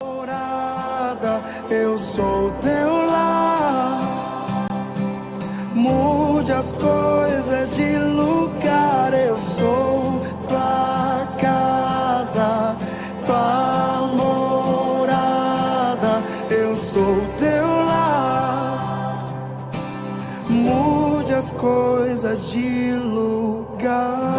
Morada, eu sou teu lar. Mude as coisas de lugar. Eu sou tua casa, tua morada. Eu sou teu lar. Mude as coisas de lugar.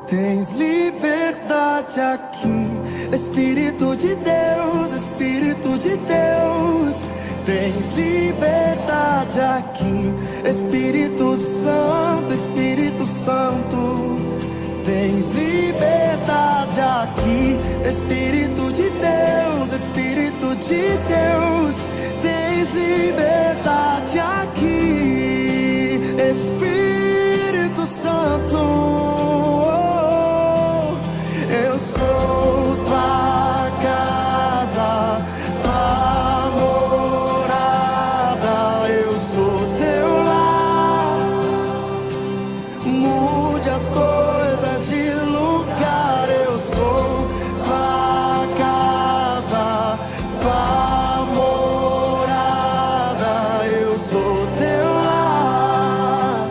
Tens liberdade aqui, Espírito de Deus, Espírito de Deus. Tens liberdade aqui, Espírito Santo, Espírito Santo. Tens liberdade aqui, Espírito de Deus, Espírito de Deus. Tens liberdade aqui, Espírito Santo. Eu sou tua casa, tua morada. Eu sou teu lar. Mude as coisas de lugar. Eu sou tua casa, tua morada. Eu sou teu lar.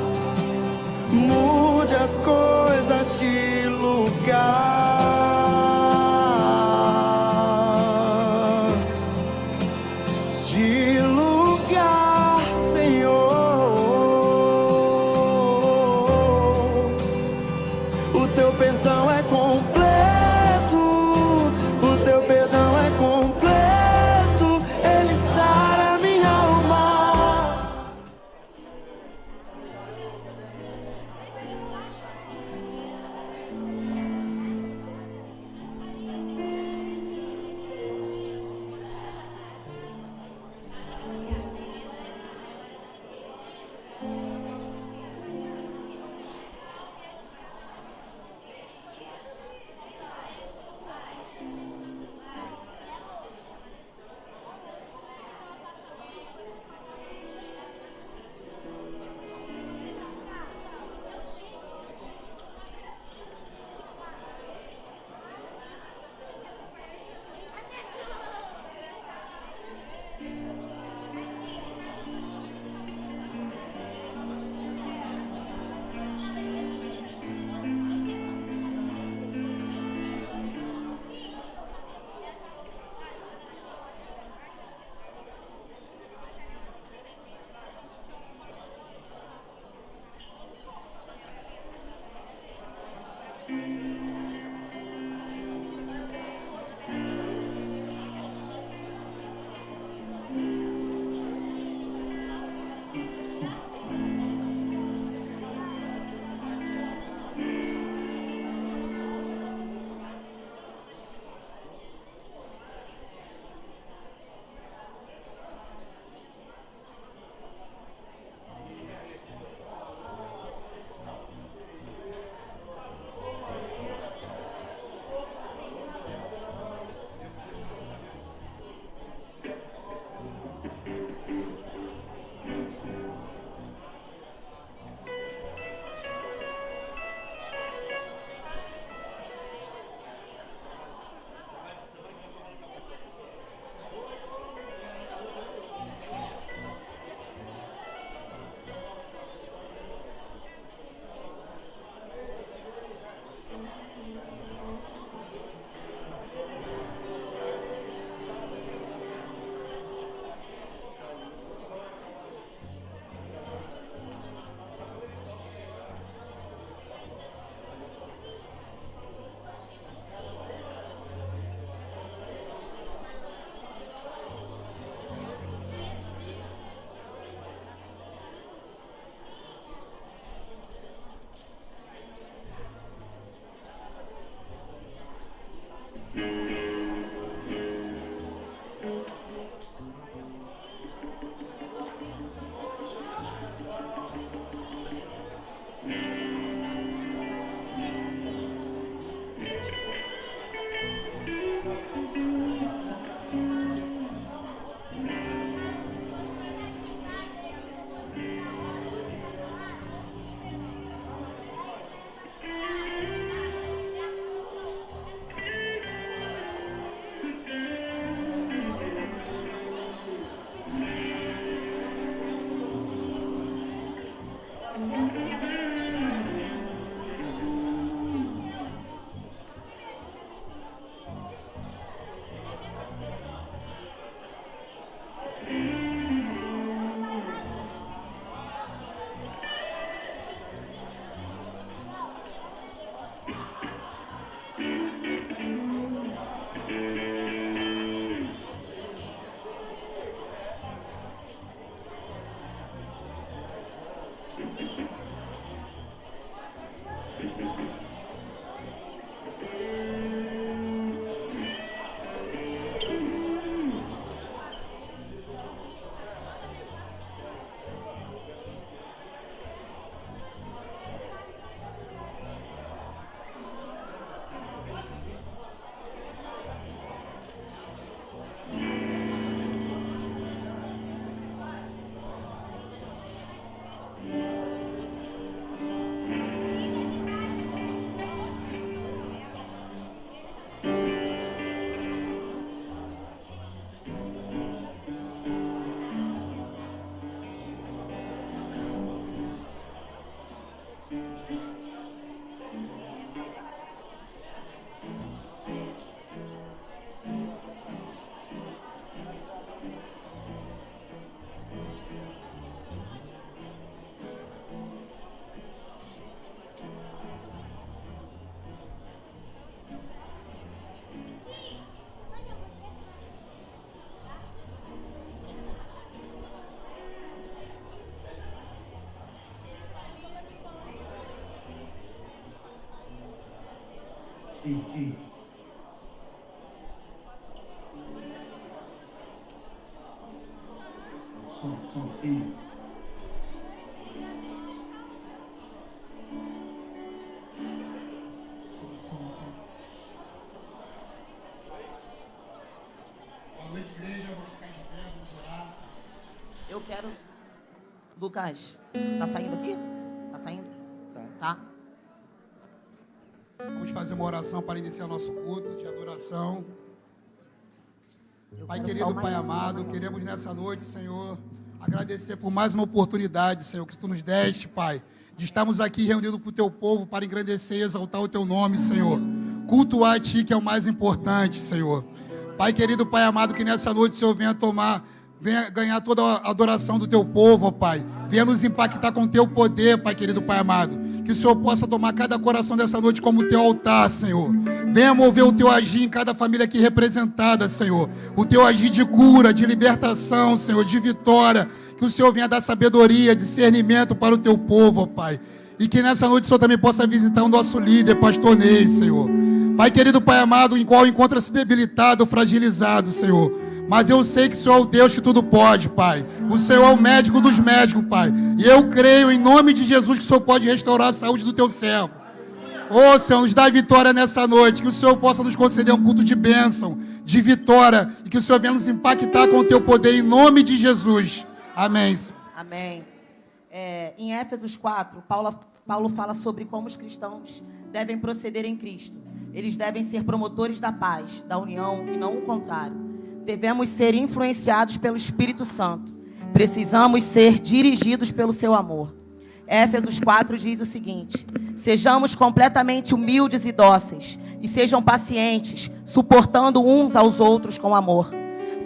ei. Som, ei. Som. Boa noite, igreja. Vou ficar de pé, vamos orar. Eu quero... Lucas, tá saindo aqui? Tá saindo? Tá. Vamos fazer uma oração para iniciar nosso culto de adoração. Pai querido, Pai amado, queremos nessa noite, Senhor, agradecer por mais uma oportunidade, Senhor, que Tu nos deste, Pai, de estarmos aqui reunidos com o Teu povo para engrandecer e exaltar o Teu nome, Senhor. Cultuar a Ti, que é o mais importante, Senhor. Pai querido, Pai amado, que nessa noite o Senhor venha ganhar toda a adoração do Teu povo, ó Pai. Venha nos impactar com o Teu poder, Pai querido, Pai amado. Que o Senhor possa tomar cada coração dessa noite como Teu altar, Senhor. Venha mover o Teu agir em cada família aqui representada, Senhor. O Teu agir de cura, de libertação, Senhor, de vitória. Que o Senhor venha dar sabedoria, discernimento para o Teu povo, ó Pai. E que nessa noite o Senhor também possa visitar o nosso líder, Pastor Ney, Senhor. Pai querido, Pai amado, em qual encontra-se debilitado, fragilizado, Senhor. Mas eu sei que o Senhor é o Deus que tudo pode, Pai. O Senhor é o médico dos médicos, Pai. E eu creio em nome de Jesus que o Senhor pode restaurar a saúde do Teu servo. Ô Senhor, nos dá vitória nessa noite. Que o Senhor possa nos conceder um culto de bênção, de vitória. E que o Senhor venha nos impactar com o Teu poder em nome de Jesus. Amém. Amém. Em Éfesos 4, Paulo fala sobre como os cristãos devem proceder em Cristo. Eles devem ser promotores da paz, da união e não o contrário. Devemos ser influenciados pelo Espírito Santo. Precisamos ser dirigidos pelo seu amor. Éfesos 4 diz o seguinte: sejamos completamente humildes e dóceis, e sejam pacientes, suportando uns aos outros com amor.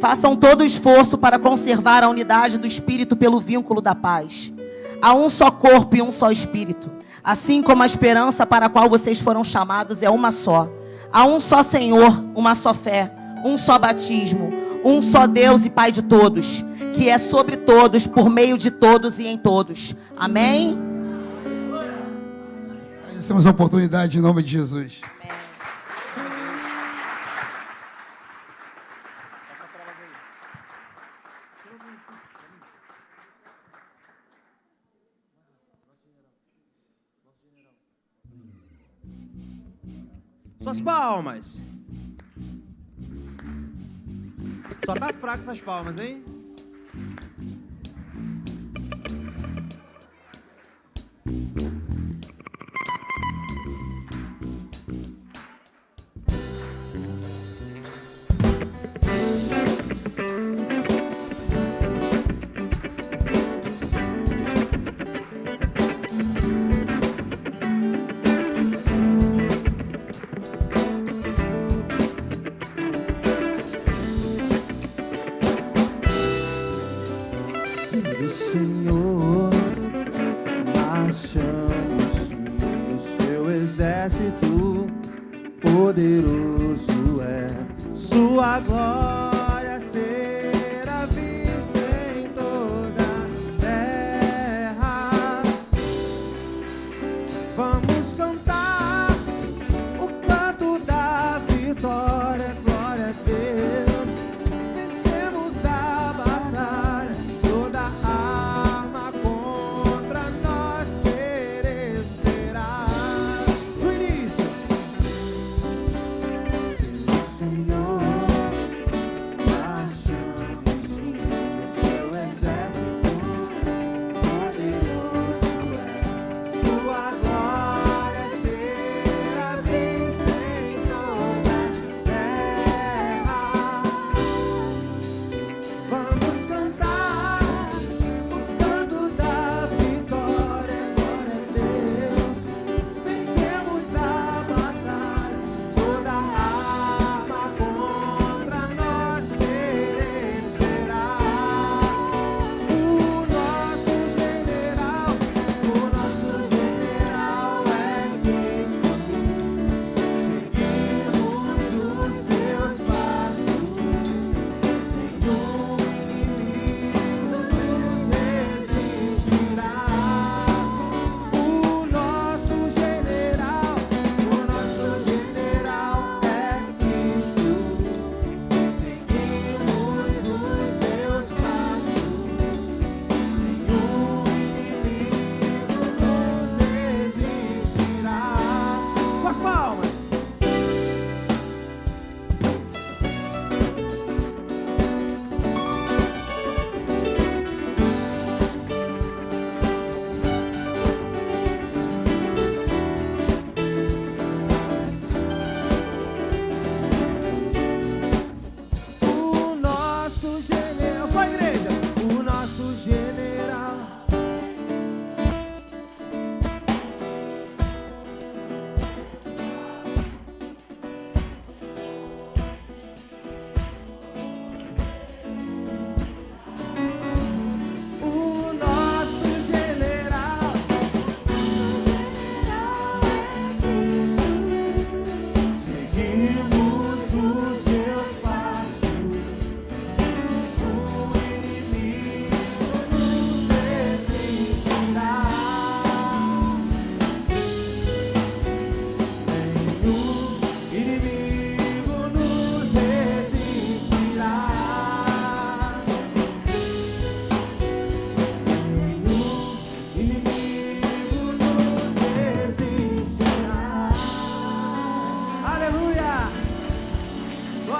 Façam todo o esforço para conservar a unidade do Espírito pelo vínculo da paz. Há um só corpo e um só Espírito, assim como a esperança para a qual vocês foram chamados é uma só. Há um só Senhor, uma só fé, um só batismo, um só Deus e Pai de todos, que é sobre todos, por meio de todos e em todos. Amém? Agradecemos a oportunidade em nome de Jesus. Amém. Suas palmas. Só tá fraco essas palmas, hein? O Senhor marchando no seu exército, poderoso é sua glória, será vista em toda a terra. Vamos cantar o canto da vitória, glória a Deus. Vencemos a batalha, toda arma contra nós perecerá. No início, o Senhor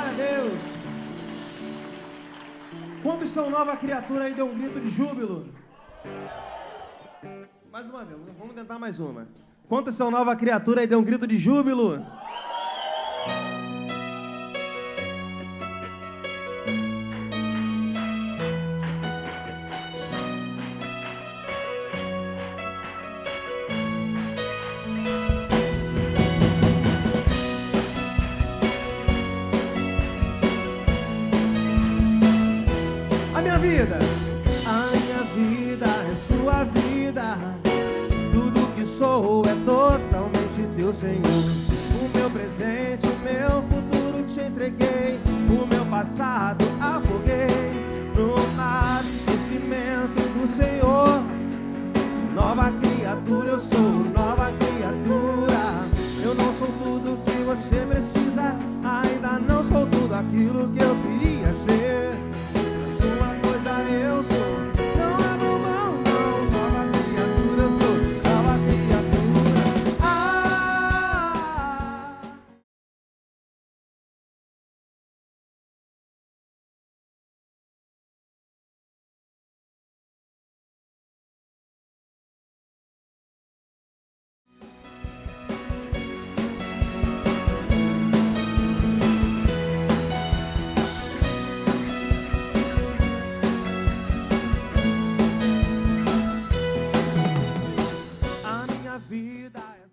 Glória a Deus. Quantos são nova criatura aí? Deu um grito de júbilo. Mais uma vez, vamos tentar mais uma. Quantos são nova criatura aí? Deu um grito de júbilo. A minha vida é sua vida. Tudo que sou é totalmente teu, Senhor. O meu presente, o meu futuro te entreguei. O meu passado afoguei no mar de esquecimento do Senhor. Nova criatura, eu sou nova criatura. Eu não sou tudo que você precisa. Ainda não sou tudo aquilo que eu queria ser. Mas uma coisa eu sou, não abro mão, não. Nova criatura, eu sou nova criatura. A minha vida é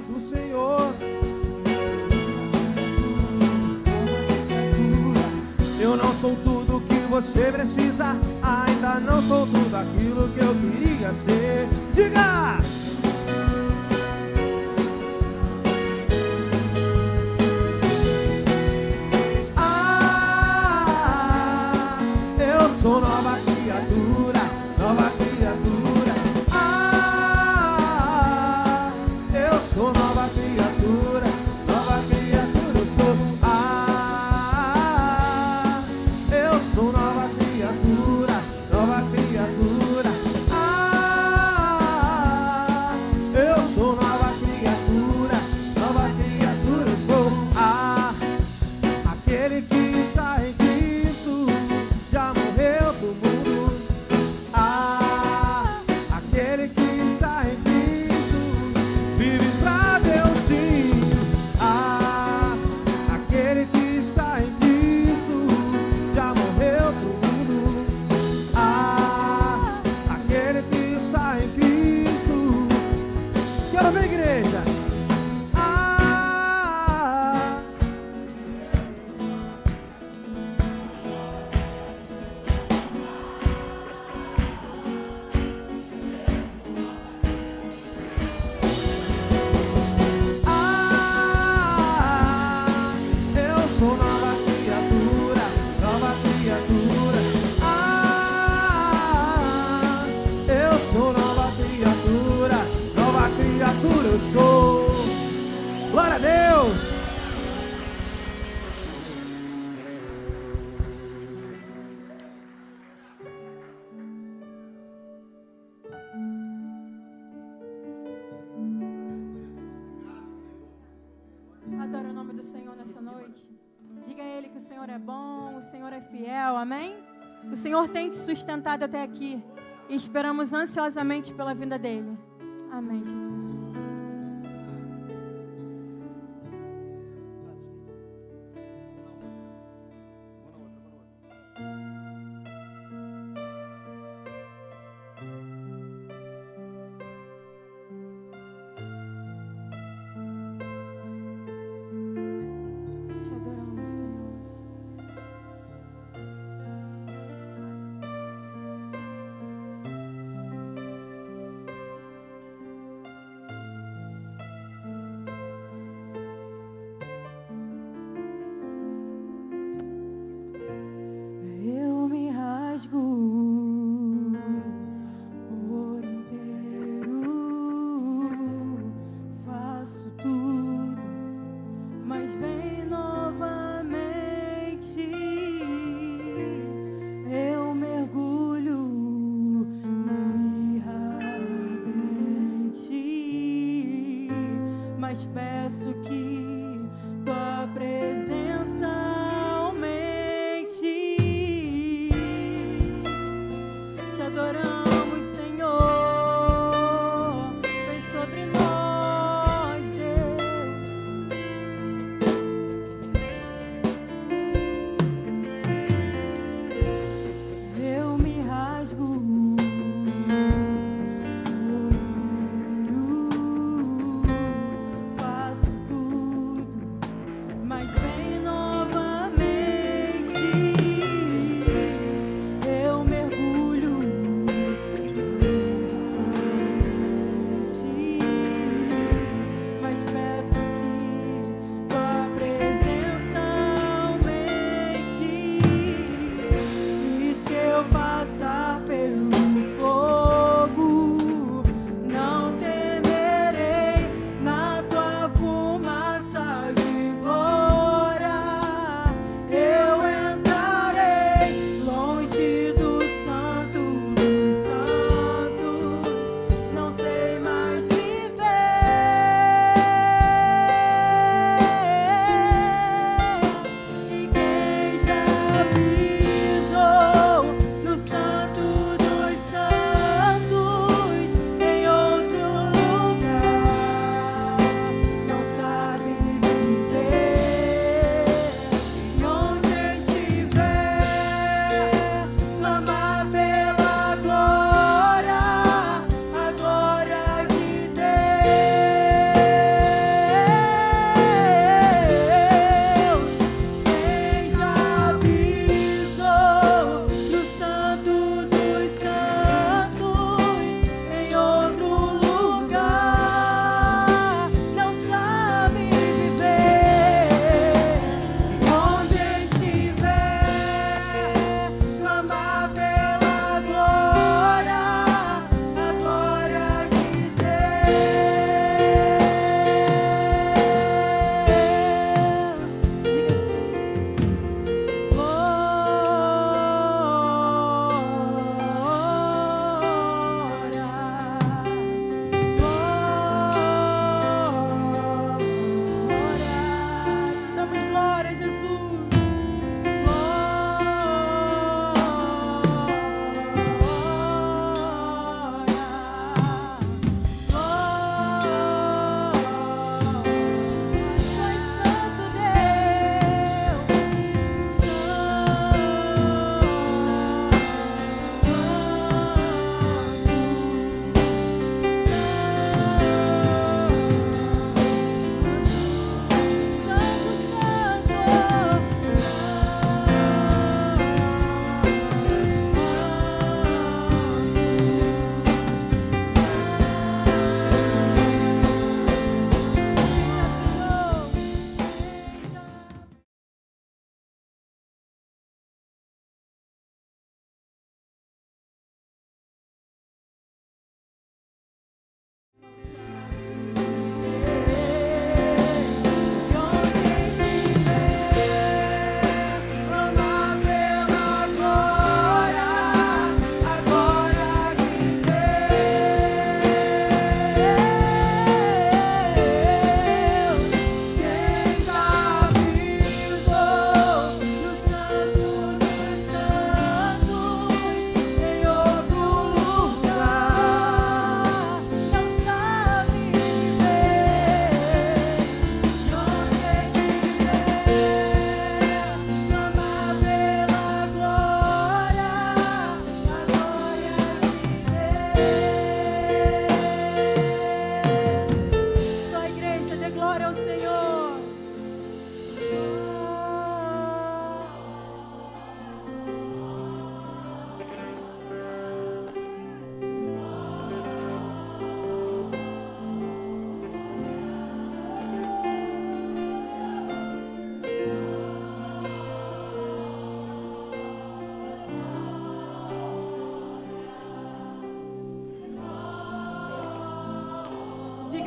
do Senhor. Eu não sou tudo que você precisa. Ainda não sou tudo aquilo que eu queria ser. Diga! Eu sou nova criatura, nova criatura. Eu sou nova criatura, nova criatura. Eu sou. Eu sou nova criatura, nova criatura. Eu sou nova criatura, nova criatura. Eu sou. Aquele que está em Cristo já morreu do mundo. Aquele que está em Cristo vive pra Deus, sim. Aquele que está em Cristo já morreu do mundo. Aquele que está em Cristo. Quero ver, igreja. Eu sou nova criatura, nova criatura. Eu sou nova criatura, nova criatura. Eu sou. Glória a Deus. Adora o nome do Senhor nessa noite. Diga a Ele que o Senhor é bom, o Senhor é fiel, amém? O Senhor tem te sustentado até aqui e esperamos ansiosamente pela vinda dEle. Amém, Jesus. Te adoramos, Senhor.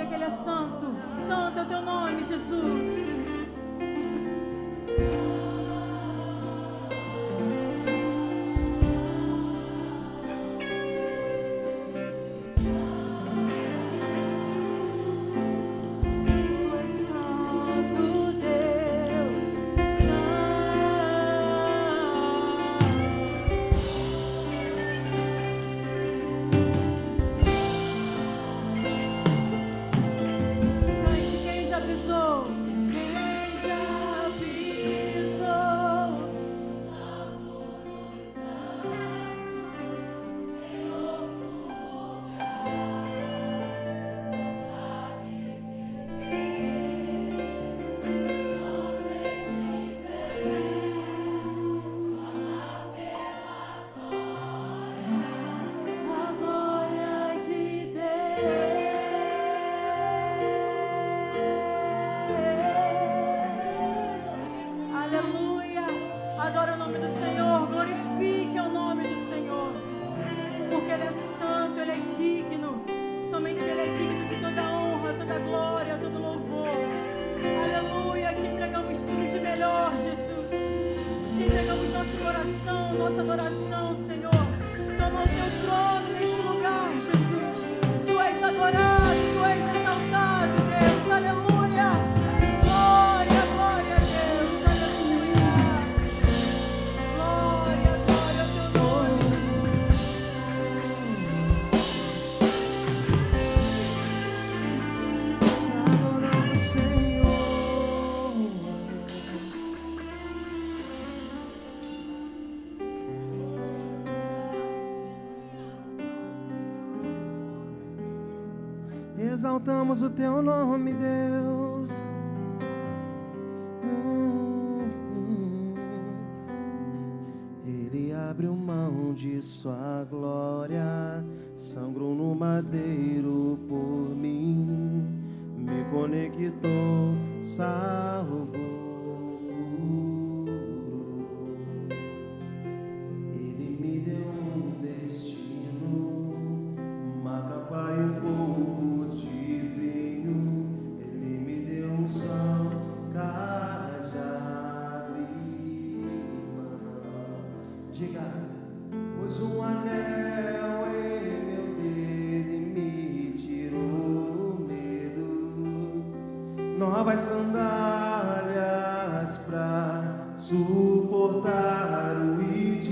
que Ele é santo. Santo é o teu nome, Jesus. Adore o nome do Senhor, glorifique o nome do Senhor, porque Ele é santo, Ele é digno, somente Ele é digno de toda honra, toda glória, todo louvor. Aleluia, te entregamos tudo de melhor, Jesus, te entregamos nosso coração, nossa adoração, Senhor. Toma o teu trono neste lugar, Jesus, Tu és adorado, Tu és exaltado, Deus, aleluia, glória, glória a Deus, aleluia. Glória, glória ao teu nome, Jesus. Te adoramos, Senhor. Exaltamos o teu nome, Deus. Ele abriu mão de sua glória, sangrou no madeiro por mim, me conectou, salvou. Ele me deu um destino, uma capa e um pouco de vinho. Ele me deu um são, cajado e mão. Diga, pôs um anel em meu dedo e me tirou o medo. Novas sandálias pra suportar o ID.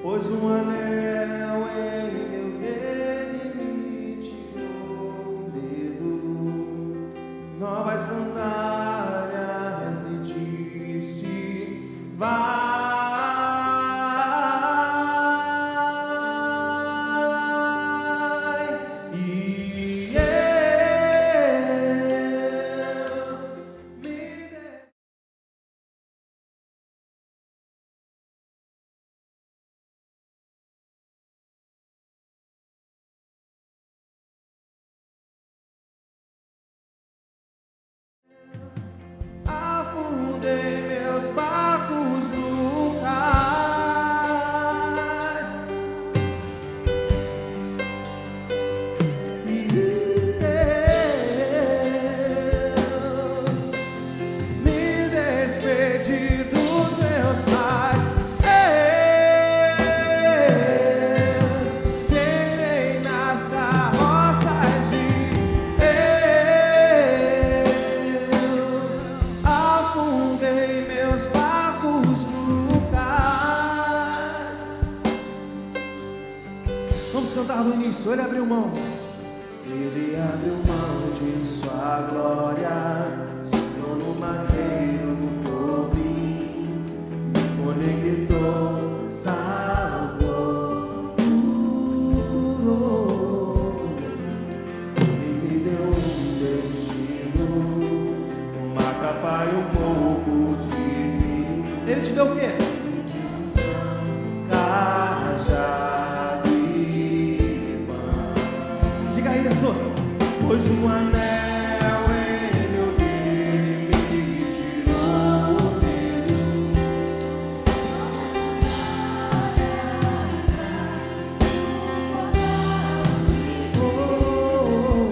Pôs um anel em meu dedo e me tirou o medo. Novas sandálias e disse, vai. E eu me dei. Afundei meus barcos no cais. E eu me despedi dos meus pais. Eu queimei nas carroças de afundei meus barcos no cais. Vamos cantar no início. Ele abriu mão. Ele abriu mão de sua glória, sentou no madeiro por mim, me conectou, salvou, curou. Ele me deu um destino, uma capa e um pouco de vinho. Ele te deu o quê? Cajado e pão. Diga isso. Pôs um anel em meu dedo e me tirou o medo. Oh,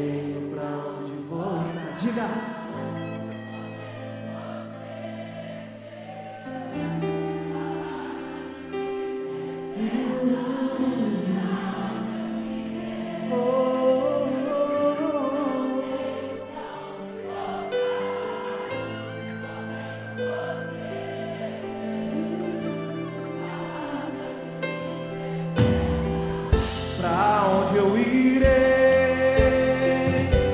tenho pra onde voltar. Diga. Pra onde eu irei,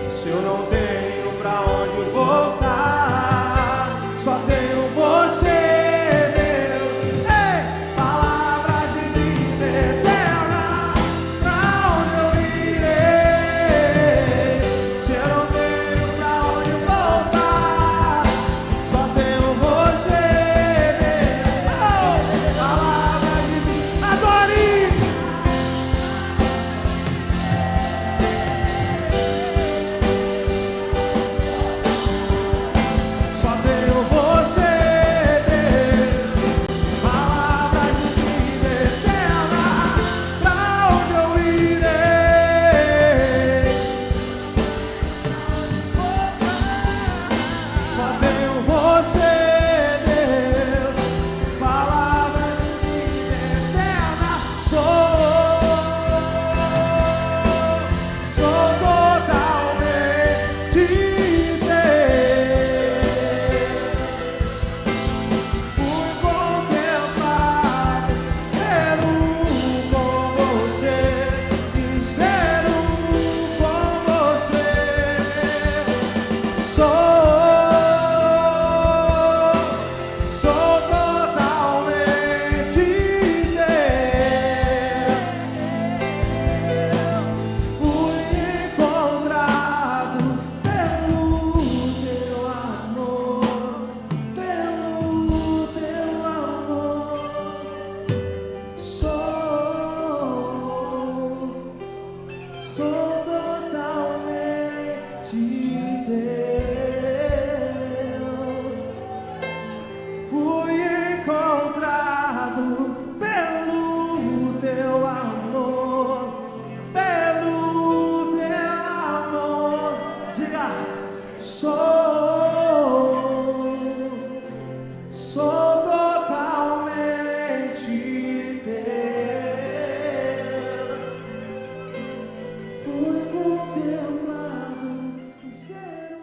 se eu não tenho pra onde voltar? Só tenho você, Deus. Ei, palavra de vida eterna. Pra onde eu irei, se eu não tenho pra onde voltar? Só tenho você, Deus. Oh, palavra de vida. Adore! Só tenho você, Deus, palavra de vida eterna. Pra onde eu irei? Só tenho você, Deus, palavra de vida eterna. Sou totalmente teu. Fui contemplado, ser com você e ser com você. Sou totalmente teu. Fui encontrado pelo teu amor, pelo teu amor. Sou totalmente teu. Fui encontrado pelo teu amor, pelo teu amor. Diga, sou totalmente teu. Fui contemplado em ser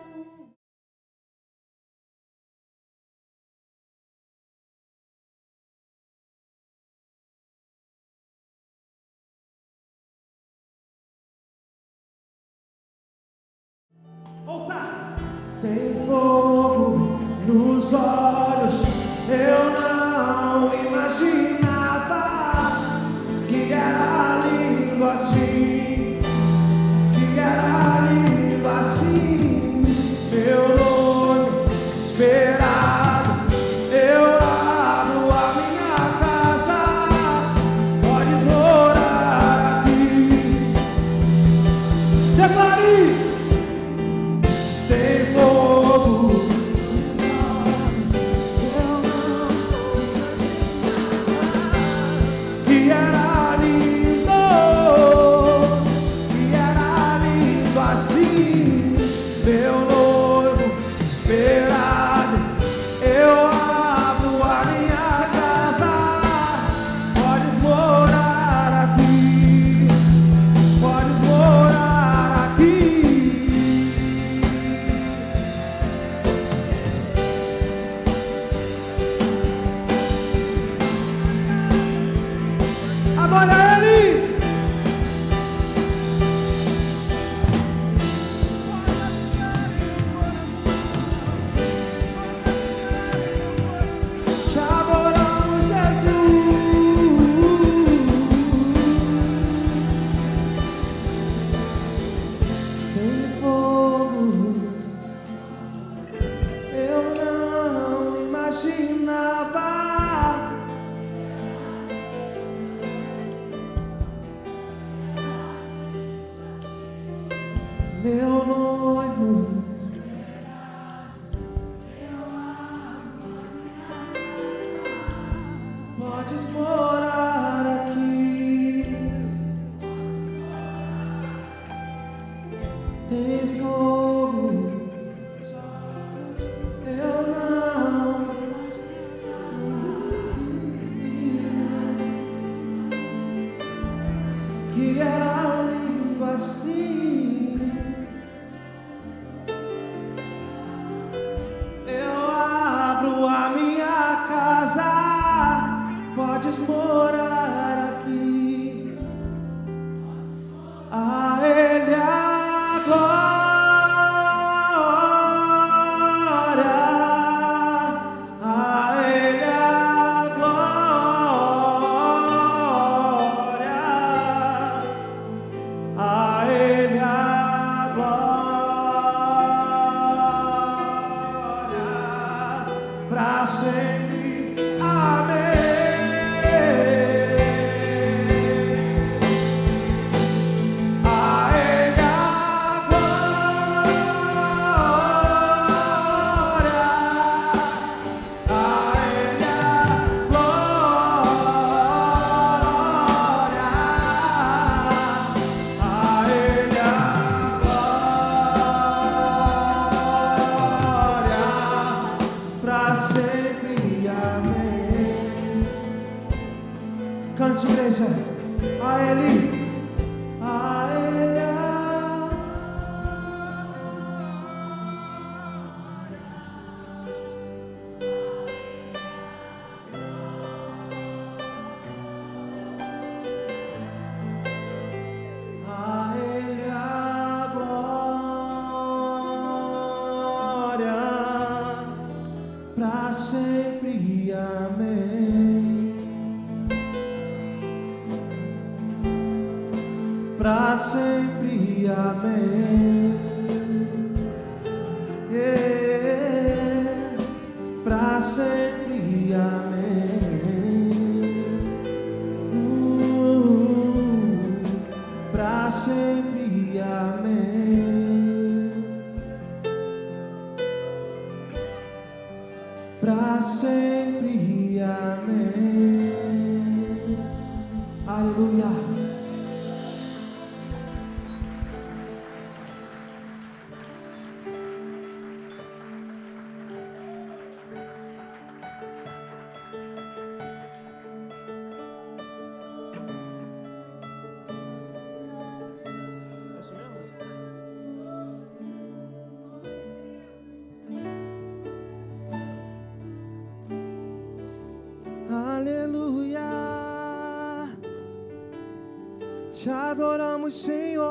Ouça! Tem fogo nos olhos, eu não imaginava que era lindo assim, que era lindo assim. Meu noivo esperado, eu abro a minha casa, podes morar aqui. Declare! Tem fogo nos olhos, eu não imaginava que era lindo assim. Meu noivo esperado, eu abro a minha casa, podes morar aqui, podes morar aqui. Adora Ele! Te adoramos, Jesus. Tem fogo, eu não imaginava. Meu noivo, podes morar aqui. Tem sem fogo eu não que era lindo assim. Eu abro a minha casa, podes morar aqui. A Ele a glória, a Ele a glória, a Ele a glória, pra sempre. Amém. Cante, igreja. A Ele, a Ele, a Ele a glória, pra sempre. Amém. Pra sempre, amém. Pra sempre, amém. Pra sempre, amém. Pra sempre, amém. Aleluia. Aleluia, te adoramos, Senhor.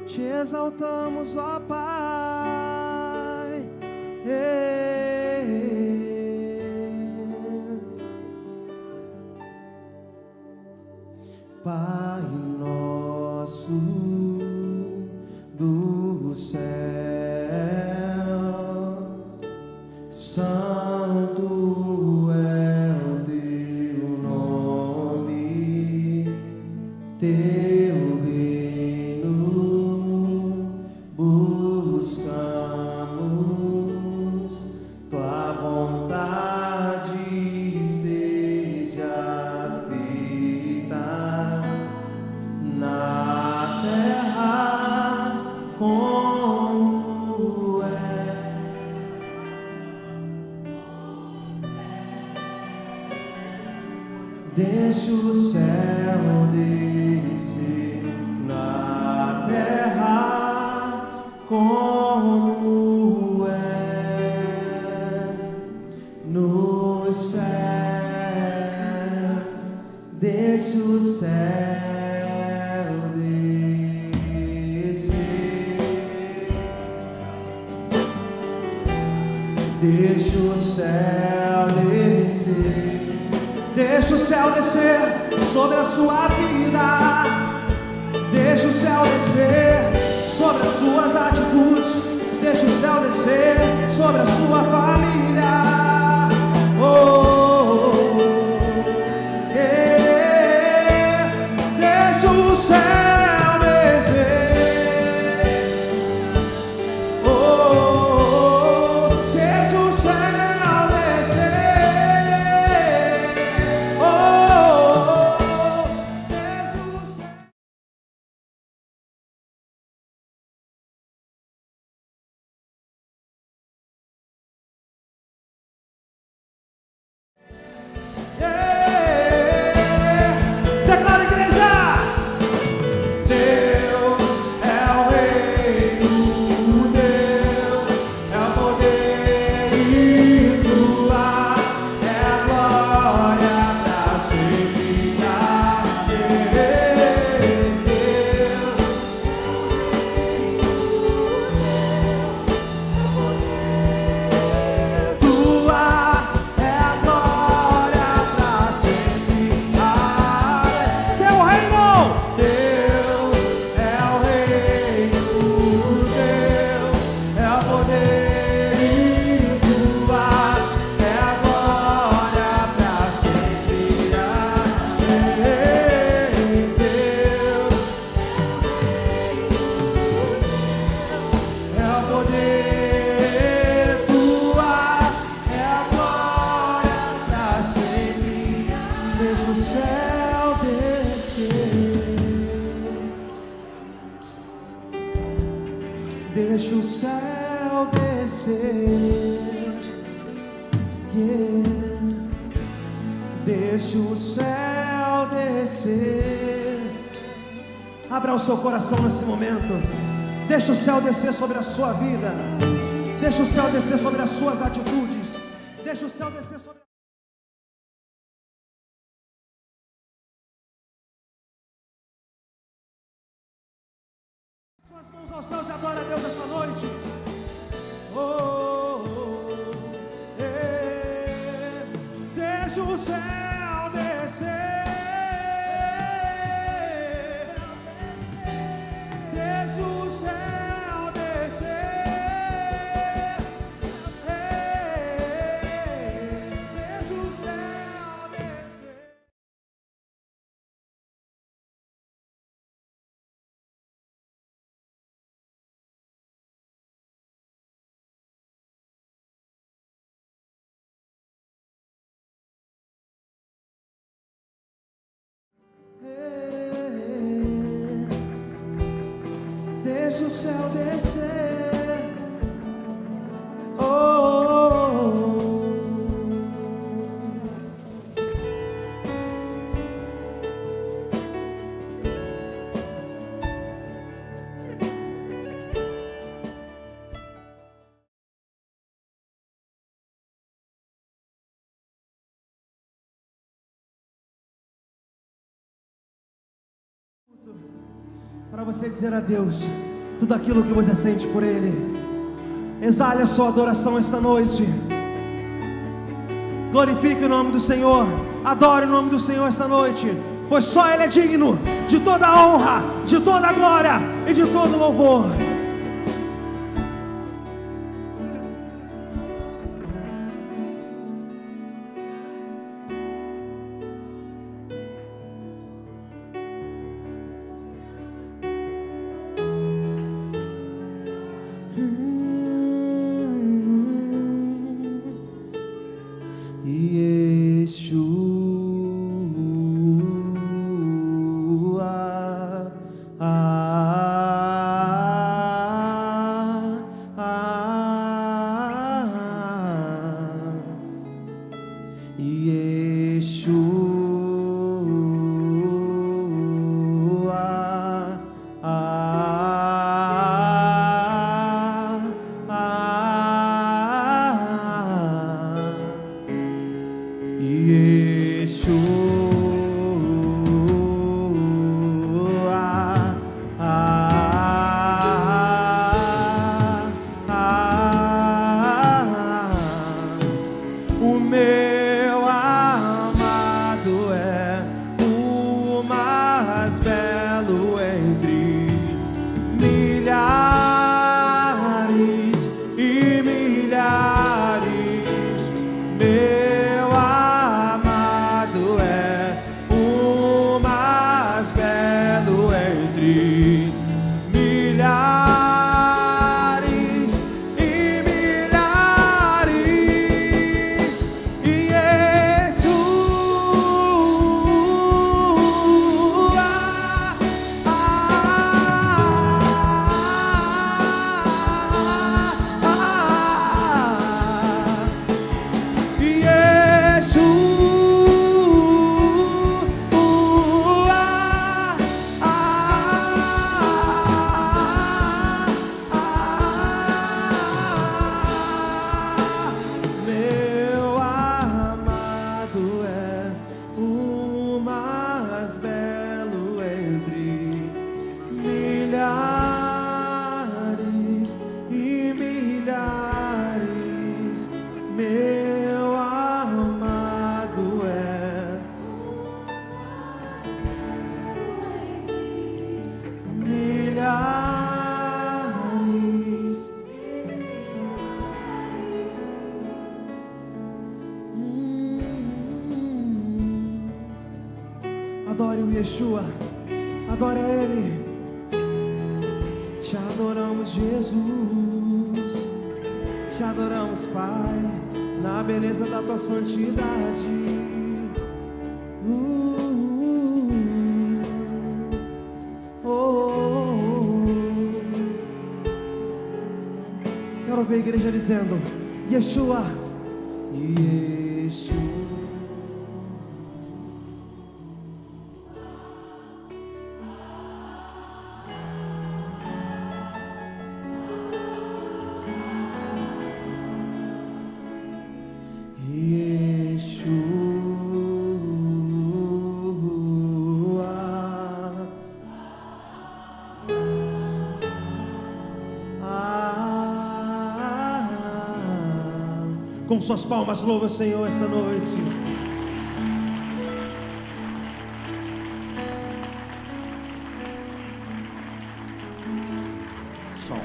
Te exaltamos, ó Pai. Pai nosso do céu, santo é o teu nome, teu reino buscamos, tua vontade seja feita na terra como é. Deixa o céu descer na terra como é nos céus. Deixa o céu descer. Deixa o céu descer. Deixa o céu descer sobre a sua vida. Deixa o céu descer sobre as suas atitudes. Deixa o céu descer sobre a sua família. Deixa o céu descer. Deixa o céu descer. deixa o céu descer. Deixa o céu descer. Yeah. Deixa o céu descer. Abra o seu coração nesse momento. Deixa o céu descer sobre a sua vida. Deixa o céu descer sobre as suas atitudes. Deixa o céu descer sobre... Suas mãos aos céus e adora a Deus essa noite. Oh, oh, oh, deixa o céu descer. Deixa o céu descer. Deixa o céu descer. Deixa o céu descer. Oh, oh, oh. Para você dizer a Deus tudo aquilo que você sente por Ele. Exale a sua adoração esta noite. Glorifique o nome do Senhor. Adore o nome do Senhor esta noite, pois só Ele é digno de toda a honra, de toda a glória e de todo louvor. Adore o Yeshua, adore a Ele. Te adoramos, Jesus. Te adoramos, Pai, na beleza da Tua santidade. Quero ver a igreja dizendo: Yeshua, Yeshua. Com suas palmas, louva o Senhor esta noite. Som.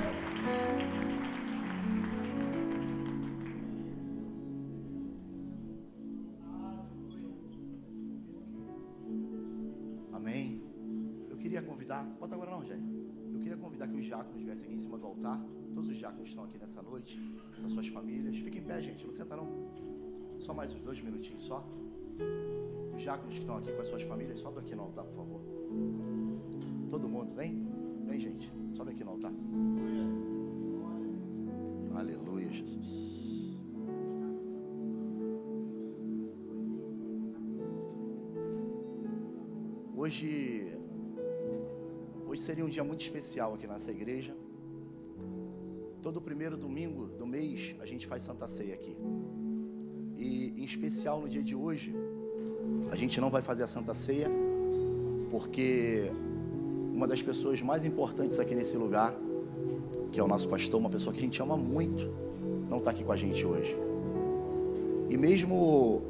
Amém. Eu queria convidar, bota agora não, Rogério. Eu queria convidar que os diáconos viessem aqui em cima do altar. Todos os diáconos estão aqui nessa noite, com as suas famílias. Fiquem em pé, gente, não sentarão. Só mais uns 2 minutinhos, só. Os diáconos que estão aqui com as suas famílias, sobe aqui no altar, por favor. Todo mundo, vem? Vem, gente, sobe aqui no altar. Aleluia, Jesus. Hoje seria um dia muito especial aqui nessa igreja. Todo primeiro domingo do mês a gente faz Santa Ceia aqui. E em especial no dia de hoje, a gente não vai fazer a Santa Ceia, porque uma das pessoas mais importantes aqui nesse lugar, que é o nosso pastor, uma pessoa que a gente ama muito, não está aqui com a gente hoje. E mesmo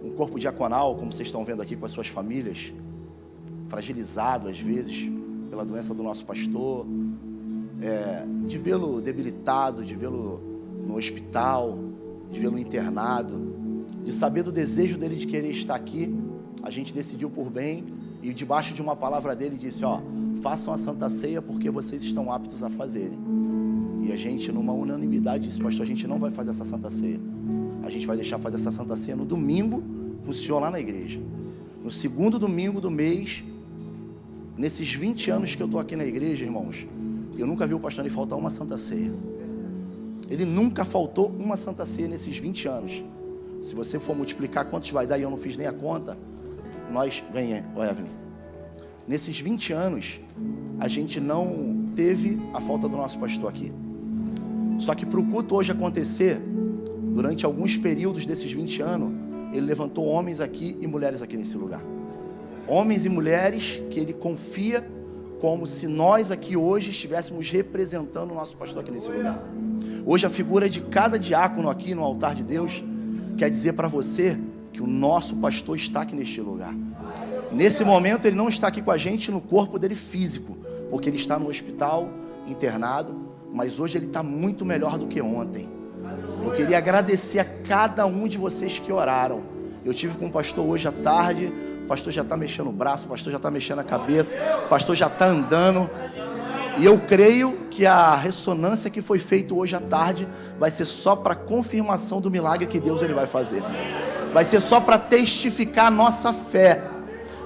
um corpo diaconal, como vocês estão vendo aqui com as suas famílias, fragilizado às vezes pela doença do nosso pastor, de vê-lo debilitado, de vê-lo no hospital, de vê-lo internado, de saber do desejo dele de querer estar aqui, a gente decidiu por bem, e debaixo de uma palavra dele disse: ó, façam a Santa Ceia porque vocês estão aptos a fazerem. E a gente, numa unanimidade, disse: pastor, a gente não vai fazer essa Santa Ceia, a gente vai deixar fazer essa Santa Ceia no domingo, com o senhor lá na igreja, no segundo domingo do mês. Nesses 20 anos que eu estou aqui na igreja, irmãos, eu nunca vi o pastor faltar uma Santa Ceia. Ele nunca faltou uma Santa Ceia nesses 20 anos. Se você for multiplicar quantos vai dar, e eu não fiz nem a conta, nós ganhamos, Evelyn. Nesses 20 anos, a gente não teve a falta do nosso pastor aqui. Só que para o culto hoje acontecer, durante alguns períodos desses 20 anos, ele levantou homens aqui e mulheres aqui nesse lugar. Homens e mulheres que ele confia como se nós aqui hoje estivéssemos representando o nosso pastor aqui nesse lugar. Hoje a figura de cada diácono aqui no altar de Deus quer dizer para você que o nosso pastor está aqui neste lugar. Nesse momento ele não está aqui com a gente no corpo dele físico, porque ele está no hospital, internado, mas hoje ele está muito melhor do que ontem. Eu queria agradecer a cada um de vocês que oraram. Eu tive com o pastor hoje à tarde. O pastor já está mexendo o braço, o pastor já está mexendo a cabeça, o pastor já está andando. E eu creio que a ressonância que foi feita hoje à tarde vai ser só para confirmação do milagre que Deus ele vai fazer. Vai ser só para testificar a nossa fé.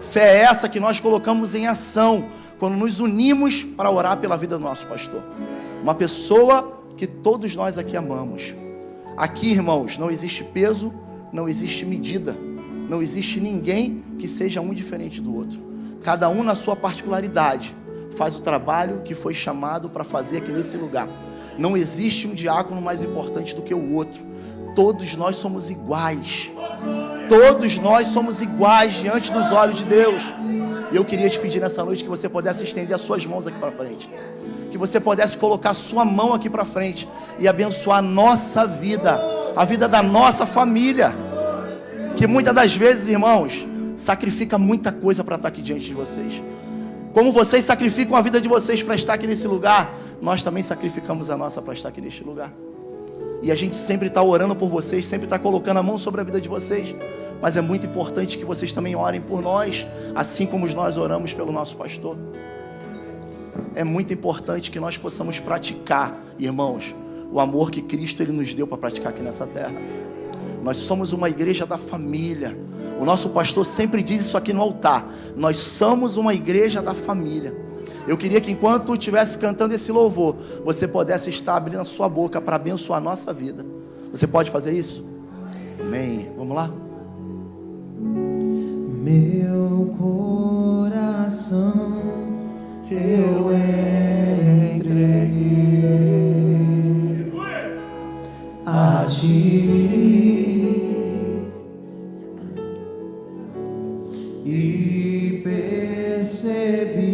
Fé é essa que nós colocamos em ação quando nos unimos para orar pela vida do nosso pastor. Uma pessoa que todos nós aqui amamos. Aqui, irmãos, não existe peso, não existe medida. Não existe ninguém que seja um diferente do outro. Cada um na sua particularidade faz o trabalho que foi chamado para fazer aqui nesse lugar. Não existe um diácono mais importante do que o outro. Todos nós somos iguais. Todos nós somos iguais diante dos olhos de Deus. E eu queria te pedir nessa noite que você pudesse estender as suas mãos aqui para frente. Que você pudesse colocar a sua mão aqui para frente e abençoar a nossa vida, a vida da nossa família. Que muitas das vezes, irmãos, sacrifica muita coisa para estar aqui diante de vocês. Como vocês sacrificam a vida de vocês para estar aqui nesse lugar, nós também sacrificamos a nossa para estar aqui neste lugar. E a gente sempre está orando por vocês, sempre está colocando a mão sobre a vida de vocês. Mas é muito importante que vocês também orem por nós, assim como nós oramos pelo nosso pastor. É muito importante que nós possamos praticar, irmãos, o amor que Cristo ele nos deu para praticar aqui nessa terra. Nós somos uma igreja da família. O nosso pastor sempre diz isso aqui no altar. Nós somos uma igreja da família. Eu queria que enquanto estivesse cantando esse louvor, você pudesse estar abrindo a sua boca para abençoar a nossa vida. Você pode fazer isso? Amém. Vamos lá? Meu coração eu entreguei a ti e percebi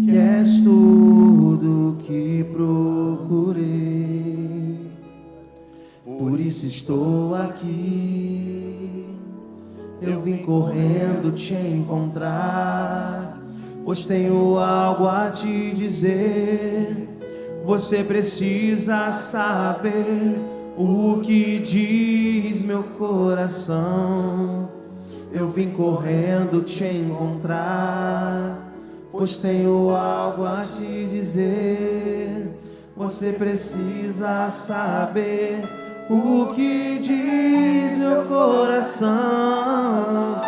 que és tudo que procurei. Por isso estou aqui. Eu vim correndo te encontrar, pois tenho algo a te dizer. Você precisa saber o que diz meu coração. Eu vim correndo te encontrar, pois tenho algo a te dizer. Você precisa saber o que diz meu coração.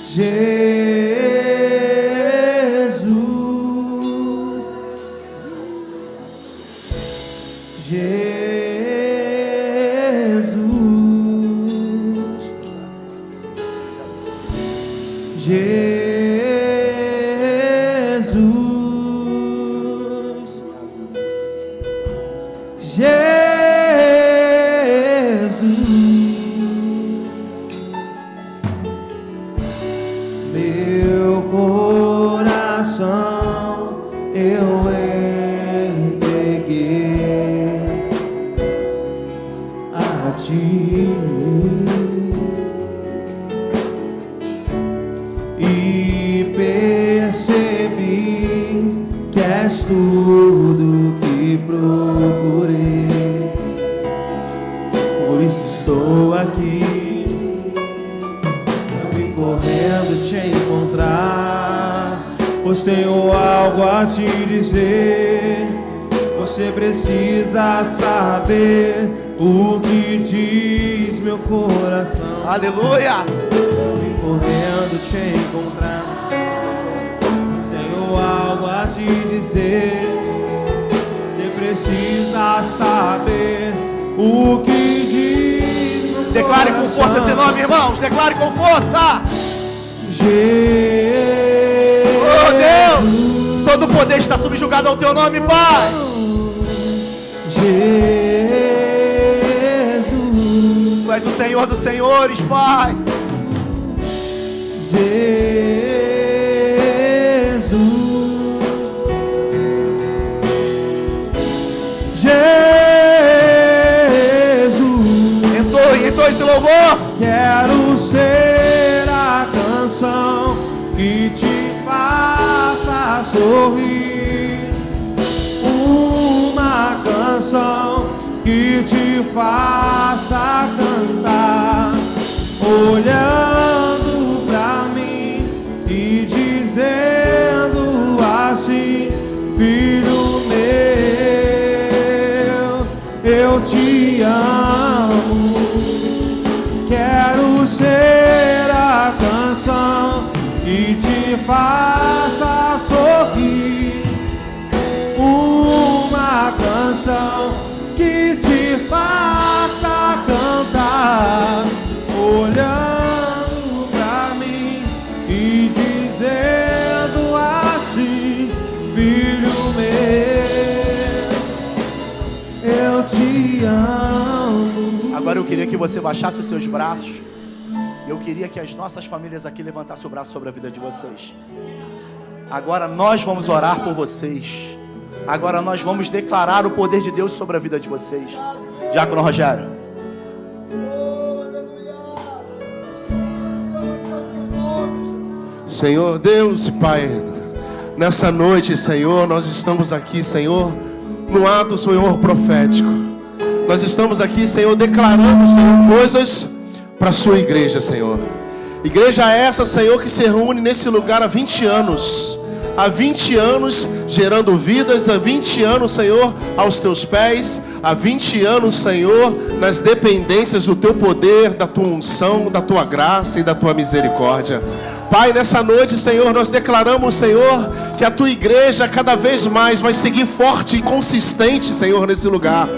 Jesus, Jesus, Jesus, meu coração eu entreguei a ti e percebi que és tudo que procurei. Por isso estou aqui. Correndo te encontrar, pois tenho algo a te dizer. Você precisa saber o que diz meu coração. Aleluia! Eu vim correndo te encontrar, pois tenho algo a te dizer. Você precisa saber o que diz. Declare com força esse nome, irmãos. Declare com força. Oh Deus, todo poder está subjugado ao teu nome, Pai. Jesus, Tu és o Senhor dos senhores, Pai. Jesus, Entoe esse louvor. quero ser a canção que te faça sorrir, uma canção que te faça cantar, olhando pra mim e dizendo assim: filho meu, eu te amo. Quero ser a canção que te faça sorrir, uma canção que te faça cantar, olhando pra mim e dizendo assim: filho meu, eu te amo. Agora eu queria que você baixasse os seus braços. Eu queria que as nossas famílias aqui levantassem o braço sobre a vida de vocês. Agora nós vamos orar por vocês. Agora nós vamos declarar o poder de Deus sobre a vida de vocês. Diácono Rogério. Senhor Deus e Pai, nessa noite, Senhor, nós estamos aqui, Senhor, no ato, Senhor, profético. Nós estamos aqui, Senhor, declarando, Senhor, coisas para a sua igreja, Senhor. Igreja essa, Senhor, que se reúne nesse lugar há 20 anos. há 20 anos gerando vidas, há 20 anos, Senhor, aos teus pés, há 20 anos, Senhor, nas dependências do teu poder, da tua unção, da tua graça e da tua misericórdia. Pai, nessa noite, Senhor, nós declaramos, Senhor, que a tua igreja cada vez mais vai seguir forte e consistente, Senhor, nesse lugar.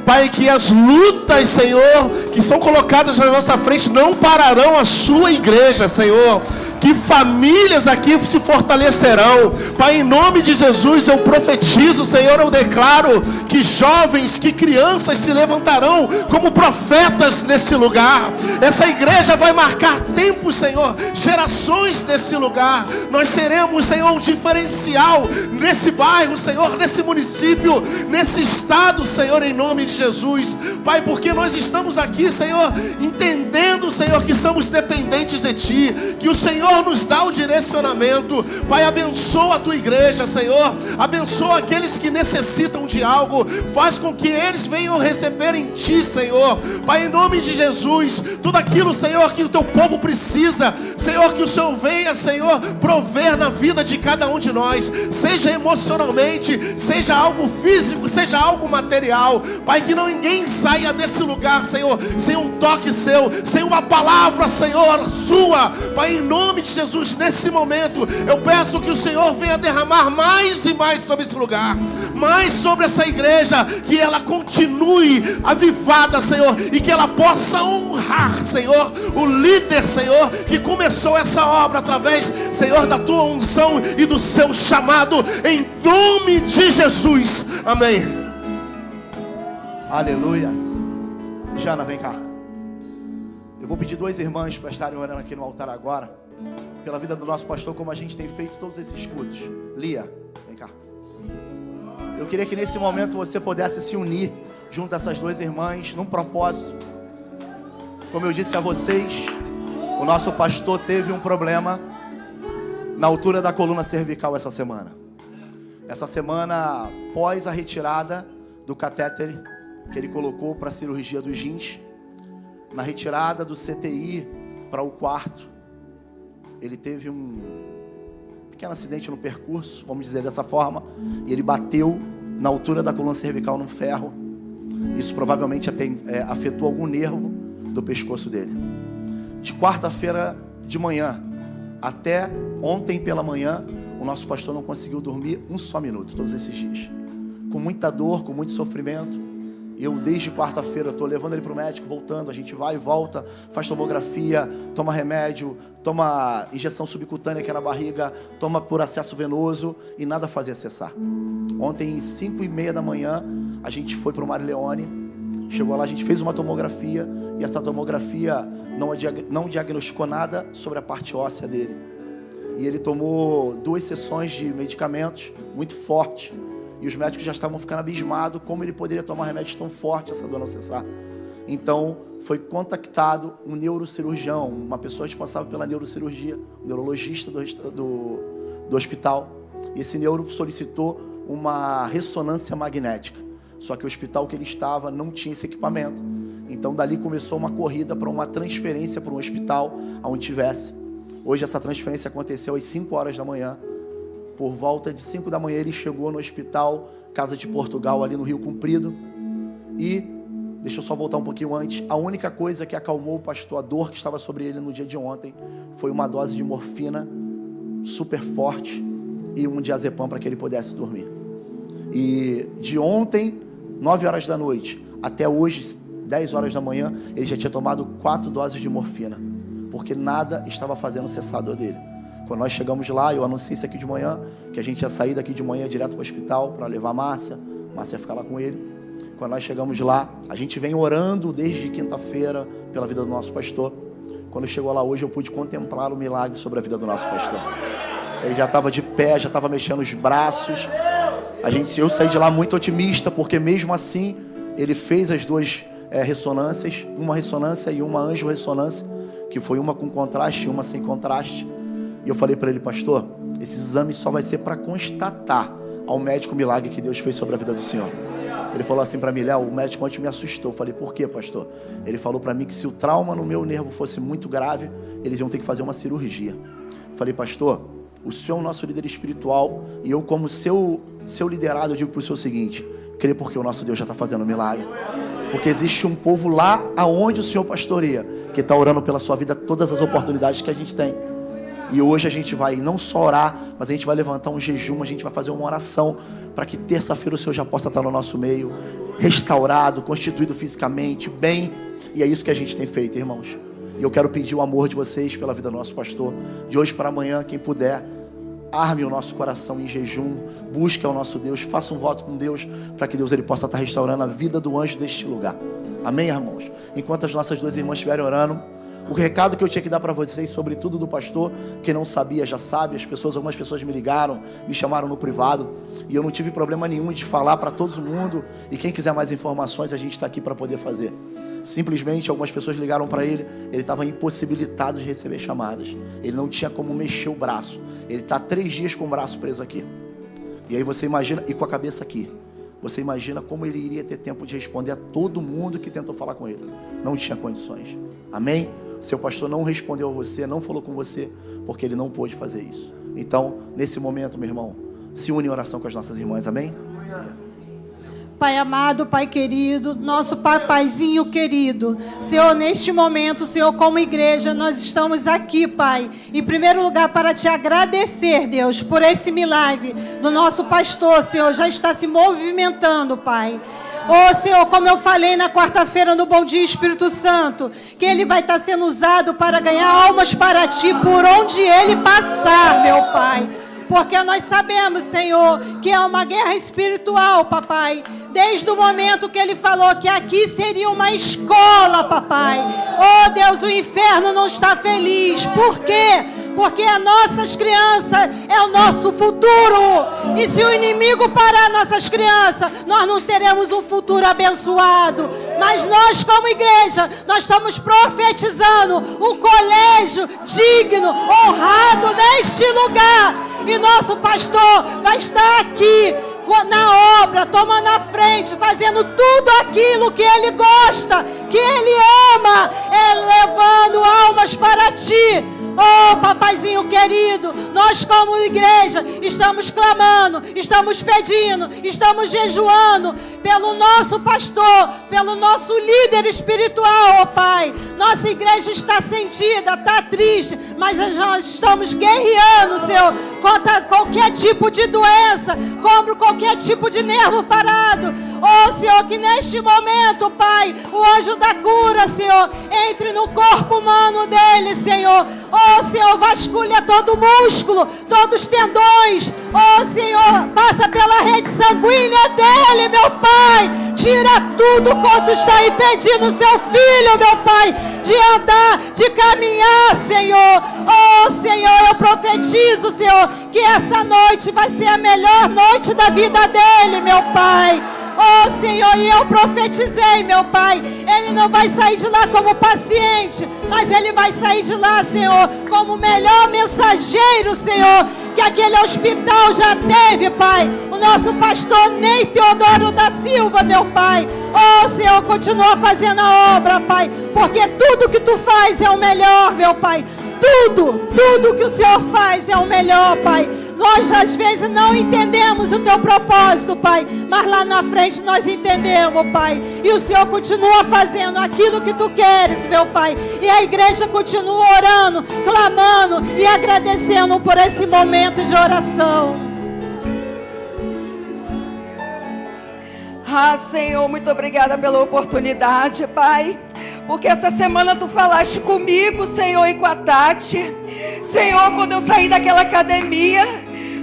Pai, que as lutas, Senhor, que são colocadas na nossa frente não pararão a sua igreja, Senhor. Que famílias aqui se fortalecerão. Pai, em nome de Jesus eu profetizo, Senhor, eu declaro que jovens, que crianças se levantarão como profetas nesse lugar. Essa igreja vai marcar tempos, Senhor, gerações nesse lugar. Nós seremos, Senhor, um diferencial nesse bairro, Senhor, nesse município, nesse estado, Senhor, em nome de Jesus. Pai, porque nós estamos aqui, Senhor, entendendo, Senhor, que somos dependentes de Ti, que o Senhor nos dá o direcionamento. Pai, abençoa a tua igreja, Senhor, abençoa aqueles que necessitam de algo, faz com que eles venham receber em Ti, Senhor. Pai, em nome de Jesus, tudo aquilo, Senhor, que o teu povo precisa, Senhor, que o Senhor venha, Senhor, prover na vida de cada um de nós, seja emocionalmente, seja algo físico, seja algo material. Pai, que ninguém saia desse lugar, Senhor, sem um toque seu, sem uma palavra, Senhor, sua. Pai, em nome de Jesus, nesse momento, eu peço que o Senhor venha derramar mais e mais sobre esse lugar, mais sobre essa igreja, que ela continue avivada, Senhor, e que ela possa honrar, Senhor, o líder, Senhor, que começou essa obra através, Senhor, da tua unção e do seu chamado, em nome de Jesus, amém. Aleluia. Jana, vem cá. Eu vou pedir 2 irmãs para estarem orando aqui no altar agora, pela vida do nosso pastor, como a gente tem feito todos esses cultos. Lia, vem cá. Eu queria que nesse momento você pudesse se unir junto a essas 2 irmãs, num propósito. Como eu disse a vocês, o nosso pastor teve um problema na altura da coluna cervical essa semana. Essa semana, após a retirada do catéter que ele colocou para a cirurgia dos rins, na retirada do CTI para o quarto, ele teve um pequeno acidente no percurso, vamos dizer dessa forma, e ele bateu na altura da coluna cervical num ferro. Isso provavelmente afetou algum nervo do pescoço dele. De quarta-feira de manhã até ontem pela manhã, o nosso pastor não conseguiu dormir um só minuto, todos esses dias, com muita dor, com muito sofrimento. Eu desde quarta-feira estou levando ele para o médico, voltando, a gente vai e volta, faz tomografia, toma remédio, toma injeção subcutânea que é na barriga, toma por acesso venoso e nada fazia cessar. Ontem, 5h30 da manhã, a gente foi para o Marileone, chegou lá, a gente fez uma tomografia e essa tomografia não diagnosticou nada sobre a parte óssea dele. E ele tomou 2 sessões de medicamentos muito fortes. E os médicos já estavam ficando abismados como ele poderia tomar remédios tão fortes, essa dor não cessar. Então, foi contactado um neurocirurgião, uma pessoa responsável pela neurocirurgia, um neurologista do hospital. E esse neuro solicitou uma ressonância magnética. Só que o hospital que ele estava não tinha esse equipamento. Então, dali começou uma corrida para uma transferência para um hospital onde tivesse. Hoje, essa transferência aconteceu às 5 horas da manhã. Por volta de 5 da manhã ele chegou no hospital Casa de Portugal, ali no Rio Comprido. E, deixa eu só voltar um pouquinho antes, a única coisa que acalmou o pastor, a dor que estava sobre ele no dia de ontem, foi uma dose de morfina super forte e um diazepam para que ele pudesse dormir. E de ontem, 9 horas da noite, até hoje, 10 horas da manhã, ele já tinha tomado 4 doses de morfina, porque nada estava fazendo cessar a dor dele. Quando nós chegamos lá, eu anunciei isso aqui de manhã, que a gente ia sair daqui de manhã direto para o hospital para levar a Márcia ia ficar lá com ele. Quando nós chegamos lá, a gente vem orando desde quinta-feira pela vida do nosso pastor. Quando chegou lá hoje, eu pude contemplar o milagre sobre a vida do nosso pastor. Ele já estava de pé, já estava mexendo os braços. Eu saí de lá muito otimista, porque mesmo assim, ele fez as 2 ressonâncias, uma ressonância e uma angiorressonância, que foi uma com contraste e uma sem contraste. E eu falei para ele, pastor, esse exame só vai ser para constatar ao médico o milagre que Deus fez sobre a vida do senhor. Ele falou assim para mim, Léo, o médico ontem me assustou. Eu falei, por quê, pastor? Ele falou para mim que se o trauma no meu nervo fosse muito grave, eles iam ter que fazer uma cirurgia. Eu falei, pastor, O Senhor é o nosso líder espiritual. E eu, como seu liderado, eu digo para o Senhor o seguinte: crê, porque o nosso Deus já está fazendo um milagre. Porque existe um povo lá aonde o Senhor pastoreia, que está orando pela sua vida todas as oportunidades que a gente tem. E hoje a gente vai não só orar, mas a gente vai levantar um jejum, a gente vai fazer uma oração para que terça-feira o Senhor já possa estar no nosso meio, restaurado, constituído fisicamente, bem. E é isso que a gente tem feito, irmãos. E eu quero pedir o amor de vocês pela vida do nosso pastor. De hoje para amanhã, quem puder, arme o nosso coração em jejum, busque ao nosso Deus, faça um voto com Deus, para que Deus ele possa estar restaurando a vida do anjo deste lugar. Amém, irmãos? Enquanto as nossas duas irmãs estiverem orando, o recado que eu tinha que dar para vocês sobre tudo do pastor, quem não sabia já sabe. Algumas pessoas me ligaram, me chamaram no privado, e eu não tive problema nenhum de falar para todo mundo. E quem quiser mais informações, a gente está aqui para poder fazer. Simplesmente algumas pessoas ligaram para ele estava impossibilitado de receber chamadas, ele não tinha como mexer o braço, ele está 3 dias com o braço preso aqui. E aí você imagina, e com a cabeça aqui, você imagina como ele iria ter tempo de responder a todo mundo que tentou falar com ele. Não tinha condições. Amém? Seu pastor não respondeu a você, não falou com você, porque ele não pôde fazer isso. Então, nesse momento, meu irmão, se une em oração com as nossas irmãs. Amém? Pai amado, Pai querido, nosso Paizinho querido, Senhor, neste momento, Senhor, como igreja, nós estamos aqui, Pai, em primeiro lugar para te agradecer, Deus, por esse milagre do nosso pastor, Senhor, já está se movimentando, Pai. Oh, Senhor, como eu falei na quarta-feira no Bom Dia Espírito Santo, que ele vai estar sendo usado para ganhar almas para ti por onde ele passar, meu Pai. Porque nós sabemos, Senhor, que é uma guerra espiritual, papai. Desde o momento que ele falou que aqui seria uma escola, papai. Oh, Deus, o inferno não está feliz. Por quê? Porque as nossas crianças é o nosso futuro. E se o inimigo parar nossas crianças, nós não teremos um futuro abençoado. Mas nós, como igreja, nós estamos profetizando um colégio digno, honrado neste lugar. E nosso pastor vai estar aqui na obra, tomando a frente, fazendo tudo aquilo que ele gosta, que ele ama, levando almas para ti. Oh, papaizinho querido, nós como igreja estamos clamando, estamos pedindo, estamos jejuando pelo nosso pastor, pelo nosso líder espiritual, oh Pai. Nossa igreja está sentida, está triste, mas nós estamos guerreando, Senhor, contra qualquer tipo de doença, contra qualquer tipo de nervo parado. Oh, Senhor, que neste momento, Pai, o anjo da cura, Senhor, entre no corpo humano dele, Senhor. Oh, Senhor, vasculha todo o músculo, todos os tendões. Oh, Senhor, passa pela rede sanguínea dele, meu Pai. Tira tudo quanto está impedindo o seu filho, meu Pai, de andar, de caminhar, Senhor. Oh, Senhor, eu profetizo, Senhor, que essa noite vai ser a melhor noite da vida dele, meu Pai. Oh, Senhor, e eu profetizei, meu Pai, ele não vai sair de lá como paciente, mas ele vai sair de lá, Senhor, como o melhor mensageiro, Senhor, que aquele hospital já teve, Pai. O nosso pastor Ney Teodoro da Silva, meu Pai. Oh, Senhor, continua fazendo a obra, Pai, porque tudo que tu faz é o melhor, meu Pai. Tudo que o Senhor faz é o melhor, Pai. Nós às vezes não entendemos o teu propósito, Pai, mas lá na frente nós entendemos, Pai. E o Senhor continua fazendo aquilo que tu queres, meu Pai. E a igreja continua orando, clamando e agradecendo por esse momento de oração. Ah, Senhor, muito obrigada pela oportunidade, Pai. Porque essa semana tu falaste comigo, Senhor, e com a Tati. Senhor, quando eu saí daquela academia,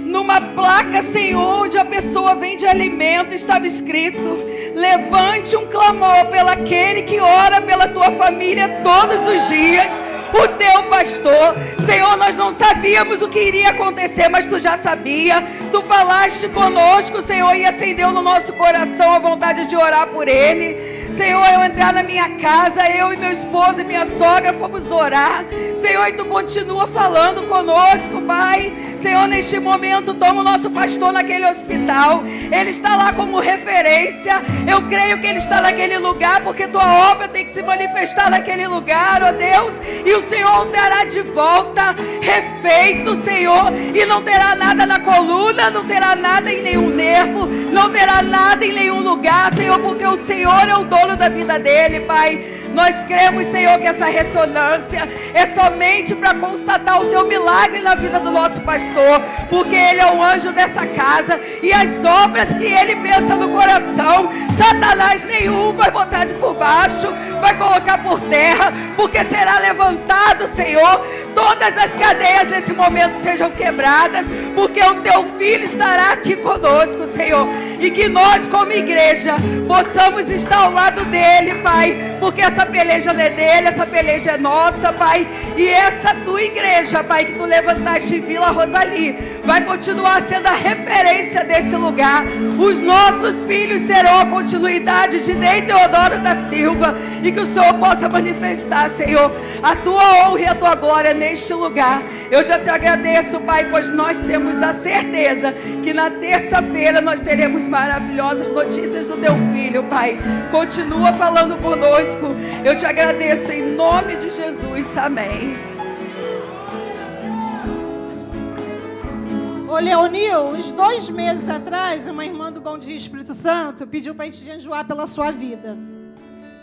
numa placa, Senhor, onde a pessoa vende alimento, estava escrito: levante um clamor pelaquele que ora pela tua família todos os dias, o teu pastor. Senhor, nós não sabíamos o que iria acontecer, mas tu já sabia. Tu falaste conosco, Senhor, e acendeu no nosso coração a vontade de orar por ele. Senhor, eu entrar na minha casa, eu e meu esposo e minha sogra fomos orar. Senhor, e tu continua falando conosco, Pai. Senhor, neste momento, toma o nosso pastor naquele hospital. Ele está lá como referência. Eu creio que ele está naquele lugar, porque tua obra tem que se manifestar naquele lugar, ó Deus. E o Senhor o terá de volta, refeito, Senhor. E não terá nada na coluna, não terá nada em nenhum nervo, não terá nada em nenhum lugar, Senhor, porque o Senhor é o dono da vida dele, Pai. Nós cremos, Senhor, que essa ressonância é somente para constatar o teu milagre na vida do nosso pastor, porque ele é o anjo dessa casa, e as obras que ele pensa no coração, Satanás nenhum vai botar de por baixo, vai colocar por terra, porque será levantado, Senhor. Todas as cadeias nesse momento sejam quebradas, porque o teu filho estará aqui conosco, Senhor, e que nós, como igreja, possamos estar ao lado dele, Pai, porque essa peleja não é dele, essa peleja é nossa, Pai, e essa tua igreja, Pai, que tu levantaste em Vila Rosali, vai continuar sendo a referência desse lugar. Os nossos filhos serão a continuidade de Ney Teodoro da Silva, e que o Senhor possa manifestar, Senhor, a tua honra e a tua glória neste lugar. Eu já te agradeço, Pai, pois nós temos a certeza que na terça-feira nós teremos maravilhosas notícias do teu filho, Pai. Continua falando conosco. Eu te agradeço em nome de Jesus. Amém. Ô Leonil, uns 2 meses atrás, uma irmã do Bom Dia Espírito Santo pediu para a gente jejuar pela sua vida.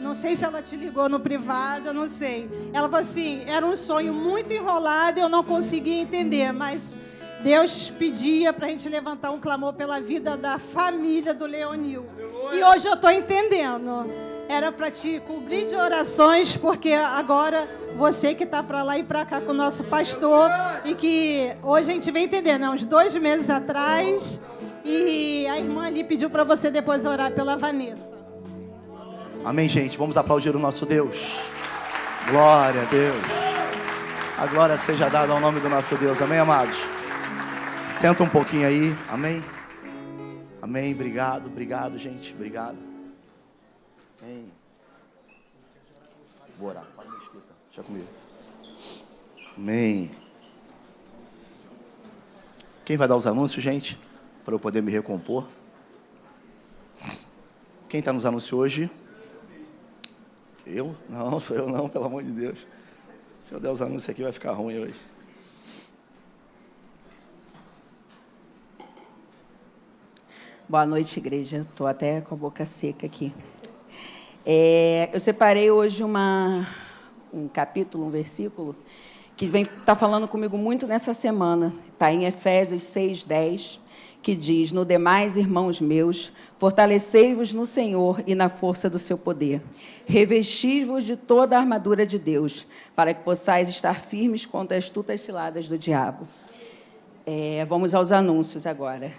Não sei se ela te ligou no privado, eu não sei. Ela falou assim, era um sonho muito enrolado, eu não conseguia entender, mas Deus pedia para a gente levantar um clamor pela vida da família do Leonil. E hoje eu estou entendendo. Era para te cobrir de orações, porque agora você que está para lá e para cá com o nosso pastor, e que hoje a gente vem entender, né? Uns 2 meses atrás, e a irmã ali pediu para você depois orar pela Vanessa. Amém, gente? Vamos aplaudir o nosso Deus. Glória a Deus. A glória seja dada ao nome do nosso Deus. Amém, amados? Senta um pouquinho aí. Amém? Amém. Obrigado, obrigado, gente. Obrigado. Amém. Vou orar. Para me escuta. Deixa comigo. Amém. Quem vai dar os anúncios, gente? Para eu poder me recompor. Quem está nos anúncios hoje? Eu? Não, sou eu não, pelo amor de Deus. Se eu der os anúncios aqui vai ficar ruim hoje. Boa noite, igreja. Estou até com a boca seca aqui. Eu separei hoje um capítulo, um versículo, que está falando comigo muito nessa semana. Está em Efésios 6:10, que diz: no demais, irmãos meus, fortalecei-vos no Senhor e na força do seu poder. Revesti-vos de toda a armadura de Deus, para que possais estar firmes contra as astutas ciladas do diabo. Vamos aos anúncios agora.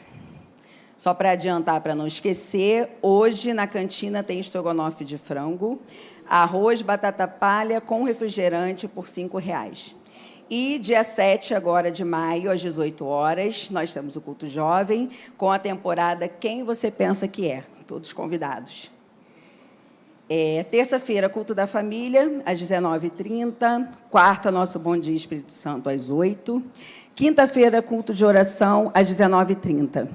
Só para adiantar, para não esquecer, hoje na cantina tem estrogonofe de frango, arroz, batata palha com refrigerante por R$5. E dia 7 agora de maio, às 18 horas, nós temos o culto jovem com a temporada Quem Você Pensa Que É? Todos convidados. Terça-feira, culto da família, às 19h30. Quarta, nosso Bom Dia Espírito Santo, às 8h. Quinta-feira, culto de oração, às 19h30.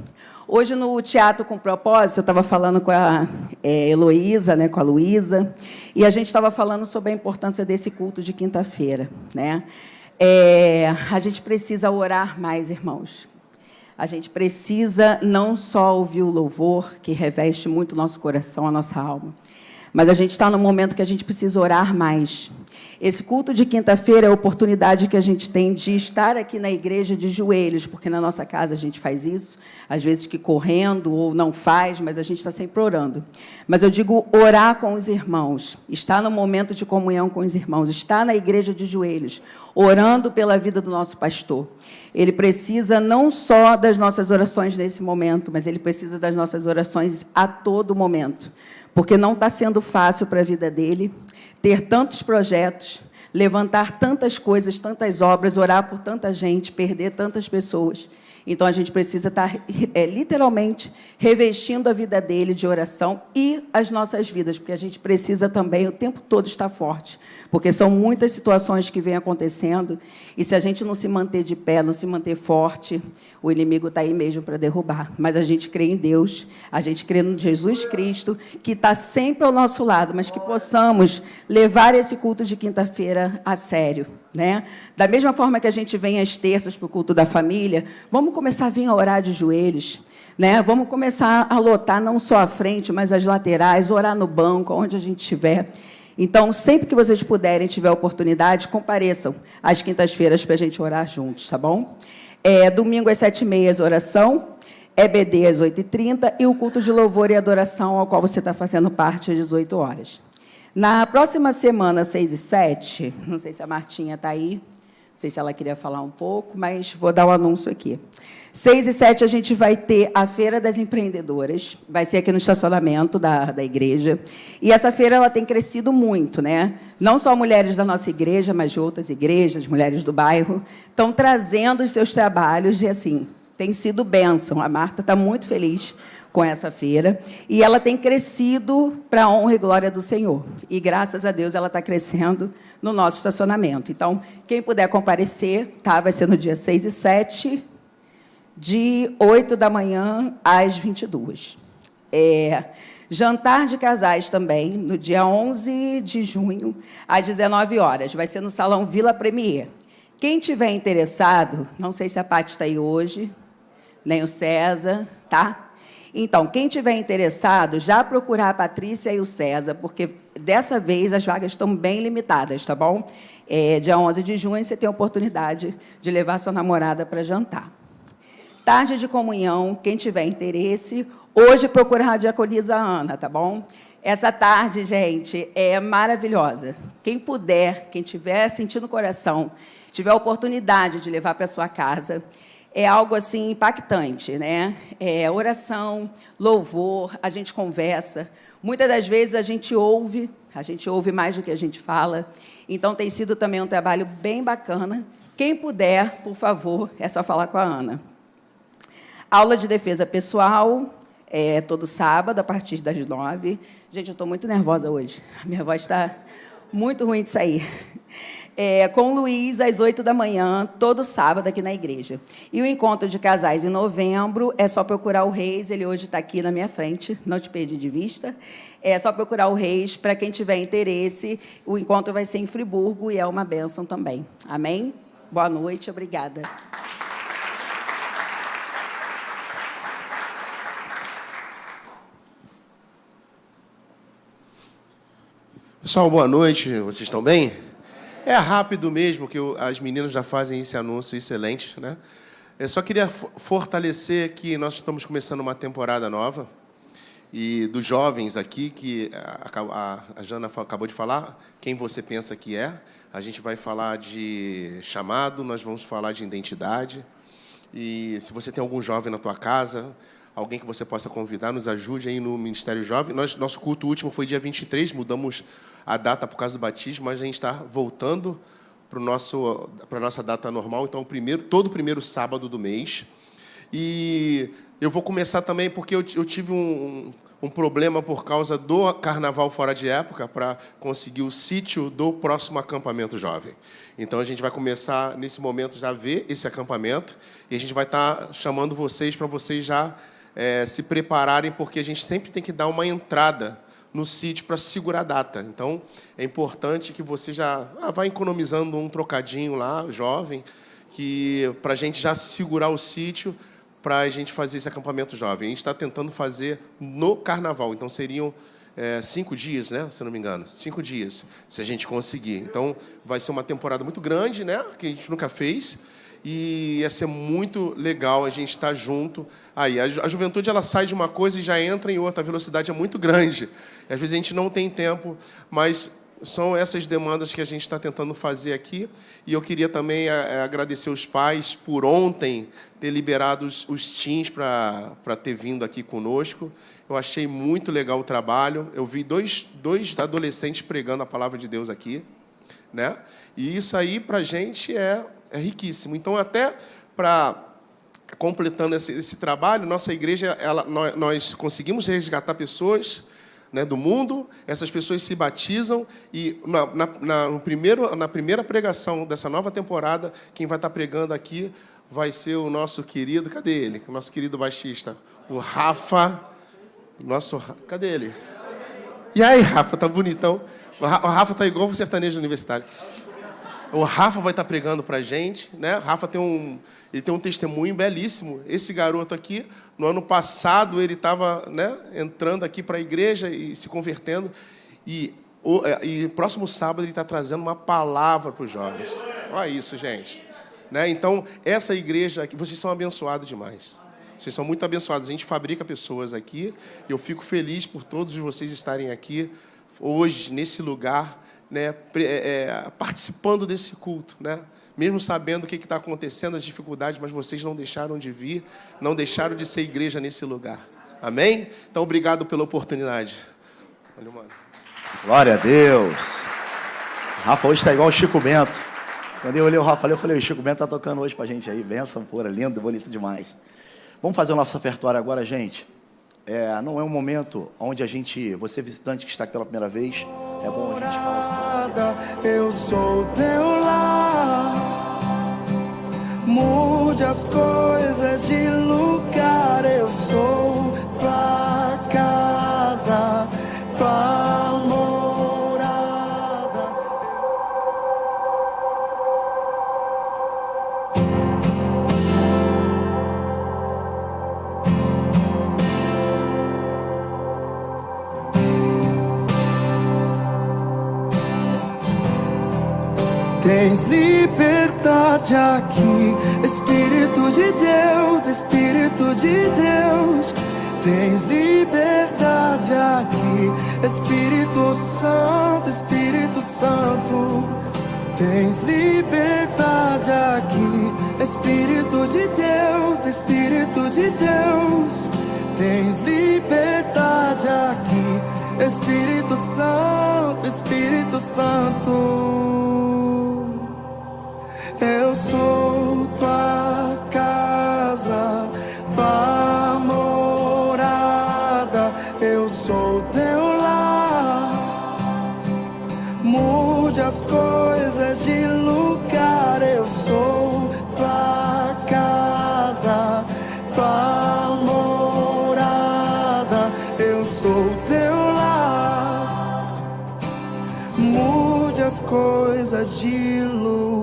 Hoje, no Teatro com Propósito, eu estava falando com a Heloísa, né, com a Luísa, e a gente estava falando sobre a importância desse culto de quinta-feira, né? A gente precisa orar mais, irmãos. A gente precisa não só ouvir o louvor, que reveste muito o nosso coração, a nossa alma, mas a gente está no momento que a gente precisa orar mais. Esse culto de quinta-feira é a oportunidade que a gente tem de estar aqui na igreja de joelhos, porque na nossa casa a gente faz isso, às vezes que correndo ou não faz, mas a gente está sempre orando. Mas eu digo orar com os irmãos, estar no momento de comunhão com os irmãos, estar na igreja de joelhos, orando pela vida do nosso pastor. Ele precisa não só das nossas orações nesse momento, mas ele precisa das nossas orações a todo momento, porque não está sendo fácil para a vida dele ter tantos projetos, levantar tantas coisas, tantas obras, orar por tanta gente, perder tantas pessoas. Então, a gente precisa estar, literalmente, revestindo a vida dele de oração e as nossas vidas, porque a gente precisa também, o tempo todo, estar forte, porque são muitas situações que vêm acontecendo, e se a gente não se manter de pé, não se manter forte, o inimigo está aí mesmo para derrubar. Mas a gente crê em Deus, a gente crê no Jesus Cristo, que está sempre ao nosso lado, mas que possamos levar esse culto de quinta-feira a sério, né? Da mesma forma que a gente vem às terças para o culto da família, vamos começar a vir a orar de joelhos, né? Vamos começar a lotar não só a frente, mas as laterais, orar no banco, onde a gente estiver. Então, sempre que vocês puderem, tiver oportunidade, compareçam às quintas-feiras para a gente orar juntos, tá bom? Domingo às 7h30, oração, EBD às 8h30 e o culto de louvor e adoração, ao qual você está fazendo parte, às 18 horas. Na próxima semana, 6 e 7, não sei se a Martinha está aí, não sei se ela queria falar um pouco, mas vou dar o anúncio aqui. 6 e 7 a gente vai ter a Feira das Empreendedoras, vai ser aqui no estacionamento da igreja. E essa feira ela tem crescido muito, né? Não só mulheres da nossa igreja, mas de outras igrejas, mulheres do bairro, estão trazendo os seus trabalhos e, assim, tem sido bênção. A Marta está muito feliz com essa feira, e ela tem crescido para a honra e glória do Senhor. E, graças a Deus, ela está crescendo no nosso estacionamento. Então, quem puder comparecer, tá? Vai ser no dia 6 e 7, de 8 da manhã às 22. Jantar de casais também, no dia 11 de junho, às 19 horas. Vai ser no Salão Vila Premier. Quem tiver interessado, não sei se a Paty está aí hoje, nem o César, tá? Então, quem tiver interessado, já procurar a Patrícia e o César, porque dessa vez as vagas estão bem limitadas, tá bom? Dia 11 de junho você tem a oportunidade de levar sua namorada para jantar. Tarde de comunhão, quem tiver interesse, hoje procurar a diaconisa Ana, tá bom? Essa tarde, gente, é maravilhosa. Quem puder, quem tiver sentindo o coração, tiver a oportunidade de levar para sua casa, é algo assim impactante, né? Oração, louvor, a gente conversa. Muitas das vezes a gente ouve mais do que a gente fala. Então tem sido também um trabalho bem bacana. Quem puder, por favor, é só falar com a Ana. Aula de defesa pessoal, todo sábado, a partir das 9. Gente, eu estou muito nervosa hoje. A minha voz está muito ruim de sair. Com o Luiz, às 8 da manhã, todo sábado aqui na igreja. E o encontro de casais em novembro, é só procurar o Reis, ele hoje está aqui na minha frente, não te perdi de vista. É só procurar o Reis, para quem tiver interesse. O encontro vai ser em Friburgo e é uma bênção também. Amém? Boa noite, obrigada. Pessoal, boa noite, vocês estão bem? É rápido mesmo, que as meninas já fazem esse anúncio excelente, né? Eu só queria fortalecer que nós estamos começando uma temporada nova, e dos jovens aqui, que a Jana acabou de falar, quem você pensa que é. A gente vai falar de chamado, nós vamos falar de identidade, e se você tem algum jovem na tua casa, alguém que você possa convidar, nos ajude aí no Ministério Jovem. Nosso culto último foi dia 23, mudamos a data por causa do batismo, mas a gente está voltando para a nossa data normal, então todo o primeiro sábado do mês. E eu vou começar também porque eu tive um problema por causa do carnaval fora de época para conseguir o sítio do próximo acampamento jovem. Então, a gente vai começar, nesse momento, já a ver esse acampamento, e a gente vai estar chamando vocês para vocês já se prepararem, porque a gente sempre tem que dar uma entrada no sítio para segurar a data. Então, é importante que você já vá economizando um trocadinho lá, jovem, para a gente já segurar o sítio, para a gente fazer esse acampamento jovem. A gente está tentando fazer no carnaval, então seriam 5 dias, né? Se não me engano, 5 dias, se a gente conseguir. Então, vai ser uma temporada muito grande, né? Que a gente nunca fez, e ia ser muito legal a gente estar junto. Aí, a juventude ela sai de uma coisa e já entra em outra, a velocidade é muito grande. Às vezes a gente não tem tempo, mas são essas demandas que a gente está tentando fazer aqui. E eu queria também agradecer os pais por ontem ter liberado os teens para ter vindo aqui conosco. Eu achei muito legal o trabalho. Eu vi dois adolescentes pregando a palavra de Deus aqui, né? E isso aí, para a gente, é riquíssimo. Então, até para completando esse trabalho, nossa igreja, nós conseguimos resgatar pessoas, né, do mundo. Essas pessoas se batizam e na primeira pregação dessa nova temporada, quem vai estar pregando aqui vai ser o nosso querido, cadê ele? O nosso querido baixista, o Rafa. Cadê ele? E aí, Rafa, tá bonitão. O Rafa tá igual o sertanejo universitário. O Rafa vai estar pregando pra gente, né? O Rafa tem um testemunho belíssimo. Esse garoto aqui, no ano passado, ele estava, né, entrando aqui para a igreja e se convertendo. E próximo sábado ele está trazendo uma palavra para os jovens. Olha isso, gente. Né? Então, essa igreja aqui, vocês são abençoados demais. Vocês são muito abençoados. A gente fabrica pessoas aqui. Eu fico feliz por todos vocês estarem aqui hoje, nesse lugar, né, participando desse culto, né? Mesmo sabendo o que está acontecendo, as dificuldades, mas vocês não deixaram de vir, não deixaram de ser igreja nesse lugar. Amém? Então, obrigado pela oportunidade. Valeu, mano. Glória a Deus. O Rafa hoje está igual o Chico Bento. Quando eu olhei o Rafa, eu falei, o Chico Bento está tocando hoje para a gente aí. Benção pura, lindo, bonito demais. Vamos fazer o nosso ofertório agora, gente. Não é um momento onde você visitante que está aqui pela primeira vez, é bom a gente falar isso. Eu sou teu lar, mude as coisas de lugar. Eu sou tua casa, tua morada. Tens liberdade aqui, Espírito de Deus, Espírito de Deus. Tens liberdade aqui, Espírito Santo, Espírito Santo. Tens liberdade aqui, Espírito de Deus, Espírito de Deus. Tens liberdade aqui, Espírito Santo, Espírito Santo. Eu sou tua casa, tua morada. Eu sou teu lar, mude as coisas de lugar. Eu sou tua casa, tua morada. Eu sou teu lar, mude as coisas de lugar.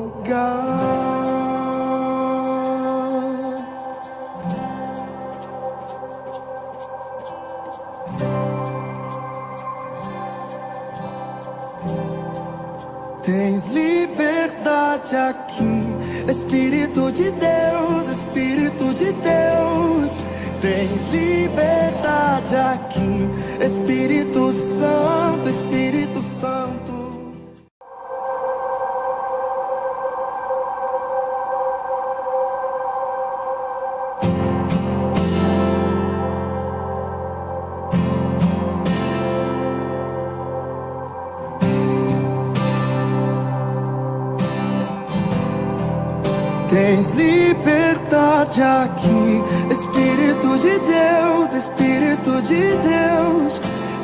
Tens liberdade aqui, Espírito de Deus, Espírito de Deus. Tens liberdade aqui, Espírito Santo, Espírito Santo. Tens liberdade aqui, Espírito de Deus, Espírito de Deus.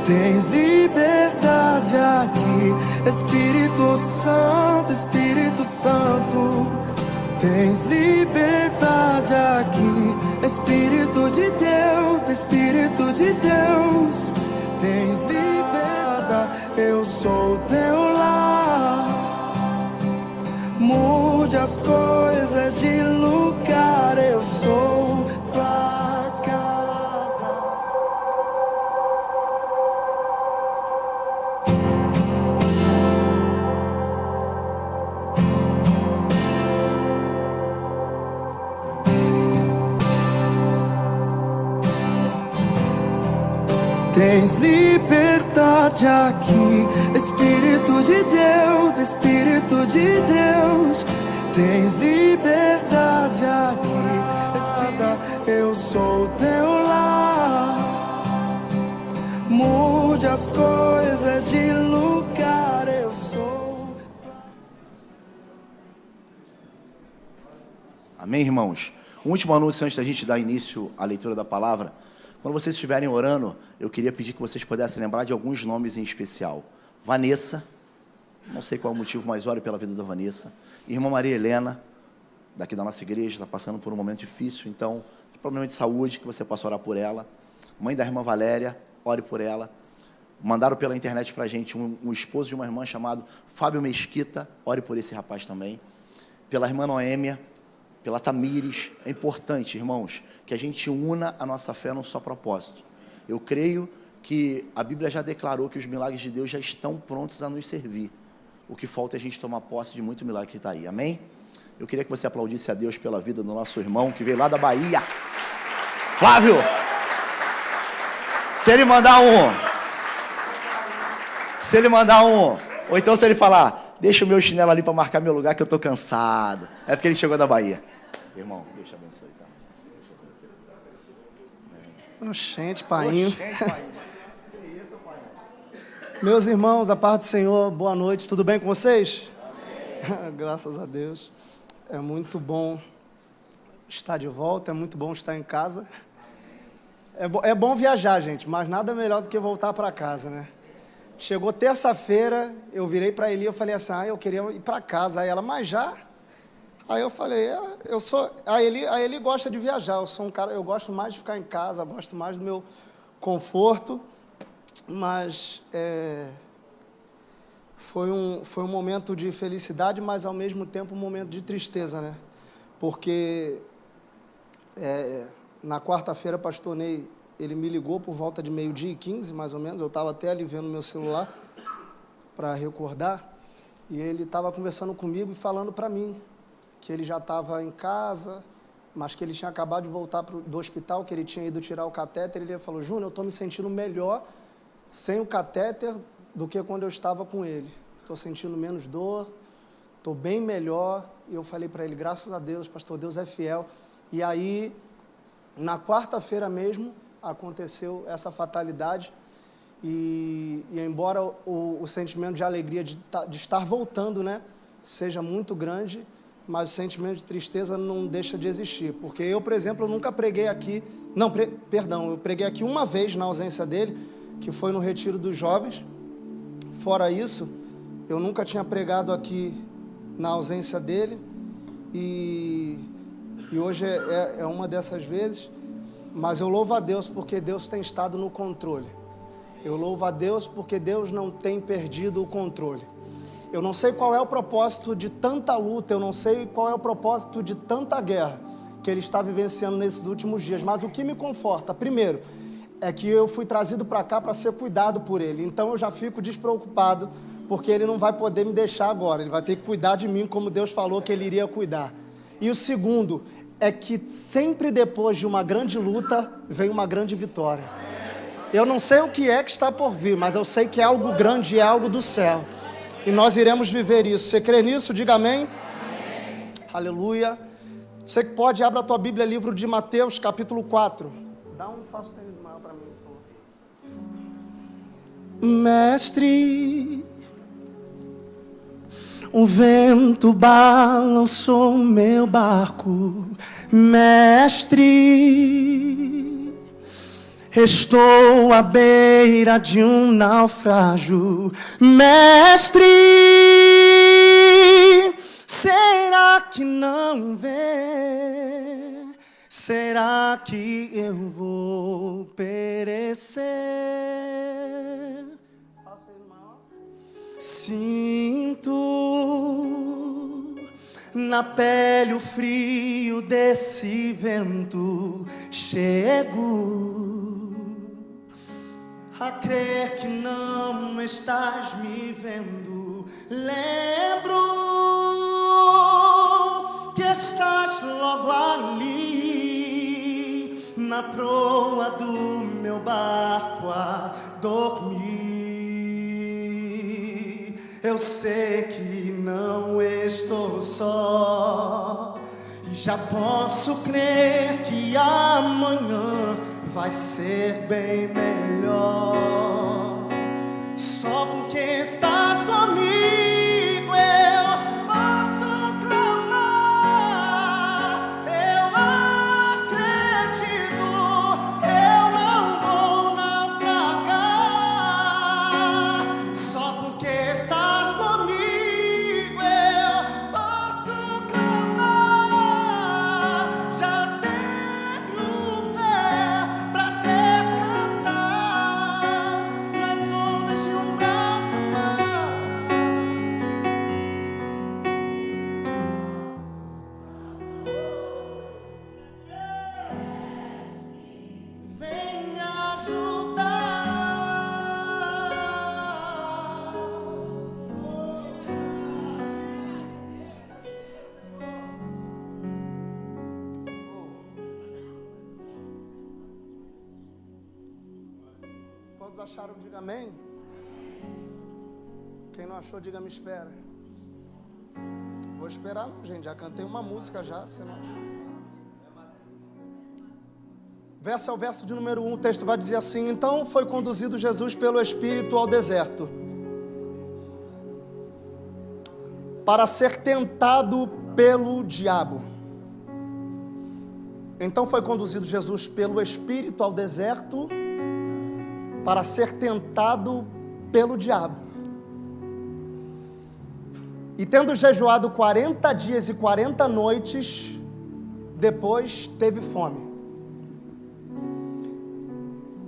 Tens liberdade aqui, Espírito Santo, Espírito Santo. Tens liberdade aqui, Espírito de Deus, Espírito de Deus. Tens liberdade, eu sou teu lar, mude as coisas de lugar. Eu sou tua casa. Tens liberdade aqui, Espírito de Deus, Espírito de Deus. Tens liberdade aqui, Espírito. Eu sou teu lar, mude as coisas de lugar. Eu sou. Amém, irmãos? Um último anúncio antes da gente dar início à leitura da palavra. Quando vocês estiverem orando, eu queria pedir que vocês pudessem lembrar de alguns nomes em especial. Vanessa, não sei qual é o motivo, mas ore pela vida da Vanessa. Irmã Maria Helena, daqui da nossa igreja, está passando por um momento difícil, então, problema de saúde, que você possa orar por ela. Mãe da irmã Valéria, ore por ela. Mandaram pela internet para a gente um esposo de uma irmã chamado Fábio Mesquita, ore por esse rapaz também. Pela irmã Noêmia, pela Tamires. É importante, irmãos, que a gente una a nossa fé num só propósito. Eu creio que a Bíblia já declarou que os milagres de Deus já estão prontos a nos servir. O que falta é a gente tomar posse de muito milagre que está aí, amém? Eu queria que você aplaudisse a Deus pela vida do nosso irmão que veio lá da Bahia. Flávio! Se ele mandar um, ou então se ele falar, deixa o meu chinelo ali para marcar meu lugar que eu estou cansado. É porque ele chegou da Bahia. Irmão, Deus te abençoe, tá? Oxente, painho. Meus irmãos, a paz do Senhor, boa noite, tudo bem com vocês? Graças a Deus. É muito bom estar de volta, é muito bom estar em casa. É bom viajar, gente, mas nada melhor do que voltar para casa, né? Chegou terça-feira, eu virei para Eli, eu falei assim, eu queria ir para casa. Aí ela, mas já? Aí eu falei, a Eli gosta de viajar, eu sou um cara, eu gosto mais de ficar em casa, eu gosto mais do meu conforto, mas foi um momento de felicidade, mas ao mesmo tempo um momento de tristeza, né? Porque na quarta-feira, pastor Ney, ele me ligou por volta de 12h15, mais ou menos, eu estava até ali vendo meu celular para recordar, e ele estava conversando comigo e falando para mim que ele já estava em casa, mas que ele tinha acabado de voltar do hospital, que ele tinha ido tirar o catéter, e ele falou, Júnior, eu estou me sentindo melhor sem o catéter do que quando eu estava com ele. Estou sentindo menos dor, estou bem melhor. E eu falei para ele, graças a Deus, pastor, Deus é fiel. E aí, na quarta-feira mesmo, aconteceu essa fatalidade. E embora o sentimento de alegria de estar voltando, né, seja muito grande, mas o sentimento de tristeza não deixa de existir. Porque eu, por exemplo, eu nunca preguei aqui... eu preguei aqui uma vez na ausência dele, que foi no retiro dos jovens. Fora isso, eu nunca tinha pregado aqui na ausência dele. E hoje é uma dessas vezes. Mas eu louvo a Deus porque Deus tem estado no controle. Eu louvo a Deus porque Deus não tem perdido o controle. Eu não sei qual é o propósito de tanta luta, eu não sei qual é o propósito de tanta guerra que ele está vivenciando nesses últimos dias. Mas o que me conforta, primeiro, é que eu fui trazido para cá para ser cuidado por ele. Então eu já fico despreocupado, porque ele não vai poder me deixar agora. Ele vai ter que cuidar de mim como Deus falou que ele iria cuidar. E o segundo é que sempre depois de uma grande luta vem uma grande vitória. Eu não sei o que está por vir, mas eu sei que é algo grande e é algo do céu. E nós iremos viver isso. Você crê nisso? Diga amém. Amém. Aleluia. Você que pode, abra a tua Bíblia, livro de Mateus, capítulo 4. Dá um falso tênis maior para mim, por favor. Mestre, o vento balançou meu barco. Mestre, estou à beira de um naufrágio. Mestre, será que não vê? Será que eu vou perecer? Sinto na pele o frio desse vento. Chego a crer que não estás me vendo. Lembro que estás logo ali, na proa do meu barco a dormir. Eu sei que não estou só, e já posso crer que amanhã vai ser bem melhor. Só porque estás comigo eu posso clamar. Eu Todos acharam? Diga amém. Quem não achou, diga me espera. Vou esperar não, gente. Já cantei uma música já, você não achou. Verso é o verso de número 1, o texto vai dizer assim: então foi conduzido Jesus pelo Espírito ao deserto, para ser tentado pelo diabo. Então foi conduzido Jesus pelo Espírito ao deserto, para ser tentado pelo diabo. E tendo jejuado 40 dias e 40 noites, depois teve fome.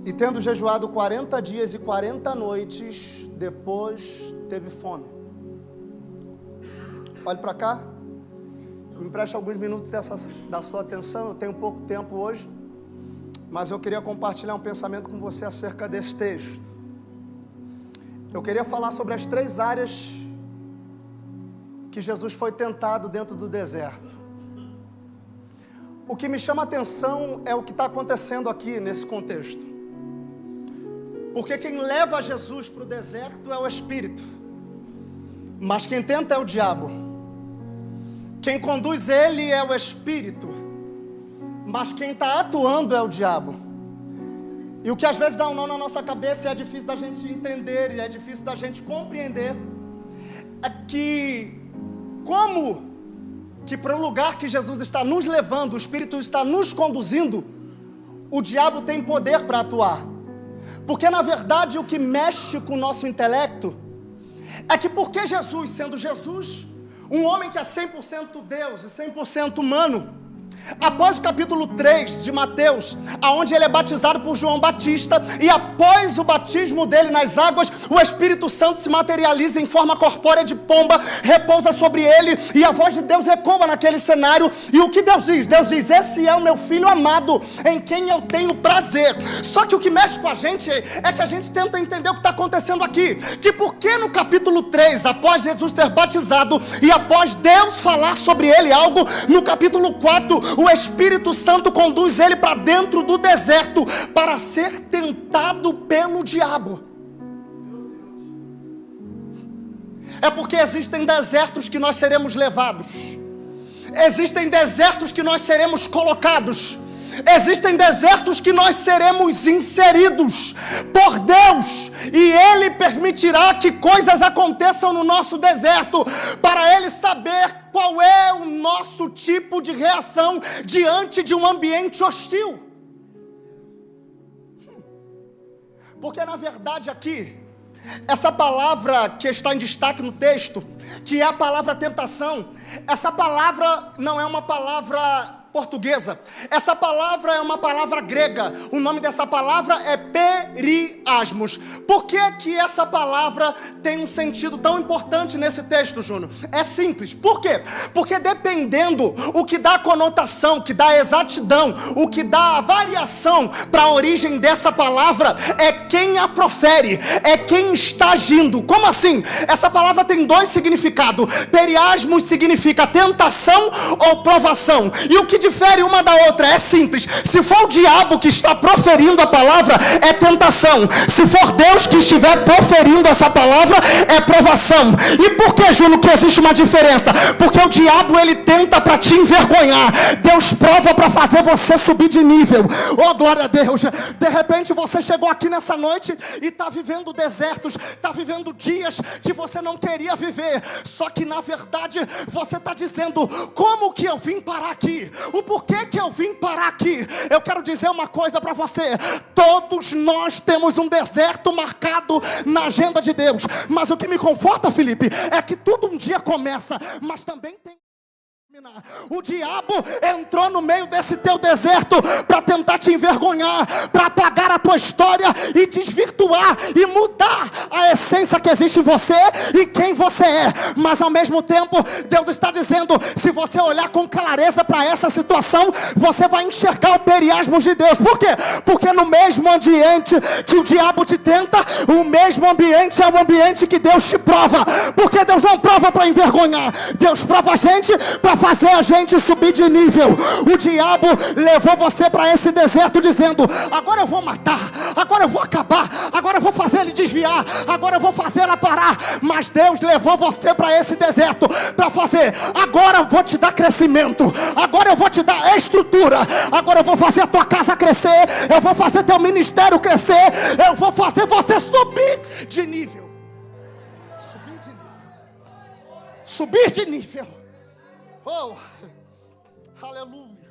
E tendo jejuado 40 dias e 40 noites, depois teve fome. Olhe para cá. Me empreste alguns minutos da sua atenção. Eu tenho pouco tempo hoje, mas eu queria compartilhar um pensamento com você acerca desse texto. Eu queria falar sobre as 3 áreas que Jesus foi tentado dentro do deserto. O que me chama a atenção é o que está acontecendo aqui nesse contexto. Porque quem leva Jesus para o deserto é o Espírito, mas quem tenta é o diabo. Quem conduz ele é o Espírito, mas quem está atuando é o diabo. E o que às vezes dá um nó na nossa cabeça e é difícil da gente entender, e é difícil da gente compreender, é que como que para o lugar que Jesus está nos levando, o Espírito está nos conduzindo, o diabo tem poder para atuar. Porque na verdade o que mexe com o nosso intelecto é que porque Jesus, sendo Jesus, um homem que é 100% Deus e 100% humano, após o capítulo 3 de Mateus, aonde ele é batizado por João Batista, e após o batismo dele nas águas, o Espírito Santo se materializa em forma corpórea de pomba, repousa sobre ele, e a voz de Deus ecoa naquele cenário. E o que Deus diz? Deus diz: esse é o meu filho amado, em quem eu tenho prazer. Só que o que mexe com a gente é que a gente tenta entender o que está acontecendo aqui, que porque no capítulo 3, após Jesus ser batizado, e após Deus falar sobre ele algo, no capítulo 4, o Espírito Santo conduz ele para dentro do deserto para ser tentado pelo diabo. É porque existem desertos que nós seremos levados, existem desertos que nós seremos colocados, existem desertos que nós seremos inseridos por Deus, e Ele permitirá que coisas aconteçam no nosso deserto, para Ele saber qual é o nosso tipo de reação diante de um ambiente hostil. Porque na verdade aqui, essa palavra que está em destaque no texto, que é a palavra tentação, essa palavra não é uma palavra portuguesa, essa palavra é uma palavra grega. O nome dessa palavra é periasmos. Por que que essa palavra tem um sentido tão importante nesse texto, Júnior? É simples. Por quê? Porque dependendo o que dá conotação, que dá exatidão, o que dá a variação para a origem dessa palavra, é quem a profere, é quem está agindo. Como assim? Essa palavra tem 2 significados. Periasmos significa tentação ou provação. E o que difere uma da outra é simples: se for o diabo que está proferindo a palavra, é tentação. Se for Deus que estiver proferindo essa palavra, é provação. E por que, Júnior, que existe uma diferença? Porque o diabo, ele tenta para te envergonhar, Deus prova para fazer você subir de nível. Oh, glória a Deus. De repente você chegou aqui nessa noite e está vivendo desertos, está vivendo dias que você não queria viver, só que na verdade você está dizendo: como que eu vim parar aqui? O porquê que eu vim parar aqui? Eu quero dizer uma coisa para você: todos nós temos um deserto marcado na agenda de Deus. Mas o que me conforta, Felipe, é que tudo um dia começa, mas também tem... O diabo entrou no meio desse teu deserto para tentar te envergonhar, para apagar a tua história e desvirtuar e mudar a essência que existe em você e quem você é. Mas ao mesmo tempo, Deus está dizendo: se você olhar com clareza para essa situação, você vai enxergar o periasmo de Deus. Por quê? Porque no mesmo ambiente que o diabo te tenta, o mesmo ambiente é o ambiente que Deus te prova. Porque Deus não prova para envergonhar, Deus prova a gente para fazer a gente subir de nível. O diabo levou você para esse deserto dizendo: agora eu vou matar, agora eu vou acabar, agora eu vou fazer ele desviar, agora eu vou fazer ela parar. Mas Deus levou você para esse deserto para fazer: agora eu vou te dar crescimento, agora eu vou te dar estrutura, agora eu vou fazer a tua casa crescer, eu vou fazer teu ministério crescer, eu vou fazer você subir de nível. Subir de nível. Subir de nível. Oh, aleluia.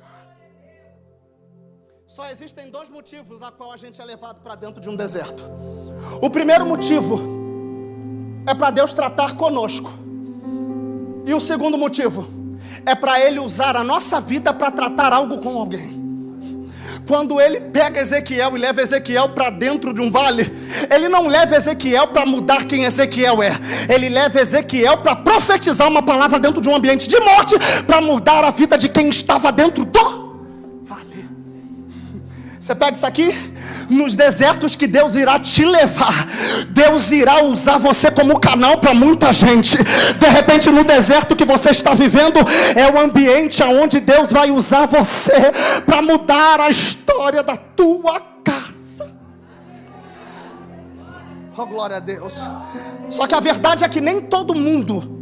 Só existem 2 motivos a qual a gente é levado para dentro de um deserto. O primeiro motivo é para Deus tratar conosco. E o segundo motivo é para Ele usar a nossa vida para tratar algo com alguém. Quando Ele pega Ezequiel e leva Ezequiel para dentro de um vale, Ele não leva Ezequiel para mudar quem Ezequiel é. Ele leva Ezequiel para profetizar uma palavra dentro de um ambiente de morte, para mudar a vida de quem estava dentro do vale. Você pega isso aqui? Nos desertos que Deus irá te levar, Deus irá usar você como canal para muita gente. De repente, no deserto que você está vivendo, é o ambiente onde Deus vai usar você para mudar a história da tua casa. Oh, glória a Deus. Só que a verdade é que nem todo mundo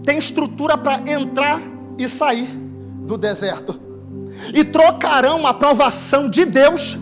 tem estrutura para entrar e sair do deserto. E trocarão a aprovação de Deus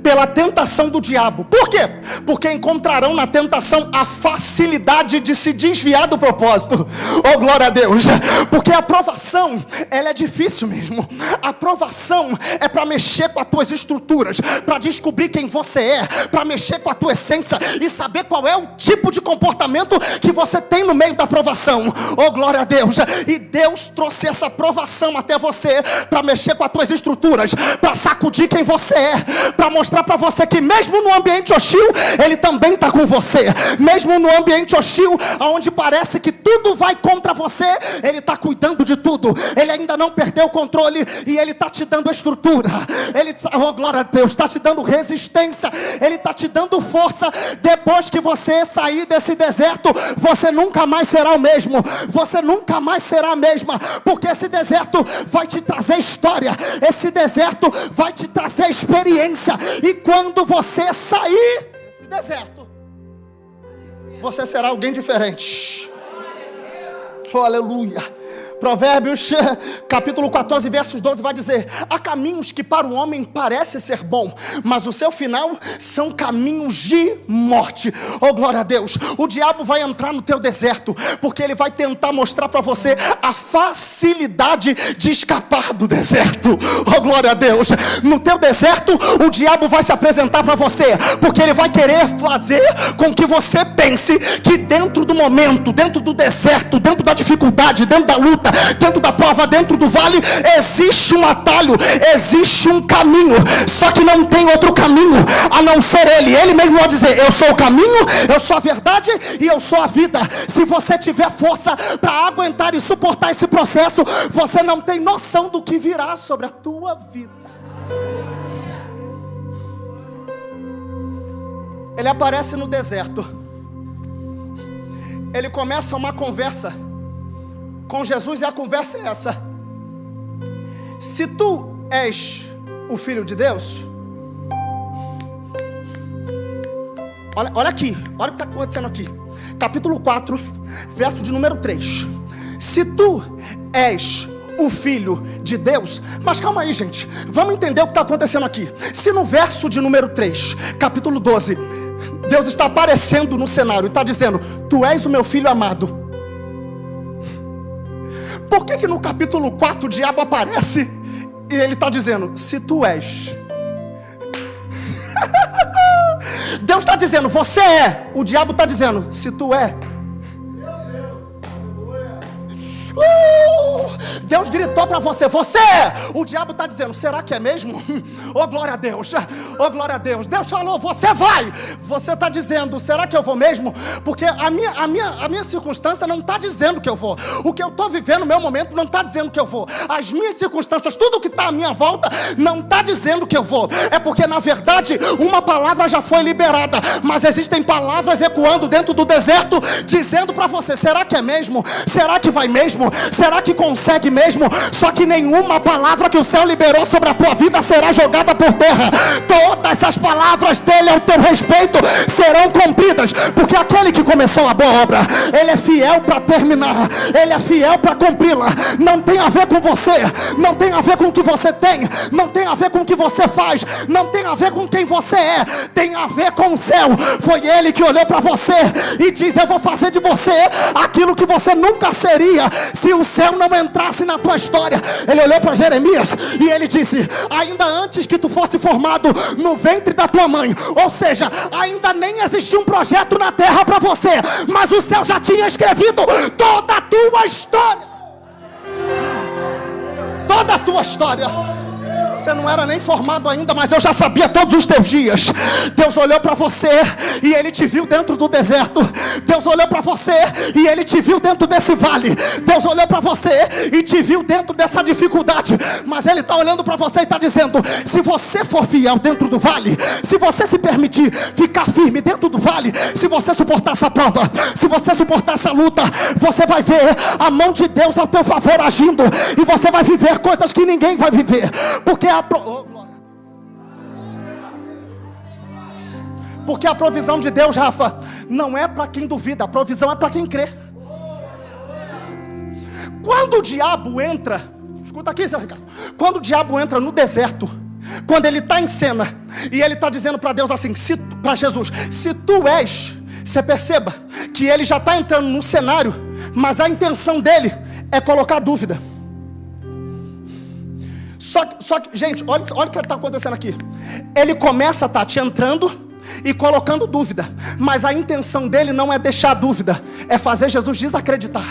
pela tentação do diabo. Por quê? Porque encontrarão na tentação a facilidade de se desviar do propósito. Oh, glória a Deus. Porque a aprovação, ela é difícil mesmo. A aprovação é para mexer com as tuas estruturas, para descobrir quem você é, para mexer com a tua essência e saber qual é o tipo de comportamento que você tem no meio da aprovação. Oh, glória a Deus. E Deus trouxe essa aprovação até você para mexer com as tuas estruturas, para sacudir quem você é, para mostrar para você que mesmo no ambiente hostil, Ele também está com você. Mesmo no ambiente hostil, onde parece que tudo vai contra você, Ele está cuidando de tudo. Ele ainda não perdeu o controle e Ele está te dando estrutura. Ele, oh, glória a Deus, está te dando resistência. Ele está te dando força. Depois que você sair desse deserto, você nunca mais será o mesmo. Você nunca mais será a mesma, porque esse deserto vai te trazer história. Esse deserto vai te trazer experiência. E quando você sair desse deserto, você será alguém diferente. Oh, aleluia. Provérbios capítulo 14 versos 12 vai dizer: há caminhos que para o homem parece ser bom, mas o seu final são caminhos de morte. Oh, glória a Deus. O diabo vai entrar no teu deserto, porque ele vai tentar mostrar para você a facilidade de escapar do deserto. Oh, glória a Deus. No teu deserto, o diabo vai se apresentar para você, porque ele vai querer fazer com que você pense que dentro do momento, dentro do deserto, dentro da dificuldade, dentro da luta, dentro da prova, dentro do vale, existe um atalho, existe um caminho. Só que não tem outro caminho a não ser Ele. Ele mesmo vai dizer: eu sou o caminho, eu sou a verdade e eu sou a vida. Se você tiver força para aguentar e suportar esse processo, você não tem noção do que virá sobre a tua vida. Ele aparece no deserto. Ele começa uma conversa com Jesus, e a conversa é essa: se tu és o Filho de Deus, olha aqui, olha o que está acontecendo aqui, capítulo 4, verso de número 3. Se tu és o Filho de Deus. Mas calma aí, gente, vamos entender o que está acontecendo aqui. Se no verso de número 3, capítulo 12, Deus está aparecendo no cenário e está dizendo: tu és o meu filho amado, por que no capítulo 4 o diabo aparece e ele está dizendo: se tu és? Deus está dizendo: você é. O diabo está dizendo: se tu é. Deus gritou para você: você é. O diabo está dizendo: será que é mesmo? Oh, glória a Deus. Oh, glória a Deus. Deus falou: você vai. Você está dizendo: será que eu vou mesmo? Porque a minha circunstância não está dizendo que eu vou. O que eu estou vivendo no meu momento não está dizendo que eu vou. As minhas circunstâncias, tudo que está à minha volta, não está dizendo que eu vou. É porque na verdade uma palavra já foi liberada, mas existem palavras ecoando dentro do deserto, dizendo para você: será que é mesmo? Será que vai mesmo? Será que consegue mesmo. Só que nenhuma palavra que o céu liberou sobre a tua vida será jogada por terra. Todas as palavras dele ao teu respeito serão cumpridas, porque aquele que começou a boa obra, ele é fiel para terminar, ele é fiel para cumpri-la. Não tem a ver com você, não tem a ver com o que você tem, não tem a ver com o que você faz, não tem a ver com quem você é, tem a ver com o céu. Foi ele que olhou para você e diz: eu vou fazer de você aquilo que você nunca seria se o céu não entrasse na tua história. Ele olhou para Jeremias e ele disse: ainda antes que tu fosse formado no ventre da tua mãe, ou seja, ainda nem existia um projeto na terra para você, mas o céu já tinha escrevido toda a tua história. Toda a tua história. Você não era nem formado ainda, mas eu já sabia todos os teus dias. Deus olhou para você e ele te viu dentro do deserto. Deus olhou para você e ele te viu dentro desse vale. Deus olhou para você e te viu dentro dessa dificuldade. Mas ele está olhando para você e está dizendo: se você for fiel dentro do vale, se você se permitir ficar firme dentro do vale, se você suportar essa prova, se você suportar essa luta, você vai ver a mão de Deus ao teu favor agindo, e você vai viver coisas que ninguém vai viver. Porque a provisão de Deus, Rafa, não é para quem duvida, a provisão é para quem crê. Quando o diabo entra, escuta aqui, seu Ricardo, quando o diabo entra no deserto, quando ele está em cena e ele está dizendo para Deus assim, para Jesus: se tu és, você perceba que ele já está entrando no cenário, mas a intenção dele é colocar dúvida. Só que, gente, olha o que está acontecendo aqui. Ele começa, Tati, entrando e colocando dúvida, mas a intenção dele não é deixar dúvida, é fazer Jesus desacreditar.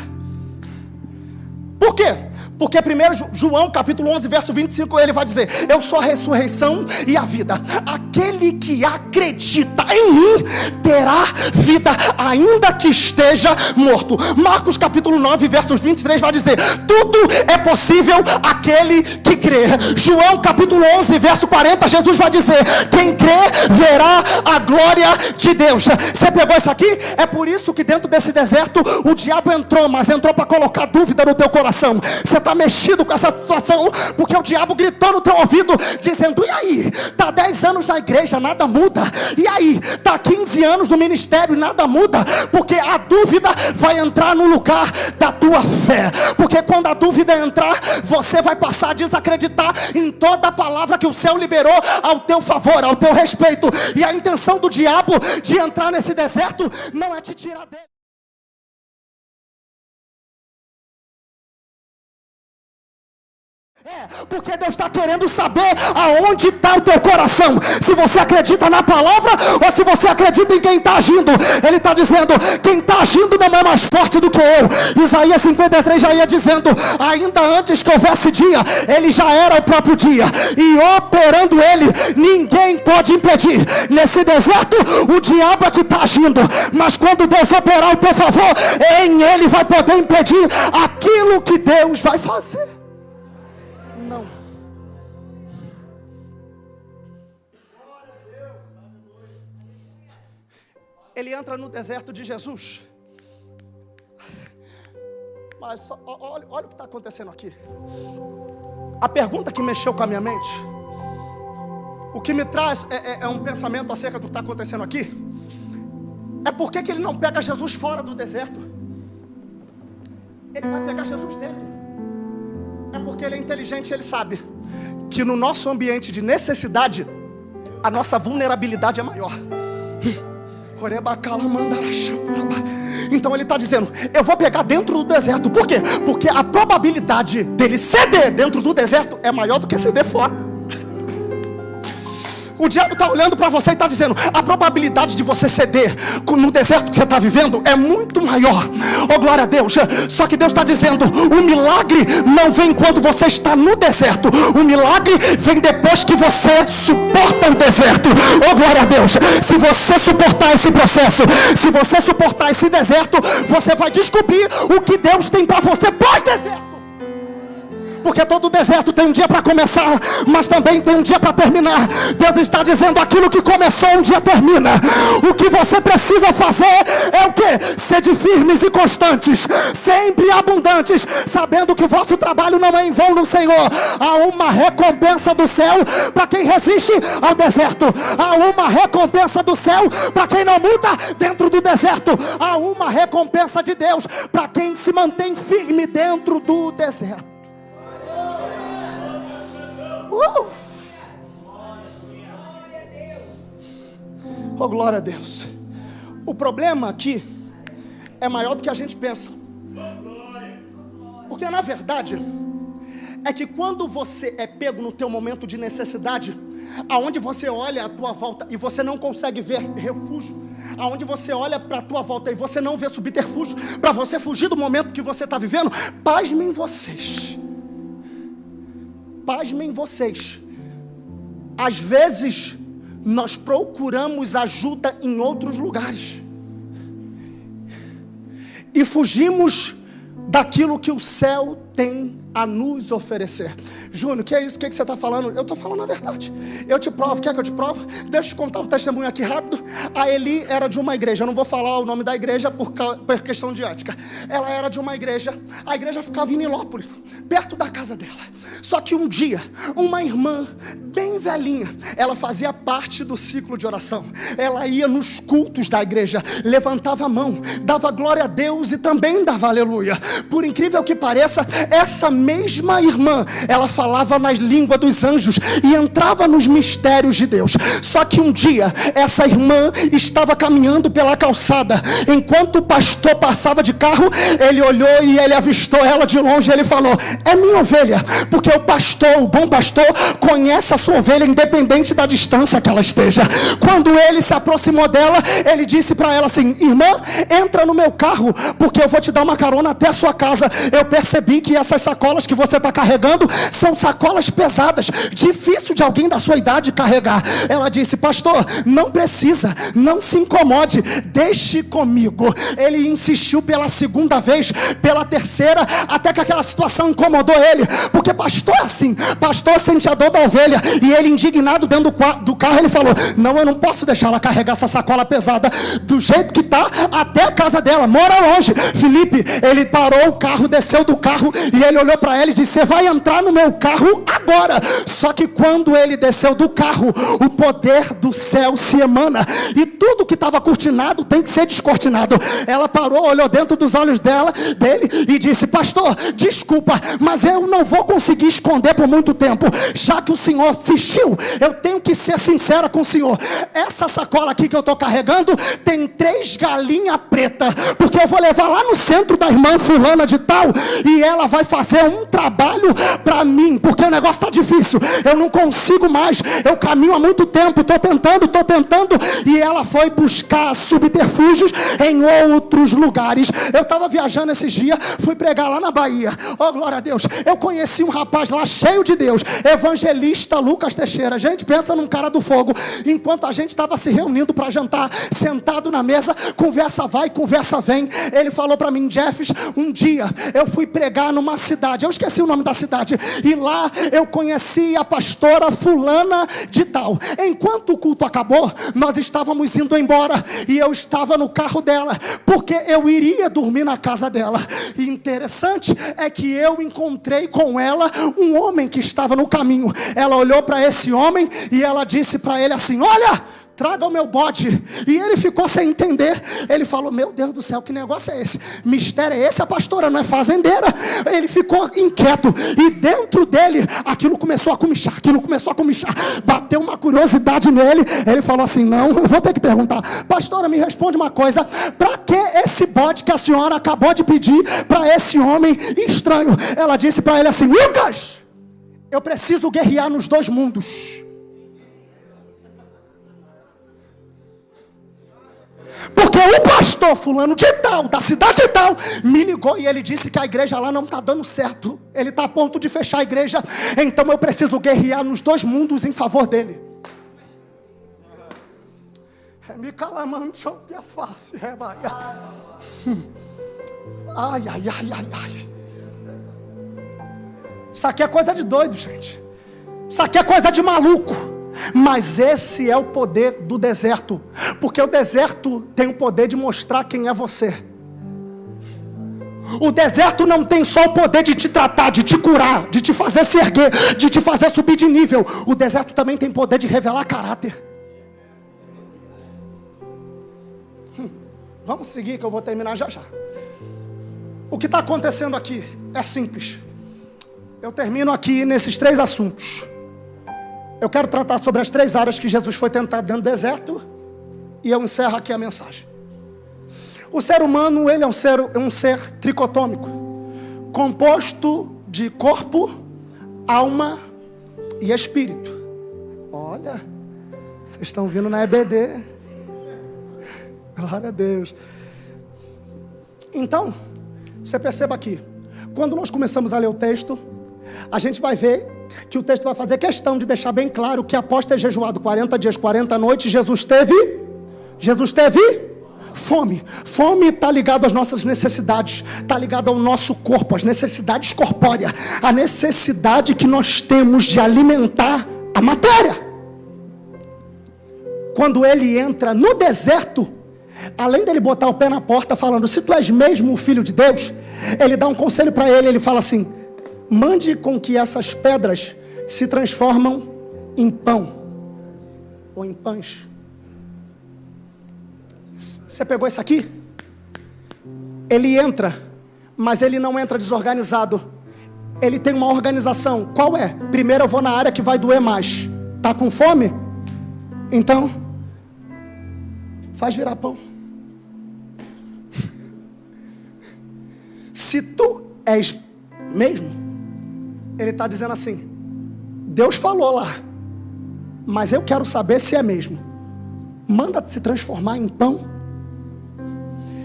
Por quê? Porque 1 João capítulo 11 verso 25 ele vai dizer: eu sou a ressurreição e a vida. Aquele que acredita em mim terá vida ainda que esteja morto. Marcos capítulo 9 versos 23 vai dizer: tudo é possível aquele que crê. João capítulo 11 verso 40 Jesus vai dizer: quem crê verá a glória de Deus. Você pegou isso aqui? É por isso que dentro desse deserto o diabo entrou, mas entrou para colocar dúvida no teu coração. Você está mexido com essa situação porque o diabo gritou no teu ouvido dizendo: e aí, está 10 anos na igreja, nada muda. E aí, está 15 anos no ministério e nada muda. Porque a dúvida vai entrar no lugar da tua fé. Porque quando a dúvida entrar, você vai passar a desacreditar em toda a palavra que o céu liberou ao teu favor, ao teu respeito. E a intenção do diabo de entrar nesse deserto não é te tirar dele. Porque Deus está querendo saber aonde está o teu coração. Se você acredita na palavra ou se você acredita em quem está agindo. Ele está dizendo: quem está agindo não é mais forte do que eu. Isaías 53 já ia dizendo: ainda antes que houvesse dia, ele já era o próprio dia, e operando ele, ninguém pode impedir. Nesse deserto o diabo é que está agindo, mas quando Deus operar ao teu favor, em ele vai poder impedir aquilo que Deus vai fazer. Não. Ele entra no deserto de Jesus. Mas olha o que está acontecendo aqui. A pergunta que mexeu com a minha mente, o que me traz é um pensamento acerca do que está acontecendo aqui. É por que ele não pega Jesus fora do deserto? Ele vai pegar Jesus dentro. É porque ele é inteligente e ele sabe que no nosso ambiente de necessidade, a nossa vulnerabilidade é maior. Então ele está dizendo: eu vou pegar dentro do deserto. Por quê? Porque a probabilidade dele ceder dentro do deserto é maior do que ceder fora. O diabo está olhando para você e está dizendo: a probabilidade de você ceder no deserto que você está vivendo é muito maior. Oh, glória a Deus. Só que Deus está dizendo: o milagre não vem enquanto você está no deserto. O milagre vem depois que você suporta o deserto. Oh, glória a Deus. Se você suportar esse processo, se você suportar esse deserto, você vai descobrir o que Deus tem para você pós-deserto. Porque todo deserto tem um dia para começar, mas também tem um dia para terminar. Deus está dizendo: aquilo que começou um dia termina. O que você precisa fazer é o quê? Sede firmes e constantes, sempre abundantes, sabendo que o vosso trabalho não é em vão no Senhor. Há uma recompensa do céu para quem resiste ao deserto. Há uma recompensa do céu para quem não muda dentro do deserto. Há uma recompensa de Deus para quem se mantém firme dentro do deserto. Oh, glória a Deus. O problema aqui é maior do que a gente pensa. Porque na verdade é que quando você é pego no teu momento de necessidade, aonde você olha à tua volta e você não consegue ver refúgio, aonde você olha para a tua volta e você não vê subterfúgio para você fugir do momento que você está vivendo, pasmem vocês. Pasmem vocês. Às vezes nós procuramos ajuda em outros lugares e fugimos daquilo que o céu tem a nos oferecer. Júnior, que é isso? O que você está falando? Eu estou falando a verdade. Eu te provo. Quer que eu te provo? Deixa eu te contar um testemunho aqui rápido. A Eli era de uma igreja. Eu não vou falar o nome da igreja por questão de ética. Ela era de uma igreja. A igreja ficava em Nilópolis, perto da casa dela. Só que um dia, uma irmã bem velhinha, ela fazia parte do ciclo de oração. Ela ia nos cultos da igreja, levantava a mão, dava glória a Deus e também dava aleluia. Por incrível que pareça, essa mesma irmã, ela falava na língua dos anjos e entrava nos mistérios de Deus. Só que um dia, essa irmã estava caminhando pela calçada. Enquanto o pastor passava de carro, ele olhou e ele avistou ela de longe. Ele falou: é minha ovelha. Porque o pastor, o bom pastor, conhece a sua ovelha independente da distância que ela esteja. Quando ele se aproximou dela, ele disse para ela assim: irmã, entra no meu carro, porque eu vou te dar uma carona até a sua casa. Eu percebi que essas sacolas que você está carregando são sacolas pesadas, difícil de alguém da sua idade carregar. Ela disse: pastor, não precisa, não se incomode, deixe comigo. Ele insistiu pela segunda vez, pela terceira, até que aquela situação incomodou ele. Porque pastor é assim, pastor sente a dor da ovelha, e ele indignado dentro do carro, ele falou: não, eu não posso deixar ela carregar essa sacola pesada do jeito que está até a casa dela, mora longe. Felipe, ele parou o carro, desceu do carro e ele olhou para ela e disse: você vai entrar no meu carro agora. Só que quando ele desceu do carro, o poder do céu se emana e tudo que estava cortinado tem que ser descortinado. Ela parou, olhou dentro dos olhos dele e disse: pastor, desculpa, mas eu não vou conseguir esconder por muito tempo. Já que o senhor insistiu, eu tenho que ser sincera com o senhor. Essa sacola aqui que eu estou carregando tem 3 galinhas pretas, porque eu vou levar lá no centro da irmã fulana de tal, e ela vai fazer um trabalho para mim, porque o negócio está difícil, eu não consigo mais, eu caminho há muito tempo, estou tentando, e ela foi buscar subterfúgios em outros lugares. Eu estava viajando esses dias, fui pregar lá na Bahia. Oh, glória a Deus, eu conheci um rapaz lá cheio de Deus, evangelista Lucas Teixeira. Gente, pensa num cara do fogo. Enquanto a gente estava se reunindo para jantar, sentado na mesa, conversa vai, conversa vem, ele falou para mim: Jeffs, um dia eu fui pregar numa cidade, eu esqueci o nome da cidade, e lá eu conheci a pastora fulana de tal. Enquanto o culto acabou, nós estávamos indo embora e eu estava no carro dela, porque eu iria dormir na casa dela. E interessante é que eu encontrei com ela um homem que estava no caminho. Ela olhou para esse homem e ela disse para ele assim: olha, traga o meu bode. E ele ficou sem entender. Ele falou: meu Deus do céu, que negócio é esse? Mistério é esse? A pastora não é fazendeira. Ele ficou inquieto, e dentro dele aquilo começou a comichar, bateu uma curiosidade nele. Ele falou assim: não, eu vou ter que perguntar. Pastora, me responde uma coisa, para que esse bode que a senhora acabou de pedir para esse homem estranho? Ela disse para ele assim: Lucas, eu preciso guerrear nos 2 mundos. Porque o pastor fulano de tal, da cidade de tal, me ligou e ele disse que a igreja lá não está dando certo. Ele está a ponto de fechar a igreja. Então eu preciso guerrear nos 2 mundos em favor dele. Me calamancho a face, vai. Ai. Isso aqui é coisa de doido, gente. Isso aqui é coisa de maluco. Mas esse é o poder do deserto. Porque o deserto tem o poder de mostrar quem é você. O deserto não tem só o poder de te tratar, de te curar, de te fazer se erguer, de te fazer subir de nível. O deserto também tem poder de revelar caráter. Vamos seguir que eu vou terminar já já. O que está acontecendo aqui é simples. Eu termino aqui nesses 3 assuntos. Eu quero tratar sobre as 3 áreas que Jesus foi tentado dentro do deserto. E eu encerro aqui a mensagem. O ser humano, ele é um ser tricotômico, composto de corpo, alma e espírito. Olha, vocês estão vindo na EBD. Glória a Deus. Então, você perceba aqui, quando nós começamos a ler o texto, a gente vai ver que o texto vai fazer questão de deixar bem claro que após ter jejuado 40 dias, 40 noites, Jesus teve fome. Fome está ligado às nossas necessidades, está ligado ao nosso corpo, às necessidades corpóreas, a necessidade que nós temos de alimentar a matéria. Quando ele entra no deserto, além dele botar o pé na porta falando, se tu és mesmo o Filho de Deus, ele dá um conselho para ele, ele fala assim, mande com que essas pedras se transformam em pão, ou em pães. Você pegou isso aqui? Ele entra, mas ele não entra desorganizado. Ele tem uma organização. Qual é? Primeiro eu vou na área que vai doer mais. Tá com fome? Então, faz virar pão. Se tu és mesmo, ele está dizendo assim, Deus falou lá, mas eu quero saber se é mesmo. Manda se transformar em pão.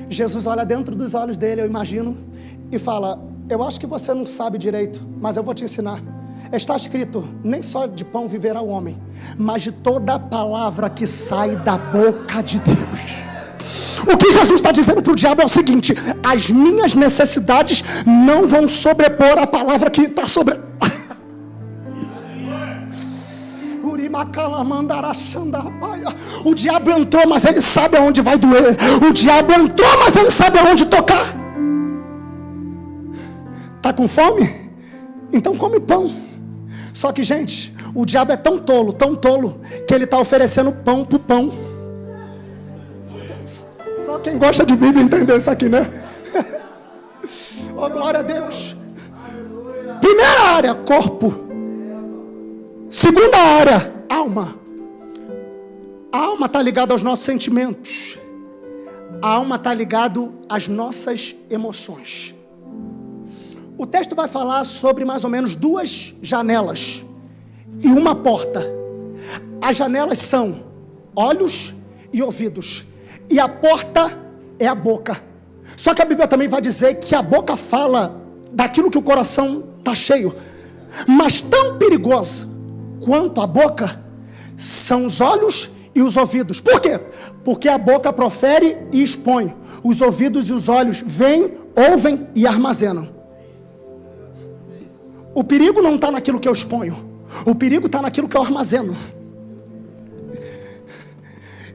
Jesus olha dentro dos olhos dele, eu imagino, e fala, eu acho que você não sabe direito, mas eu vou te ensinar. Está escrito, nem só de pão viverá o homem, mas de toda a palavra que sai da boca de Deus. O que Jesus está dizendo para o diabo é o seguinte, as minhas necessidades não vão sobrepor a palavra que está sobre... O diabo entrou, mas ele sabe aonde vai doer. O diabo entrou, mas ele sabe aonde tocar. Tá com fome? Então come pão. Só que, gente, o diabo é tão tolo, que ele está oferecendo pão pro pão. Só quem gosta de Bíblia entendeu isso aqui, né? Oh, glória a Deus. Primeira área, corpo. Segunda área, alma. A alma está ligada aos nossos sentimentos. A alma está ligada às nossas emoções. O texto vai falar sobre mais ou menos 2 janelas e uma porta. As janelas são olhos e ouvidos. E a porta é a boca. Só que a Bíblia também vai dizer que a boca fala daquilo que o coração está cheio. Mas tão perigosa quanto a boca são os olhos e os ouvidos. Por quê? Porque a boca profere e expõe. Os ouvidos e os olhos veem, ouvem e armazenam. O perigo não está naquilo que eu exponho. O perigo está naquilo que eu armazeno.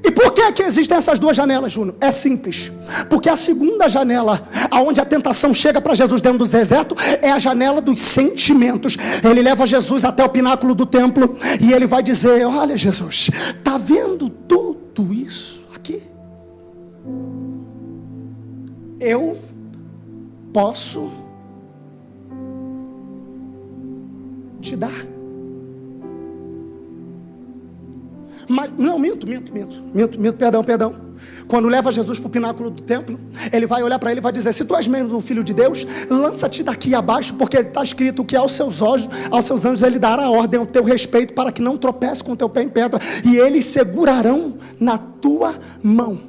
E por que existem essas 2 janelas, Júnior? É simples. Porque a segunda janela, aonde a tentação chega para Jesus dentro do deserto, é a janela dos sentimentos. Ele leva Jesus até o pináculo do templo e ele vai dizer, olha Jesus, tá vendo tudo isso aqui? Eu posso te dar. Mas, não, minto, perdão. Quando leva Jesus para o pináculo do templo, ele vai olhar para ele e vai dizer, se tu és mesmo o Filho de Deus, lança-te daqui abaixo, porque está escrito que aos seus anjos ele dará ordem ao teu respeito, para que não tropece com o teu pé em pedra, e eles segurarão na tua mão.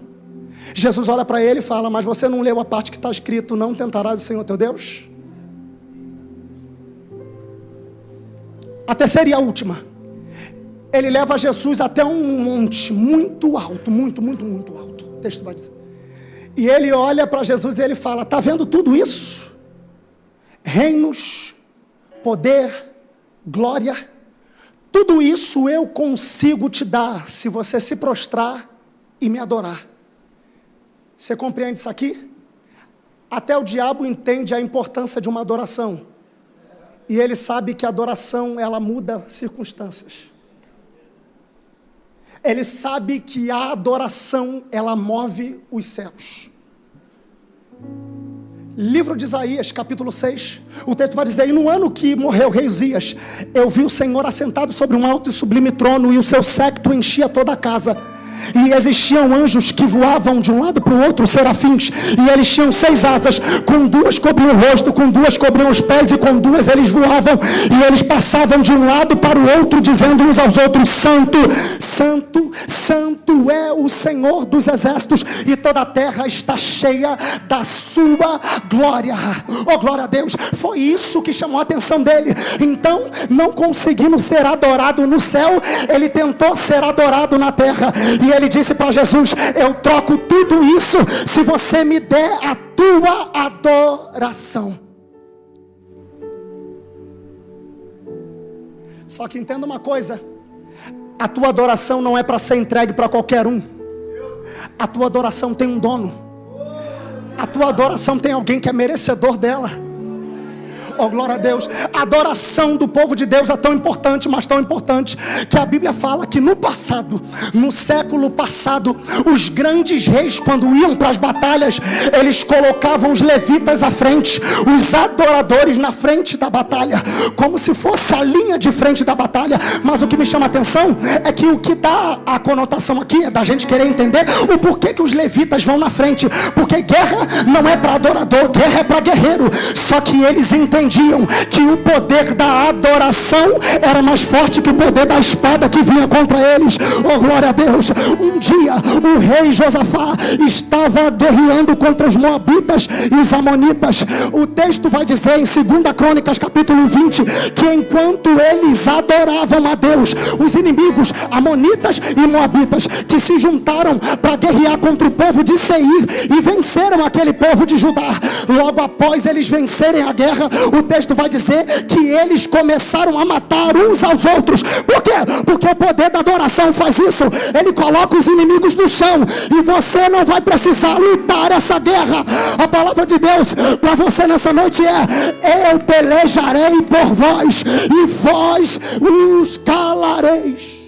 Jesus olha para ele e fala, mas você não leu a parte que está escrito, não tentarás o Senhor teu Deus? A terceira e a última, ele leva Jesus até um monte muito alto, muito alto. O texto vai dizer. E ele olha para Jesus e ele fala, está vendo tudo isso? Reinos, poder, glória, tudo isso eu consigo te dar se você se prostrar e me adorar. Você compreende isso aqui? Até o diabo entende a importância de uma adoração. E ele sabe que a adoração, ela muda circunstâncias. Ele sabe que a adoração, ela move os céus. Livro de Isaías, capítulo 6, o texto vai dizer: e no ano que morreu o rei Uzias, eu vi o Senhor assentado sobre um alto e sublime trono, e o seu séquito enchia toda a casa. E existiam anjos que voavam de um lado para o outro, serafins, e eles tinham 6 asas, com 2 cobriam o rosto, com 2 cobriam os pés, e com 2 eles voavam, e eles passavam de um lado para o outro, dizendo uns aos outros: Santo, Santo, Santo é o Senhor dos exércitos, e toda a terra está cheia da sua glória. Oh, glória a Deus! Foi isso que chamou a atenção dele. Então, não conseguindo ser adorado no céu, ele tentou ser adorado na terra, e ele disse para Jesus: eu troco tudo isso se você me der a tua adoração. Só que entenda uma coisa: a tua adoração não é para ser entregue para qualquer um. A tua adoração tem um dono. A tua adoração tem alguém que é merecedor dela. Oh, glória a Deus. A adoração do povo de Deus é tão importante, mas tão importante, que a Bíblia fala que no passado, no século passado, os grandes reis, quando iam para as batalhas, eles colocavam os levitas à frente, os adoradores na frente da batalha, como se fosse a linha de frente da batalha. Mas o que me chama a atenção é que o que dá a conotação aqui é da gente querer entender o porquê que os levitas vão na frente. Porque guerra não é para adorador, guerra é para guerreiro. Só que eles entendiam que o poder da adoração era mais forte que o poder da espada que vinha contra eles. Oh, glória a Deus! Um dia o rei Josafá estava guerreando contra os moabitas e os amonitas. O texto vai dizer em 2 Crônicas capítulo 20 que enquanto eles adoravam a Deus, os inimigos amonitas e moabitas que se juntaram para guerrear contra o povo de Seir e venceram aquele povo de Judá, logo após eles vencerem a guerra, o texto vai dizer que eles começaram a matar uns aos outros. Por quê? Porque o poder da adoração faz isso. Ele coloca os inimigos no chão, e você não vai precisar lutar essa guerra. A palavra de Deus para você nessa noite é: eu pelejarei por vós, e vós os calareis.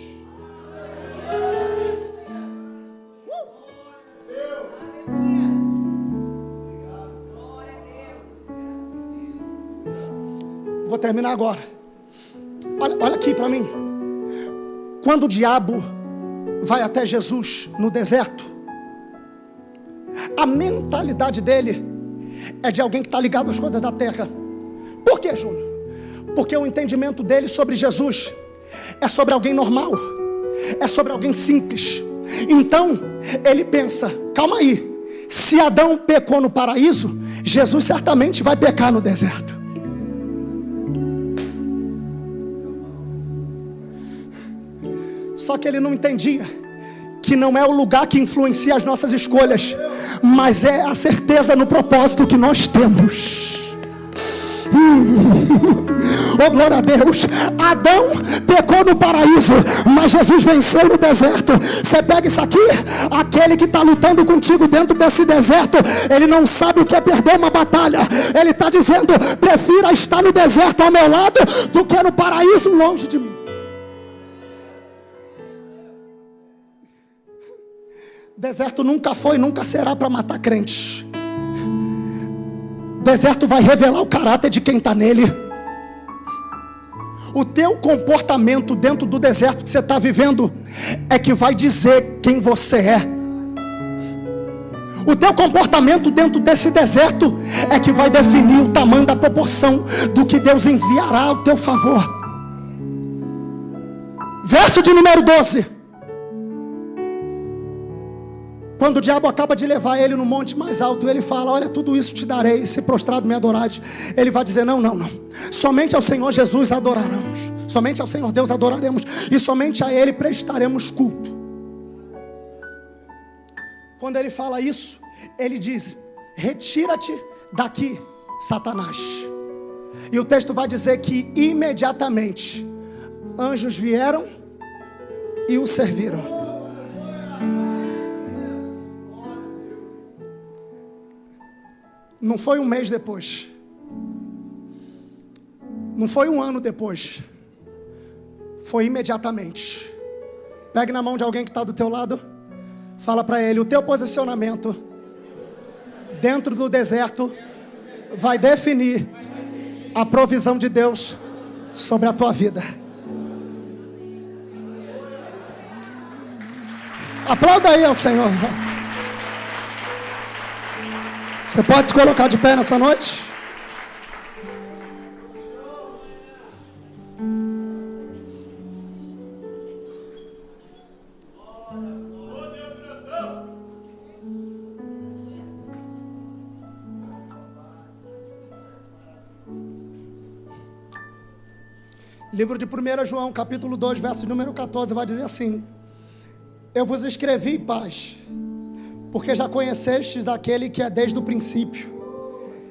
Vou terminar agora. Olha aqui para mim. Quando o diabo vai até Jesus no deserto, a mentalidade dele é de alguém que está ligado às coisas da terra. Por quê, Júnior? Porque o entendimento dele sobre Jesus é sobre alguém normal, é sobre alguém simples. Então ele pensa: calma aí, se Adão pecou no paraíso, Jesus certamente vai pecar no deserto. Só que ele não entendia que não é o lugar que influencia as nossas escolhas, mas é a certeza no propósito que nós temos. Oh, glória a Deus! Adão pecou no paraíso, mas Jesus venceu no deserto. Você pega isso aqui, aquele que está lutando contigo dentro desse deserto, ele não sabe o que é perder uma batalha. Ele está dizendo: prefira estar no deserto ao meu lado do que no paraíso longe de mim. Deserto nunca foi, nunca será para matar crentes. Deserto vai revelar o caráter de quem está nele. O teu comportamento dentro do deserto que você está vivendo é que vai dizer quem você é. O teu comportamento dentro desse deserto é que vai definir o tamanho da proporção do que Deus enviará ao teu favor. Verso de número 12. Quando o diabo acaba de levar ele no monte mais alto, ele fala: olha, tudo isso te darei, se prostrado me adorares. Ele vai dizer: não, somente ao Senhor Jesus adoraremos, somente ao Senhor Deus adoraremos, e somente a Ele prestaremos culto. Quando ele fala isso, ele diz: retira-te daqui, Satanás. E o texto vai dizer que imediatamente anjos vieram e o serviram. Não foi um mês depois. Não foi um ano depois. Foi imediatamente. Pegue na mão de alguém que está do teu lado. Fala para ele: o teu posicionamento dentro do deserto vai definir a provisão de Deus sobre a tua vida. Aplauda aí ao Senhor. Você pode se colocar de pé nessa noite? Livro de 1 João, capítulo 2, verso número 14, vai dizer assim: eu vos escrevi paz, porque já conhecestes aquele que é desde o princípio.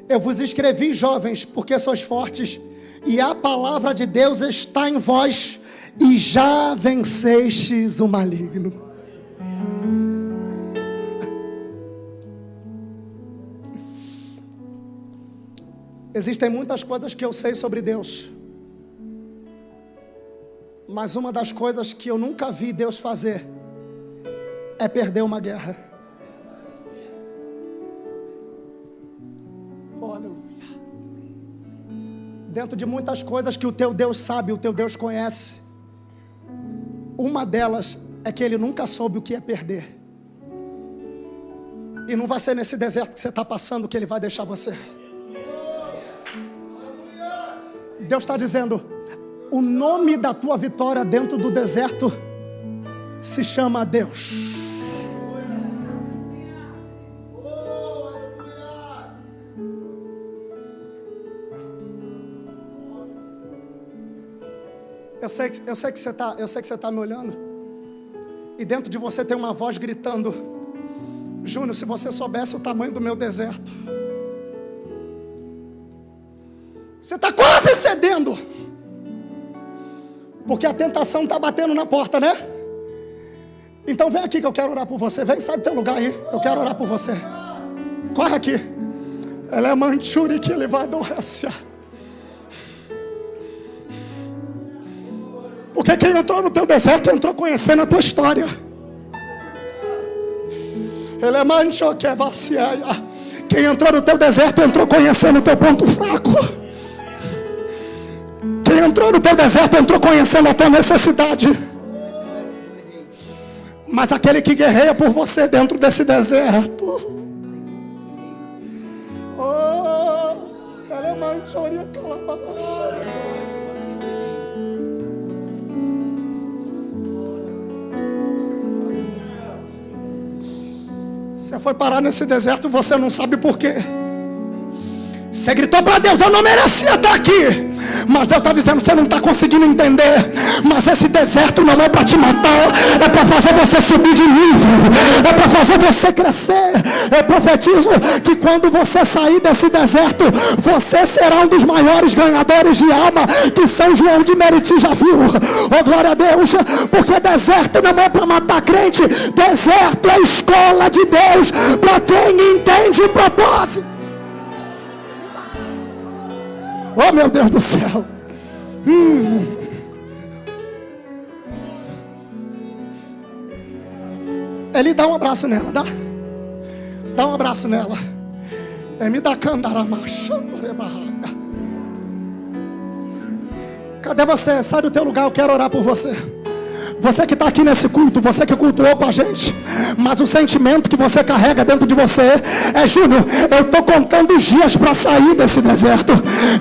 Eu vos escrevi, jovens, porque sois fortes, e a palavra de Deus está em vós, e já vencestes o maligno. Existem muitas coisas que eu sei sobre Deus, mas uma das coisas que eu nunca vi Deus fazer é perder uma guerra. Aleluia. Dentro de muitas coisas que o teu Deus sabe, o teu Deus conhece, uma delas é que Ele nunca soube o que é perder. E não vai ser nesse deserto que você está passando que Ele vai deixar você. Deus está dizendo: o nome da tua vitória dentro do deserto se chama Deus. Eu sei que você está me olhando, e dentro de você tem uma voz gritando: Júnior, se você soubesse o tamanho do meu deserto. Você está quase cedendo, porque a tentação está batendo na porta, né? Então vem aqui que eu quero orar por você. Vem, sai do teu lugar aí, eu quero orar por você. Corre aqui. Ela é manchuri que ele vai doer-se. Porque quem entrou no teu deserto entrou conhecendo a tua história. Ele é mancho que é vaciaia. Quem entrou no teu deserto entrou conhecendo o teu ponto fraco. Quem entrou no teu deserto entrou conhecendo a tua necessidade. Mas aquele que guerreia por você dentro desse deserto, ela é manchoria calabacha. Você foi parar nesse deserto, você não sabe por quê. Você gritou para Deus: eu não merecia estar aqui. Mas Deus está dizendo: você não está conseguindo entender. Mas esse deserto não é para te matar, é para fazer você subir de nível, é para fazer você crescer. Eu profetizo que quando você sair desse deserto, você será um dos maiores ganhadores de alma que São João de Meriti já viu. Oh, glória a Deus. Porque deserto não é para matar crente. Deserto é a escola de Deus para quem entende o propósito. Oh, meu Deus do céu. Ele dá um abraço nela, dá? Dá um abraço nela. Me dá candaramacha. Cadê você? Sai do teu lugar, eu quero orar por você. Você que está aqui nesse culto, você que cultuou com a gente, mas o sentimento que você carrega dentro de você é: Júnior, eu estou contando os dias para sair desse deserto.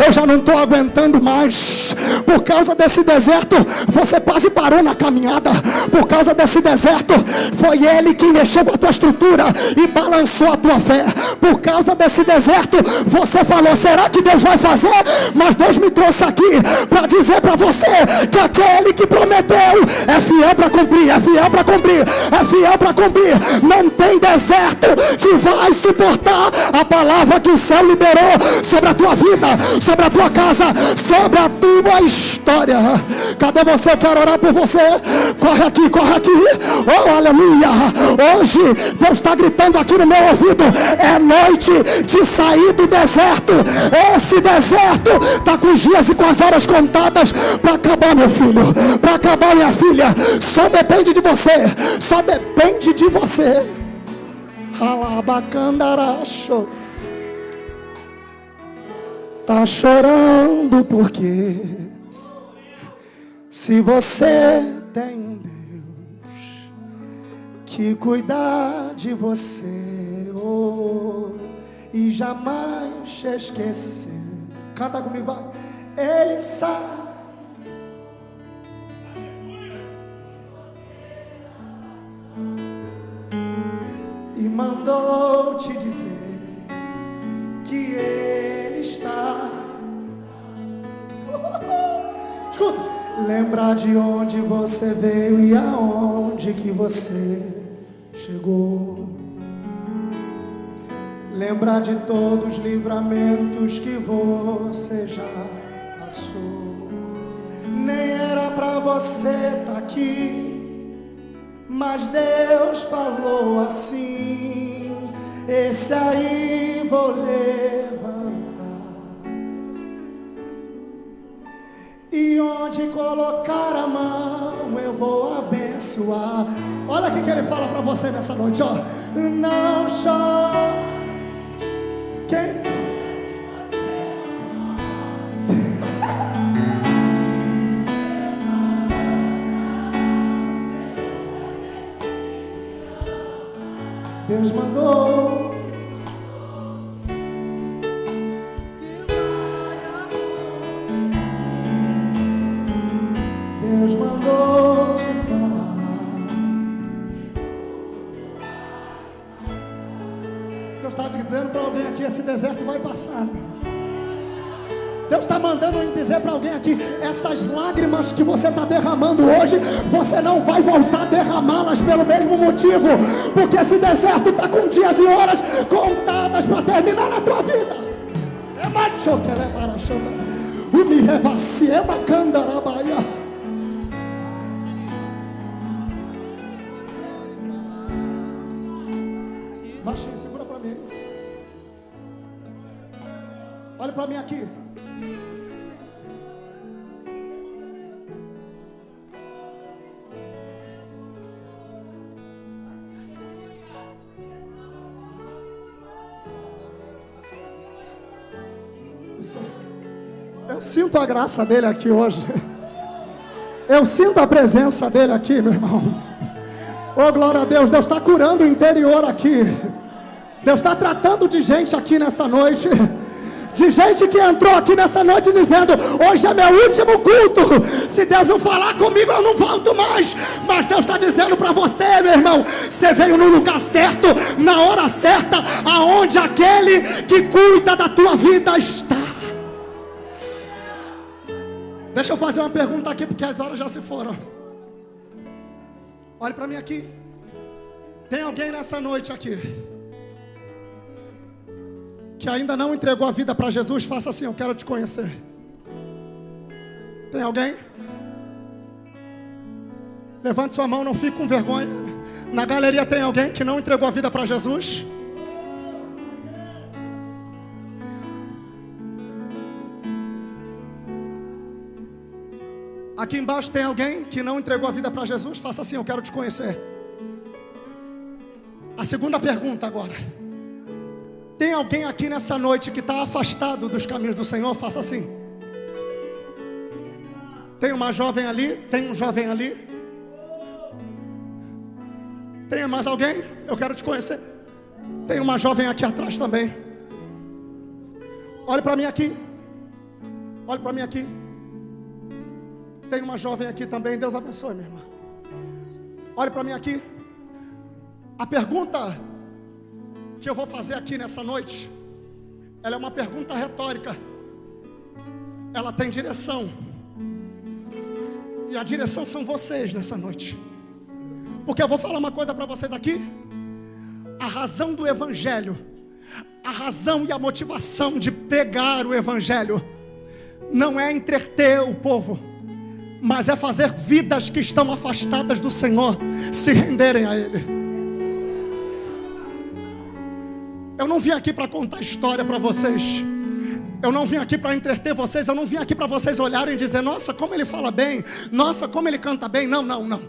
Eu já não estou aguentando mais. Por causa desse deserto, você quase parou na caminhada. Por causa desse deserto, foi Ele que mexeu com a tua estrutura e balançou a tua fé. Por causa desse deserto, você falou: será que Deus vai fazer? Mas Deus me trouxe aqui para dizer para você que aquele que prometeu é fiel. fiel para cumprir, é fiel para cumprir, é fiel para cumprir. Não tem deserto que vai suportar a palavra que o céu liberou sobre a tua vida, sobre a tua casa, sobre a tua história. Cadê você? Eu quero orar por você. Corre aqui, corre aqui. Oh, aleluia. Hoje Deus está gritando aqui no meu ouvido: é noite de sair do deserto. Esse deserto está com os dias e com as horas contadas para acabar, meu filho, para acabar, minha filha. Só depende de você, só depende de você. Alabacandaracho. Tá chorando porque se você tem um Deus que cuidar de você, oh, e jamais te esquecer. Canta comigo, vai. Ele sabe. E mandou te dizer que Ele está. Escuta. Lembrar de onde você veio e aonde que você chegou. Lembrar de todos os livramentos que você já passou. Nem era pra você estar aqui, mas Deus falou assim: esse aí vou levantar. E onde colocar a mão eu vou abençoar. Olha o que ele fala pra você nessa noite, ó. Não chore. Quem? Deus mandou. Deus mandou te falar. Deus está dizendo para alguém aqui: esse deserto vai passar. Deus está mandando dizer para alguém aqui: essas lágrimas que você está derramando hoje, você não vai voltar a derramá-las pelo mesmo motivo, porque esse deserto está com dias e horas contadas para terminar na tua vida. É macho que é para chamar. O me revasse é bacandarabaia. Baixinho, segura para mim. Olha para mim aqui. Eu sinto a graça dele aqui hoje. Eu sinto a presença dele aqui, meu irmão. Oh, glória a Deus. Deus está curando o interior aqui. Deus está tratando de gente aqui nessa noite. De gente que entrou aqui nessa noite dizendo: hoje é meu último culto. Se Deus não falar comigo, eu não volto mais. Mas Deus está dizendo para você, meu irmão: você veio no lugar certo, na hora certa, aonde aquele que cuida da tua vida está. Deixa eu fazer uma pergunta aqui, porque as horas já se foram. Olhe para mim aqui. Tem alguém nessa noite aqui que ainda não entregou a vida para Jesus? Faça assim: eu quero te conhecer. Tem alguém? Levante sua mão, não fique com vergonha. Na galeria tem alguém que não entregou a vida para Jesus? Aqui embaixo tem alguém que não entregou a vida para Jesus? Faça assim: eu quero te conhecer. A segunda pergunta agora: tem alguém aqui nessa noite que está afastado dos caminhos do Senhor? Faça assim. Tem uma jovem ali, tem um jovem ali. Tem mais alguém? Eu quero te conhecer. Tem uma jovem aqui atrás também. Olhe para mim aqui. Olhe para mim aqui. Tem uma jovem aqui também. Deus abençoe, minha irmã. Olhe para mim aqui. A pergunta que eu vou fazer aqui nessa noite, ela é uma pergunta retórica. Ela tem direção. E a direção são vocês nessa noite. Porque eu vou falar uma coisa para vocês aqui. A razão do Evangelho, a razão e a motivação de pregar o Evangelho, não é entreter o povo, mas é fazer vidas que estão afastadas do Senhor se renderem a Ele. Eu não vim aqui para contar história para vocês. Eu não vim aqui para entreter vocês. Eu não vim aqui para vocês olharem e dizer: nossa, como ele fala bem, nossa, como ele canta bem. Não.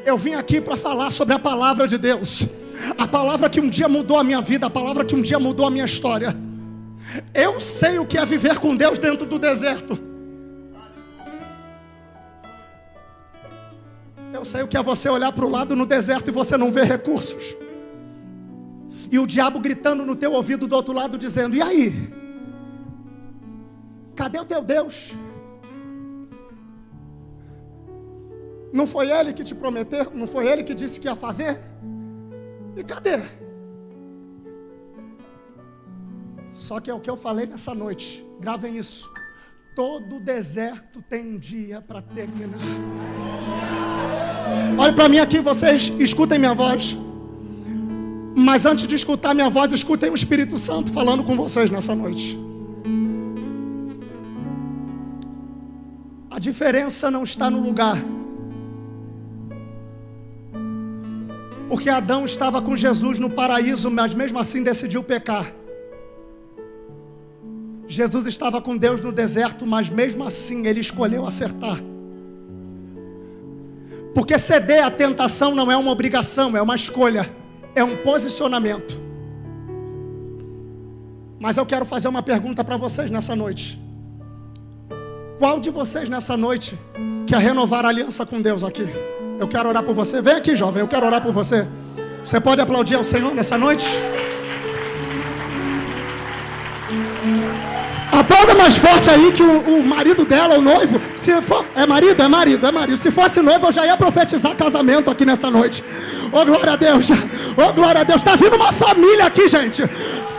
Eu vim aqui para falar sobre a palavra de Deus. A palavra que um dia mudou a minha vida, a palavra que um dia mudou a minha história. Eu sei o que é viver com Deus dentro do deserto. Eu sei o que é você olhar para o lado no deserto e você não ver recursos. E o diabo gritando no teu ouvido do outro lado dizendo: e aí? Cadê o teu Deus? Não foi Ele que te prometeu? Não foi Ele que disse que ia fazer? E cadê? Só que é o que eu falei nessa noite. Gravem isso. Todo deserto tem um dia para terminar. Olhem para mim aqui, vocês escutem minha voz. Mas antes de escutar minha voz, escutem o Espírito Santo falando com vocês nessa noite. A diferença não está no lugar. Porque Adão estava com Jesus no paraíso, mas mesmo assim decidiu pecar. Jesus estava com Deus no deserto, mas mesmo assim ele escolheu acertar. Porque ceder à tentação não é uma obrigação, é uma escolha, é um posicionamento. Mas eu quero fazer uma pergunta para vocês nessa noite. Qual de vocês nessa noite quer renovar a aliança com Deus aqui? Eu quero orar por você. Vem aqui, jovem, eu quero orar por você. Você pode aplaudir ao Senhor nessa noite? Aplauda mais forte aí que o marido dela, o noivo, se for, é marido. Se fosse noivo, eu já ia profetizar casamento aqui nessa noite. Oh, glória a Deus. Oh, glória a Deus. Está vindo uma família aqui, gente.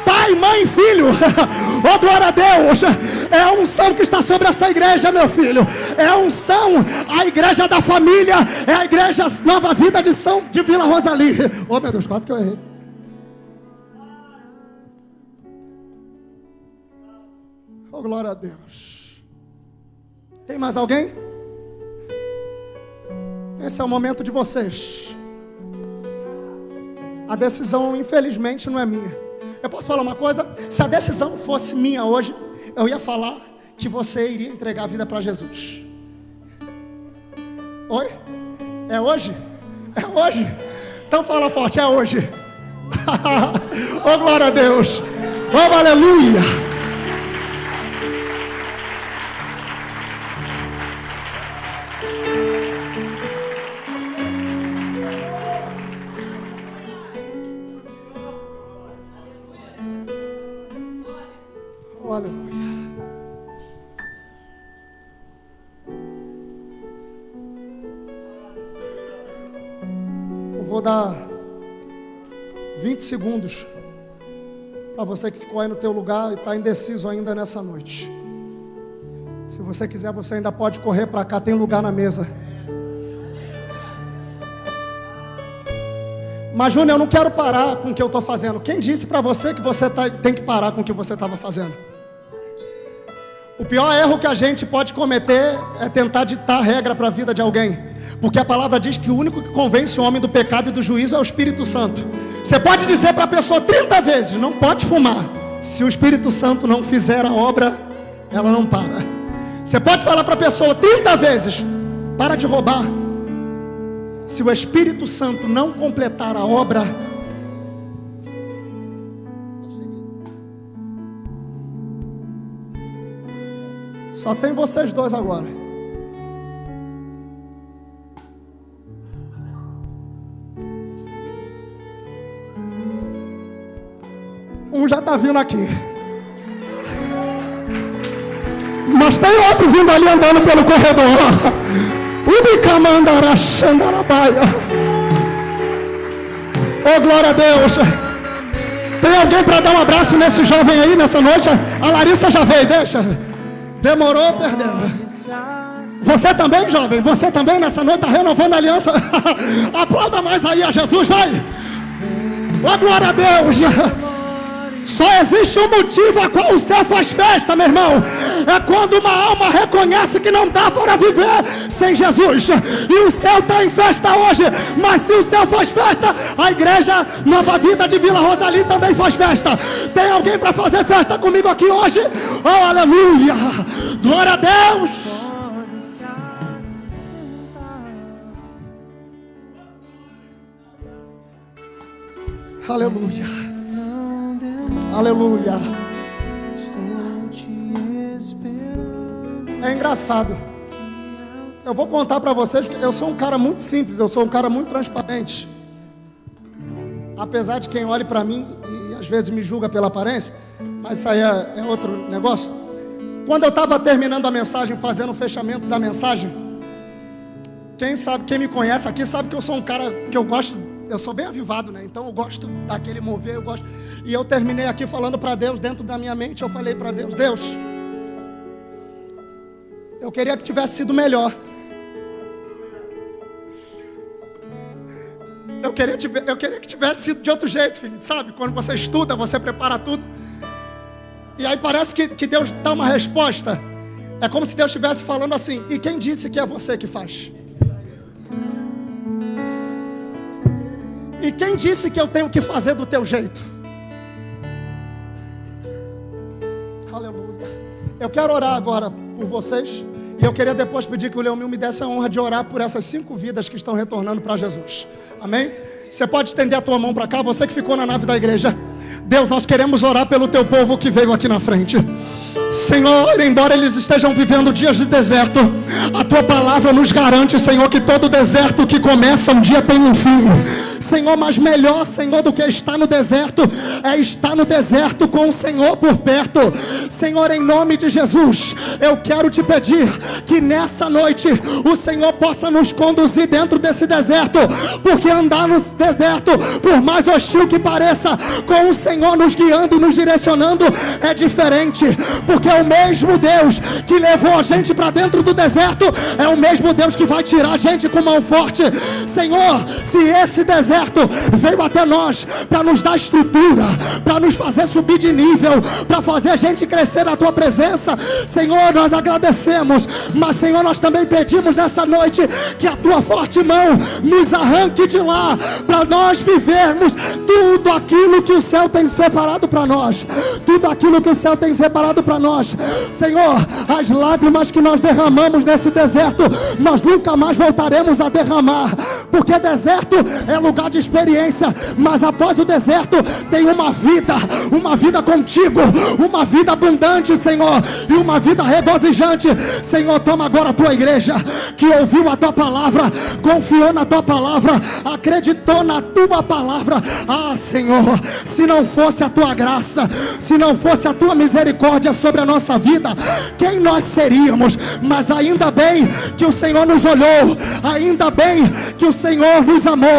Pai, mãe, filho. Oh, glória a Deus. É a unção que está sobre essa igreja, meu filho. É a unção, a igreja da família. É a igreja Nova Vida de Vila Rosali. Oh, meu Deus, quase que eu errei. Oh, glória a Deus. Tem mais alguém? Esse é o momento de vocês. A decisão, infelizmente, não é minha. Eu posso falar uma coisa? Se a decisão fosse minha hoje, eu ia falar que você iria entregar a vida para Jesus. Oi? É hoje? É hoje? Então fala forte, é hoje. Oh, glória a Deus. Oh, aleluia. Aleluia. Eu vou dar 20 segundos para você que ficou aí no teu lugar e está indeciso ainda nessa noite. Se você quiser, você ainda pode correr para cá, tem lugar na mesa. Mas, Júnior, eu não quero parar com o que eu estou fazendo. Quem disse para você que você tem que parar com o que você estava fazendo? O pior erro que a gente pode cometer é tentar ditar regra para a vida de alguém. Porque a palavra diz que o único que convence o homem do pecado e do juízo é o Espírito Santo. Você pode dizer para a pessoa 30 vezes, não pode fumar. Se o Espírito Santo não fizer a obra, ela não para. Você pode falar para a pessoa 30 vezes, para de roubar. Se o Espírito Santo não completar a obra, só tem vocês dois agora. Um já está vindo aqui. Mas tem outro vindo ali andando pelo corredor. Oh, glória a Deus. Tem alguém para dar um abraço nesse jovem aí nessa noite? A Larissa já veio, deixa. Demorou, perdeu. Você também, jovem, você também nessa noite está renovando a aliança. Aplauda mais aí a Jesus, vai. Ó, glória a Deus. Só existe um motivo a qual o céu faz festa, meu irmão. É quando uma alma reconhece que não dá para viver sem Jesus. E o céu está em festa hoje. Mas se o céu faz festa, a igreja Nova Vida de Vila Rosali também faz festa. Tem alguém para fazer festa comigo aqui hoje? Oh, aleluia! Glória a Deus! Aleluia! Aleluia! É engraçado. Eu vou contar para vocês que eu sou um cara muito simples, eu sou um cara muito transparente. Apesar de quem olhe para mim e às vezes me julga pela aparência, mas isso aí é outro negócio. Quando eu estava terminando a mensagem, fazendo o fechamento da mensagem, quem me conhece aqui sabe que eu sou um cara que eu gosto. Eu sou bem avivado, né? Então eu gosto daquele mover, eu gosto. E eu terminei aqui falando para Deus, dentro da minha mente, eu falei para Deus: Deus, eu queria que tivesse sido melhor. Eu queria que tivesse sido de outro jeito, filho. Sabe? Quando você estuda, você prepara tudo. E aí parece que Deus dá uma resposta. É como se Deus estivesse falando assim: e quem disse que é você que faz? E quem disse que eu tenho que fazer do teu jeito? Aleluia. Eu quero orar agora por vocês. E eu queria depois pedir que o Leomil me desse a honra de orar por essas 5 vidas que estão retornando para Jesus. Amém? Você pode estender a tua mão para cá, você que ficou na nave da igreja. Deus, nós queremos orar pelo teu povo que veio aqui na frente. Senhor, embora eles estejam vivendo dias de deserto, a tua palavra nos garante, Senhor, que todo deserto que começa um dia tem um fim. Senhor, mas melhor, Senhor, do que estar no deserto é estar no deserto com o Senhor por perto. Senhor, em nome de Jesus, eu quero te pedir que nessa noite o Senhor possa nos conduzir dentro desse deserto, porque andar no deserto, por mais hostil que pareça, com o Senhor nos guiando e nos direcionando é diferente, porque é o mesmo Deus que levou a gente para dentro do deserto, é o mesmo Deus que vai tirar a gente com mão forte. Senhor, se esse deserto veio até nós para nos dar estrutura, para nos fazer subir de nível, para fazer a gente crescer na tua presença, Senhor, nós agradecemos, mas Senhor, nós também pedimos nessa noite que a tua forte mão nos arranque de lá, para nós vivermos tudo aquilo que o céu tem separado para nós, tudo aquilo que o céu tem separado para nós. Senhor, as lágrimas que nós derramamos nesse deserto, nós nunca mais voltaremos a derramar, porque deserto é lugar de experiência, mas após o deserto tem uma vida contigo, uma vida abundante, Senhor, e uma vida regozijante. Senhor, toma agora a tua igreja que ouviu a tua palavra, confiou na tua palavra, acreditou na tua palavra. Ah, Senhor, se não fosse a tua graça, se não fosse a tua misericórdia sobre a nossa vida, quem nós seríamos? Mas ainda bem que o Senhor nos olhou, ainda bem que o Senhor nos amou.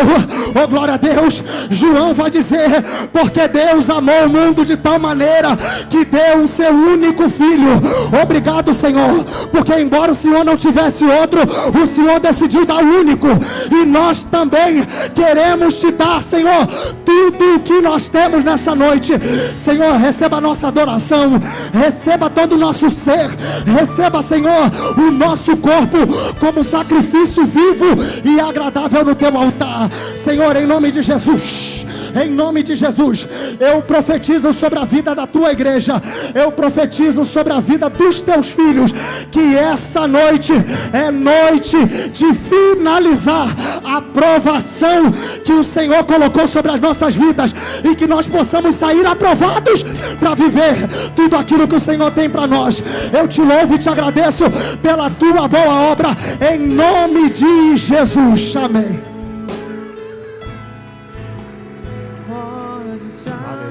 Oh, glória a Deus. João vai dizer: porque Deus amou o mundo de tal maneira que deu o seu único filho. Obrigado, Senhor, porque embora o Senhor não tivesse outro, o Senhor decidiu dar o único, e nós também queremos te dar, Senhor, tudo o que nós temos nessa noite. Senhor, receba a nossa adoração, receba todo o nosso ser, receba, Senhor, o nosso corpo como sacrifício vivo e agradável no teu altar. Senhor, em nome de Jesus, em nome de Jesus, eu profetizo sobre a vida da tua igreja, eu profetizo sobre a vida dos teus filhos, que essa noite é noite de finalizar a provação que o Senhor colocou sobre as nossas vidas, e que nós possamos sair aprovados para viver tudo aquilo que o Senhor tem para nós. Eu te louvo e te agradeço pela tua boa obra, em nome de Jesus, amém.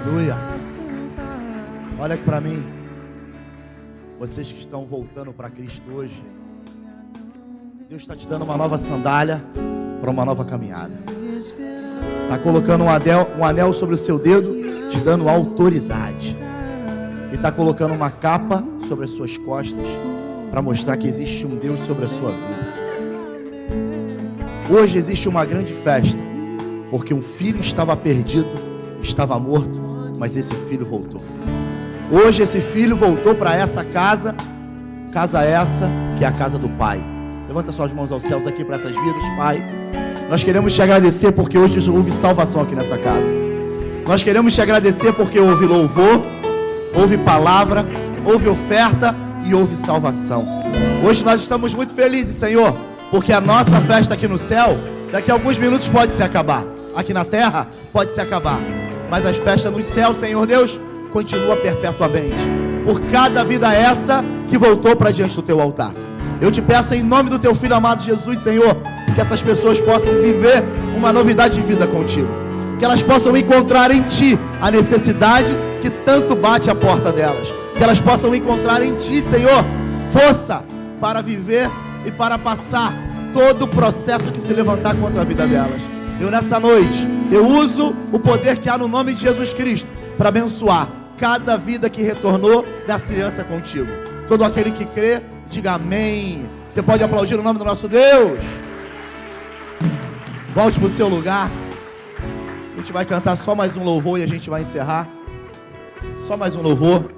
Aleluia. Olha aqui para mim. Vocês que estão voltando para Cristo hoje, Deus está te dando uma nova sandália para uma nova caminhada. Está colocando um anel sobre o seu dedo, te dando autoridade. E está colocando uma capa sobre as suas costas para mostrar que existe um Deus sobre a sua vida. Hoje existe uma grande festa, porque um filho estava perdido, estava morto, mas esse filho voltou. Hoje esse filho voltou para essa casa essa que é a casa do Pai. Levanta suas mãos aos céus aqui para essas vidas, Pai. Nós queremos te agradecer porque hoje houve salvação aqui nessa casa. Nós queremos te agradecer porque houve louvor, houve palavra, houve oferta e houve salvação. Hoje nós estamos muito felizes, Senhor, porque a nossa festa aqui no céu, daqui a alguns minutos pode se acabar. Aqui na terra pode se acabar, mas as festas no céu, Senhor Deus, continua perpetuamente. Por cada vida essa que voltou para diante do teu altar. Eu te peço em nome do teu Filho amado Jesus, Senhor, que essas pessoas possam viver uma novidade de vida contigo. Que elas possam encontrar em ti a necessidade que tanto bate a porta delas. Que elas possam encontrar em ti, Senhor, força para viver e para passar todo o processo que se levantar contra a vida delas. Eu nessa noite, eu uso o poder que há no nome de Jesus Cristo para abençoar cada vida que retornou dessa aliança contigo. Todo aquele que crê, diga amém. Você pode aplaudir o nome do nosso Deus. Volte para o seu lugar. A gente vai cantar só mais um louvor e a gente vai encerrar. Só mais um louvor.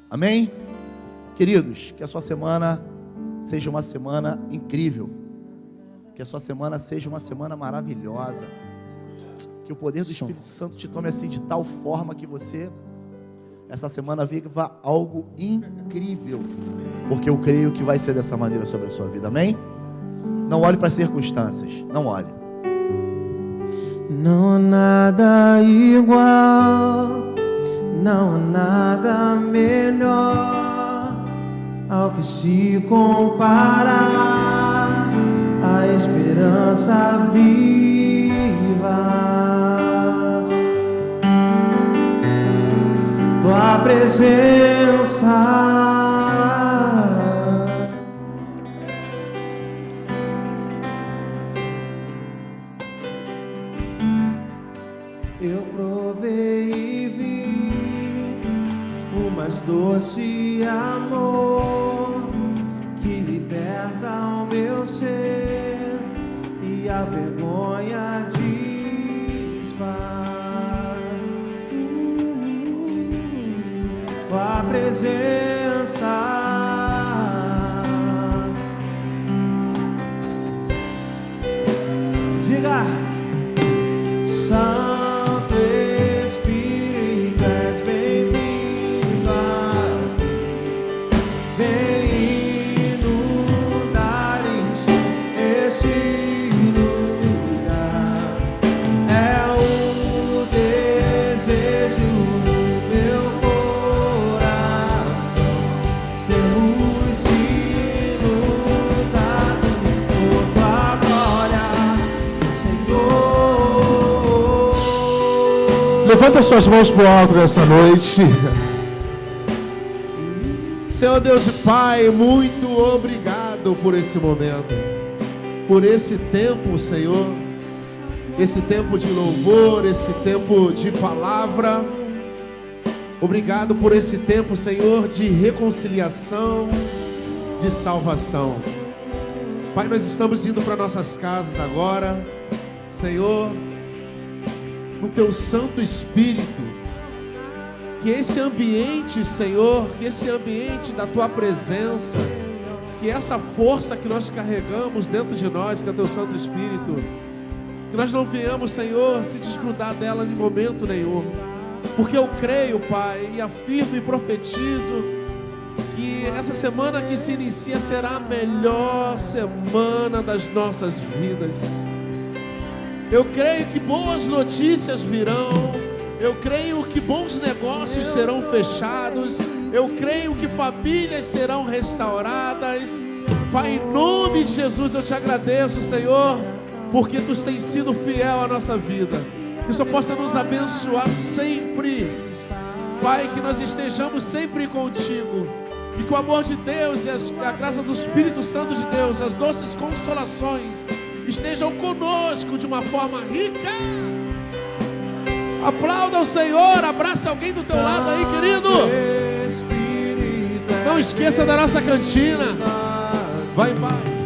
Amém? Queridos, que a sua semana seja uma semana incrível. Que a sua semana seja uma semana maravilhosa. Que o poder do Espírito Santo te tome assim de tal forma que você, essa semana, viva algo incrível. Porque eu creio que vai ser dessa maneira sobre a sua vida. Amém? Não olhe para as circunstâncias. Não olhe. Não há nada igual, não há nada melhor ao que se comparar a esperança viva. Tua presença eu provei e vi o mais doce amor que liberta o meu ser e a vergonha desfaz. Tua presença diga Santo Espírito, és bem-vindo aqui. Vem inundar este lugar. É o desejo do meu coração ser luz inundada por tua glória, Senhor. Levanta suas mãos para o alto nessa noite. Senhor Deus e Pai, muito obrigado por esse momento, por esse tempo, Senhor, esse tempo de louvor, esse tempo de palavra. Obrigado por esse tempo, Senhor, de reconciliação, de salvação. Pai, nós estamos indo para nossas casas agora, Senhor, no Teu Santo Espírito. Que esse ambiente, Senhor, que esse ambiente da Tua presença, que essa força que nós carregamos dentro de nós, que é o Teu Santo Espírito, que nós não venhamos, Senhor, se desgrudar dela em momento nenhum. Porque eu creio, Pai, e afirmo e profetizo que essa semana que se inicia será a melhor semana das nossas vidas. Eu creio que boas notícias virão. Eu creio que bons negócios serão fechados. Eu creio que famílias serão restauradas. Pai, em nome de Jesus eu te agradeço, Senhor, porque Tu tens sido fiel à nossa vida. Que o Senhor possa nos abençoar sempre. Pai, que nós estejamos sempre contigo. E que o amor de Deus e a graça do Espírito Santo de Deus, as doces consolações, estejam conosco de uma forma rica. Aplauda o Senhor, abraça alguém do teu lado aí, querido. Não esqueça da nossa cantina. Vai em paz.